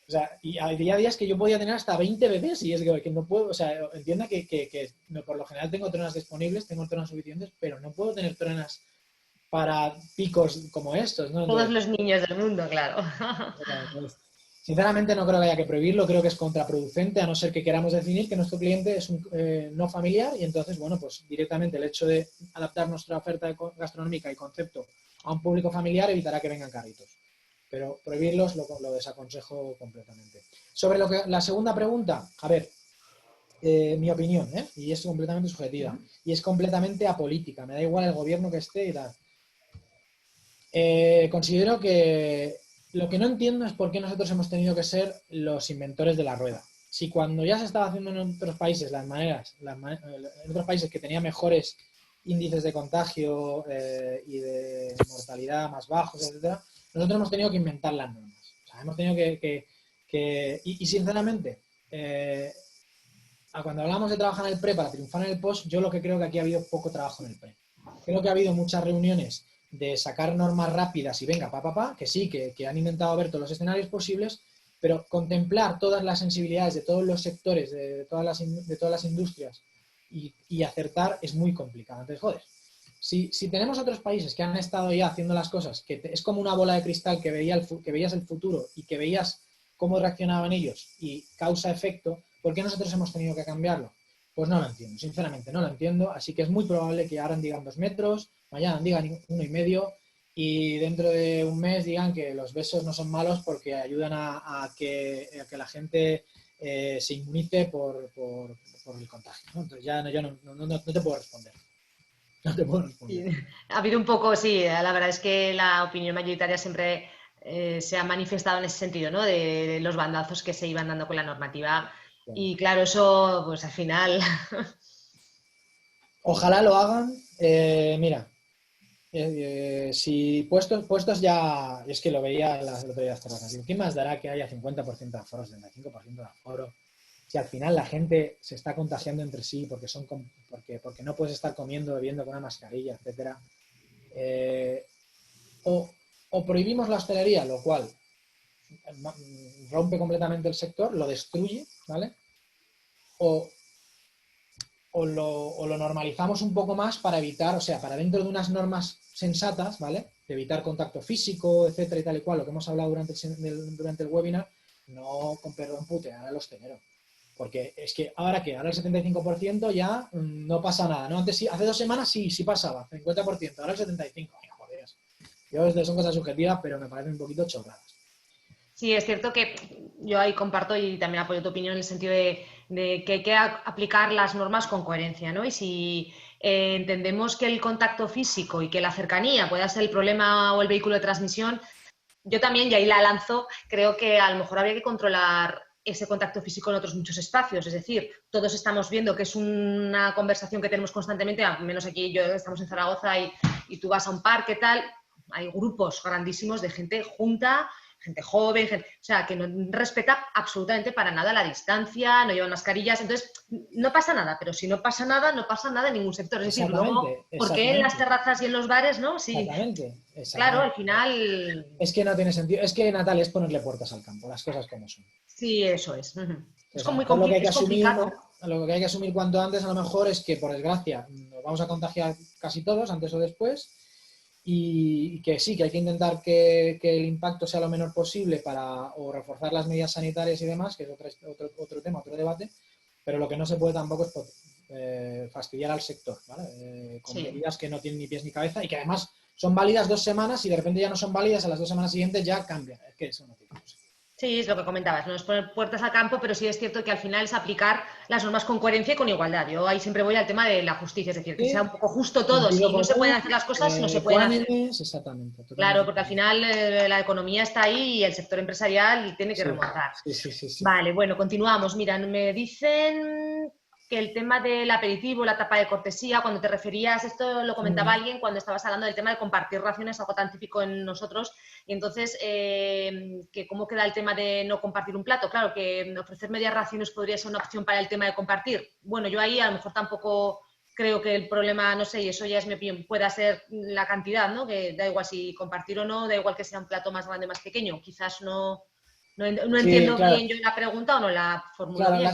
O sea, y había días que yo podía tener hasta 20 bebés y es que no puedo, o sea, entienda que no, por lo general tengo tronas disponibles, tengo tronas suficientes, pero no puedo tener tronas para picos como estos, ¿no? Entonces, todos los niños del mundo, claro. Sinceramente no creo que haya que prohibirlo, creo que es contraproducente, a no ser que queramos definir que nuestro cliente es un no familiar y entonces, bueno, pues directamente el hecho de adaptar nuestra oferta gastronómica y concepto a un público familiar evitará que vengan carritos. Pero prohibirlos lo desaconsejo completamente. Sobre la segunda pregunta, a ver, mi opinión, y es completamente subjetiva, y es completamente apolítica, me da igual el gobierno que esté y tal. Considero que lo que no entiendo es por qué nosotros hemos tenido que ser los inventores de la rueda. Si cuando ya se estaba haciendo en otros países en otros países que tenían mejores índices de contagio y de mortalidad más bajos, etcétera, nosotros hemos tenido que inventar las normas. O sea, hemos tenido y sinceramente, cuando hablamos de trabajar en el pre para triunfar en el post, yo lo que creo que aquí ha habido poco trabajo en el pre. Creo que ha habido muchas reuniones de sacar normas rápidas y venga, que sí, que han intentado ver todos los escenarios posibles, pero contemplar todas las sensibilidades de todos los sectores, de todas las industrias y acertar es muy complicado. Entonces, joder, si tenemos otros países que han estado ya haciendo las cosas, que es como una bola de cristal que veías el futuro y que veías cómo reaccionaban ellos y causa-efecto, ¿por qué nosotros hemos tenido que cambiarlo? Pues no lo entiendo, sinceramente no lo entiendo, así que es muy probable que ahora digan 2 metros, mañana digan 1,5 y dentro de un mes digan que los besos no son malos porque ayudan a que la gente se inmunice por el contagio, ¿no? Entonces ya yo no te puedo responder. No te puedo responder. Sí. Ha habido un poco, sí, la verdad es que la opinión mayoritaria siempre se ha manifestado en ese sentido, ¿no? De los bandazos que se iban dando con la normativa. Claro. Y claro, eso, pues al final. Ojalá lo hagan. Mira, si puestos ya, es que lo veía el otro día las terrazas, digo, ¿qué más dará que haya 50% de aforo, 75% de aforo? Si al final la gente se está contagiando entre sí porque no puedes estar comiendo, bebiendo con una mascarilla, etcétera. O prohibimos la hostelería, lo cual rompe completamente el sector, lo destruye, ¿vale? O lo normalizamos un poco más para evitar, o sea, para dentro de unas normas sensatas, ¿vale? De evitar contacto físico, etcétera y tal y cual, lo que hemos hablado durante el webinar, no, con perdón, putear al hostelero. Porque es que ahora el 75% ya no pasa nada, ¿no? Antes sí, hace 2 semanas sí pasaba, 50%, ahora el 75%. Ay, joder. Son cosas subjetivas, pero me parecen un poquito chorradas. Sí, es cierto que yo ahí comparto y también apoyo tu opinión en el sentido de que hay que aplicar las normas con coherencia, ¿no? Y si entendemos que el contacto físico y que la cercanía pueda ser el problema o el vehículo de transmisión, yo también, y ahí la lanzo, creo que a lo mejor habría que controlar ese contacto físico en otros muchos espacios. Es decir, todos estamos viendo que es una conversación que tenemos constantemente, al menos aquí estamos en Zaragoza y tú vas a un parque, tal, hay grupos grandísimos de gente junta, gente joven, o sea, que no respeta absolutamente para nada la distancia, no llevan mascarillas, entonces no pasa nada, pero si no pasa nada en ningún sector. Es decir, luego, ¿por qué en las terrazas y en los bares, no? Sí, exactamente. claro, al final... Es que no tiene sentido, es que, Natalia, es ponerle puertas al campo, las cosas como son. Sí, eso es. Es Pues muy lo que hay que asumir, complicado. lo que hay que asumir cuanto antes a lo mejor es que, por desgracia, nos vamos a contagiar casi todos, antes o después, y que sí, que hay que intentar que el impacto sea lo menor posible o reforzar las medidas sanitarias y demás, que es otro tema, otro debate, pero lo que no se puede tampoco es fastidiar al sector, ¿vale? Con medidas que no tienen ni pies ni cabeza y que además son válidas 2 semanas y de repente ya no son válidas, a las 2 semanas siguientes ya cambian. Es que eso no tiene cosa. Sí, es lo que comentabas, no es poner puertas al campo, pero sí es cierto que al final es aplicar las normas con coherencia y con igualdad. Yo ahí siempre voy al tema de la justicia, es decir, que sea un poco justo todo. Si no se pueden hacer las cosas, no se pueden hacer. Exactamente. Claro, porque al final la economía está ahí y el sector empresarial tiene que remontar. Sí. Vale, bueno, continuamos. Mira, me dicen que el tema del aperitivo, la tapa de cortesía, cuando te referías, esto lo comentaba alguien cuando estabas hablando del tema de compartir raciones, algo tan típico en nosotros, y entonces, que ¿cómo queda el tema de no compartir un plato? Claro, que ofrecer medias raciones podría ser una opción para el tema de compartir. Bueno, yo ahí a lo mejor tampoco creo que el problema, no sé, y eso ya es mi opinión, pueda ser la cantidad, ¿no? Que da igual si compartir o no, da igual que sea un plato más grande o más pequeño, quizás no entiendo bien yo la pregunta o no la formulo bien. La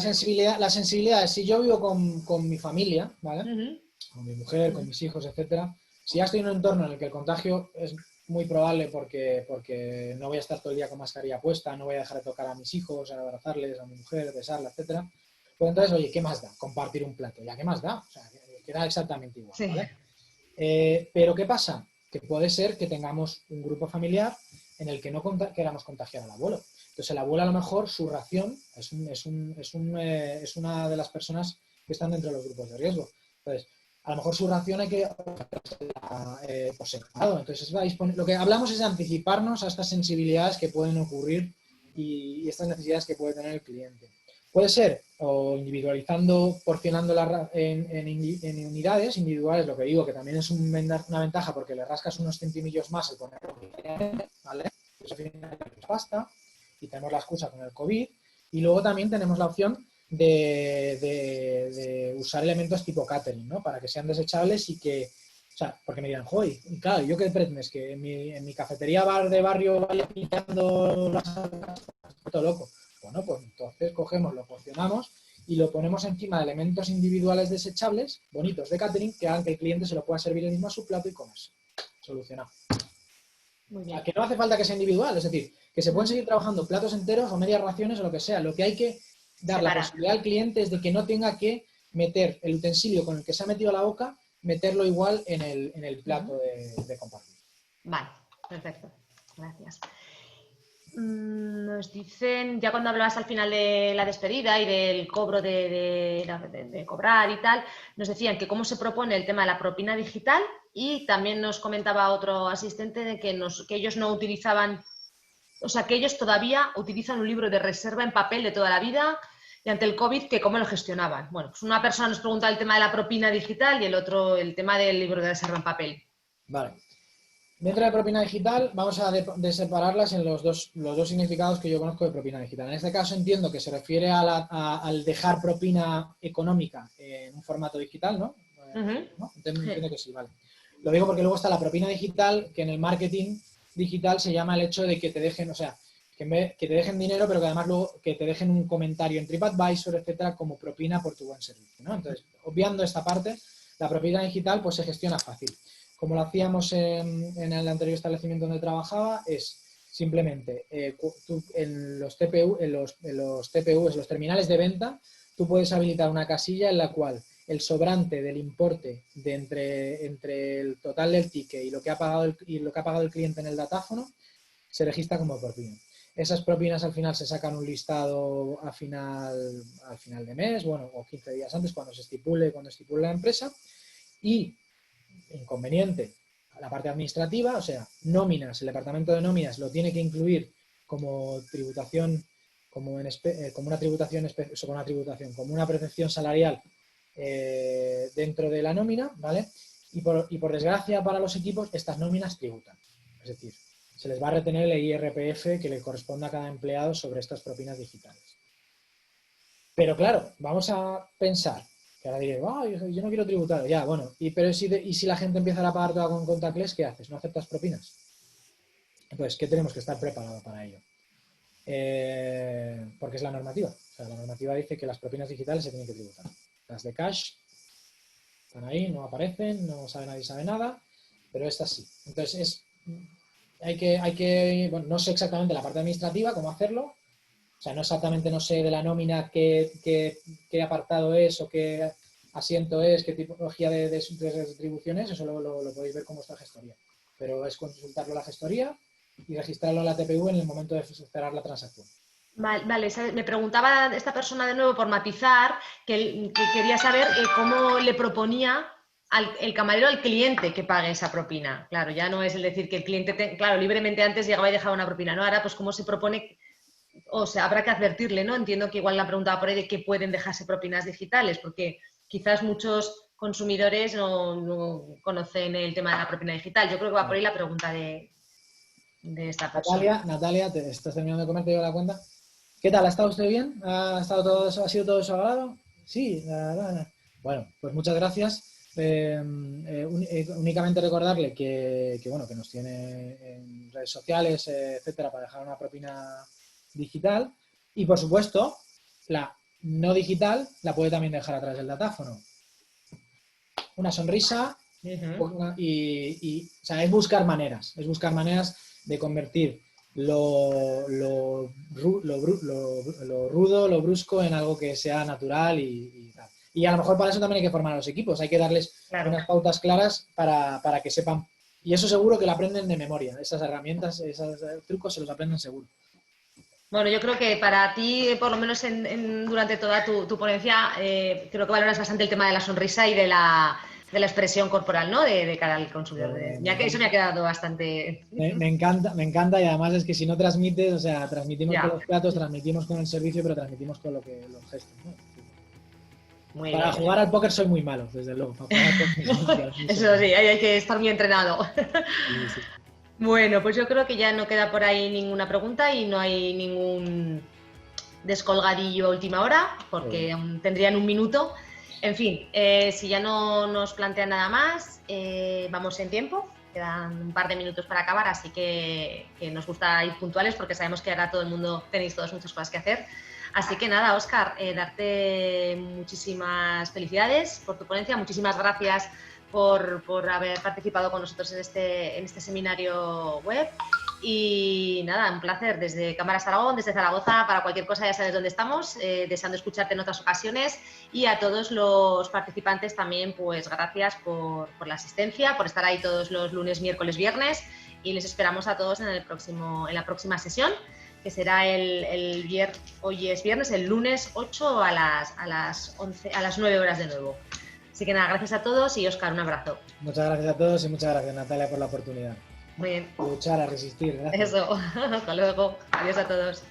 sensibilidad es, si yo vivo con mi familia, ¿vale? Con mi mujer, con mis hijos, etcétera, si ya estoy en un entorno en el que el contagio es muy probable porque no voy a estar todo el día con mascarilla puesta, no voy a dejar de tocar a mis hijos, a abrazarles, a mi mujer, besarla, etcétera, pues entonces, oye, ¿qué más da? Compartir un plato, ¿ya qué más da? O sea, queda exactamente igual, ¿vale? Pero ¿qué pasa? Que puede ser que tengamos un grupo familiar en el que no queramos contagiar al abuelo. Entonces, el abuelo a lo mejor su ración es una de las personas que están dentro de los grupos de riesgo. Entonces, a lo mejor su ración hay que por separado. Entonces, lo que hablamos es de anticiparnos a estas sensibilidades que pueden ocurrir y estas necesidades que puede tener el cliente. Puede ser o individualizando, porcionando en unidades individuales, lo que digo, que también es una ventaja porque le rascas unos centimillos más el ponerlo, ¿vale? Eso basta. Y tenemos la excusa con el COVID, y luego también tenemos la opción de usar elementos tipo catering, ¿no? Para que sean desechables y que, o sea, porque me dirán, joder, y claro, ¿yo qué pretendes? Que en mi cafetería de barrio vaya pintando las todo loco. Bueno, pues entonces cogemos, lo porcionamos y lo ponemos encima de elementos individuales desechables, bonitos de catering, que hagan que el cliente se lo pueda servir él mismo a su plato y comerse. Solucionado. Muy bien. Que no hace falta que sea individual, es decir, que se pueden seguir trabajando platos enteros o medias raciones o lo que sea. Lo que hay que dar la posibilidad al cliente es de que no tenga que meter el utensilio con el que se ha metido a la boca, meterlo igual en el plato de compartir. Vale, perfecto. Gracias. Nos dicen, ya cuando hablabas al final de la despedida y del cobro de cobrar y tal, nos decían que cómo se propone el tema de la propina digital, y también nos comentaba otro asistente de que ellos no utilizaban, o sea, que ellos todavía utilizan un libro de reserva en papel de toda la vida, y ante el COVID, que cómo lo gestionaban. Bueno, pues una persona nos pregunta el tema de la propina digital y el otro el tema del libro de reserva en papel. Vale. Dentro de propina digital vamos a separarlas en los dos significados que yo conozco de propina digital. En este caso entiendo que se refiere al dejar propina económica en un formato digital, ¿no? ¿No? Entiendo que sí, vale. Lo digo porque luego está la propina digital, que en el marketing digital se llama el hecho de que te dejen, o sea, que te dejen dinero, pero que además luego que te dejen un comentario en TripAdvisor, etcétera, como propina por tu buen servicio, ¿no? Entonces, obviando esta parte, la propina digital pues se gestiona fácil. Como lo hacíamos en el anterior establecimiento donde trabajaba, es simplemente en los TPU, en los TPUs, los terminales de venta, tú puedes habilitar una casilla en la cual el sobrante del importe de entre el total del ticket y lo que ha pagado el cliente en el datáfono se registra como propina. Esas propinas al final se sacan un listado al final de mes, bueno, o 15 días antes, cuando estipule la empresa. Y inconveniente, la parte administrativa, o sea, nóminas, el departamento de nóminas lo tiene que incluir como tributación, como una percepción salarial dentro de la nómina, ¿vale? Y por desgracia para los equipos, estas nóminas tributan. Es decir, se les va a retener el IRPF que le corresponda a cada empleado sobre estas propinas digitales. Pero claro, vamos a pensar, que ahora diré, yo no quiero tributar, ya, bueno, pero si la gente empieza a pagar toda con contactless, ¿qué haces? ¿No aceptas propinas? Entonces, ¿qué tenemos que estar preparados para ello? Porque es la normativa. O sea, la normativa dice que las propinas digitales se tienen que tributar. Las de cash están ahí, no aparecen, nadie sabe nada, pero estas sí. Entonces, bueno, no sé exactamente la parte administrativa, cómo hacerlo. O sea, no exactamente no sé de la nómina qué apartado es o qué asiento es, qué tipología de distribución es, eso lo podéis ver con vuestra gestoría. Pero es consultarlo a la gestoría y registrarlo en la TPU en el momento de cerrar la transacción. Vale, me preguntaba esta persona de nuevo por matizar, que quería saber cómo le proponía el camarero al cliente que pague esa propina. Claro, ya no es el decir que el cliente, claro, libremente antes llegaba y dejaba una propina, ¿no? Ahora, pues, ¿cómo se propone? O sea, habrá que advertirle, ¿no? Entiendo que igual la preguntaba por ahí de qué pueden dejarse propinas digitales, porque quizás muchos consumidores no conocen el tema de la propina digital. Yo creo que va por ahí la pregunta de esta persona. Natalia, ¿te estás terminando de comer? ¿Te doy la cuenta? ¿Qué tal? ¿Ha estado usted bien? ¿Ha sido todo su agrado? Sí. Bueno, pues muchas gracias. Únicamente recordarle que nos tiene en redes sociales, etcétera, para dejar una propina digital. Y por supuesto, la no digital la puede también dejar a través del datáfono. Una sonrisa y o sea, es buscar maneras de convertir lo rudo, lo brusco en algo que sea natural y tal. Y a lo mejor para eso también hay que formar a los equipos, hay que darles unas pautas claras para que sepan. Y eso seguro que lo aprenden de memoria, esas herramientas, esos trucos se los aprenden seguro. Bueno, yo creo que para ti, por lo menos durante toda tu ponencia, creo que valoras bastante el tema de la sonrisa y de la expresión corporal, ¿no? De cara al consumidor. Ya que eso me ha quedado bastante... Me encanta y además es que si no transmites, o sea, transmitimos con los platos, transmitimos con el servicio, pero transmitimos con los gestos, ¿no? Muy para bien. Jugar al póker soy muy malo, desde luego. Eso sí, hay que estar muy entrenado. Sí. Bueno, pues yo creo que ya no queda por ahí ninguna pregunta y no hay ningún descolgadillo a última hora, porque aún tendrían un minuto. En fin, si ya no nos plantean nada más, vamos en tiempo. Quedan un par de minutos para acabar, así que nos gusta ir puntuales porque sabemos que ahora todo el mundo tenéis todas muchas cosas que hacer. Así que nada, Óscar, darte muchísimas felicidades por tu ponencia, muchísimas gracias por haber participado con nosotros en este seminario web Y nada, un placer desde Cámaras Aragón, desde Zaragoza, para cualquier cosa ya sabes dónde estamos, deseando escucharte en otras ocasiones, y a todos los participantes también, pues gracias por la asistencia, por estar ahí todos los lunes, miércoles, viernes, y les esperamos a todos en la próxima sesión, que será hoy es viernes, el lunes 8 a las 9 horas de nuevo. Así que nada, gracias a todos y Óscar, un abrazo. Muchas gracias a todos y muchas gracias, Natalia, por la oportunidad. Muy bien. Luchar, a resistir. Gracias. Eso, hasta luego. Adiós a todos.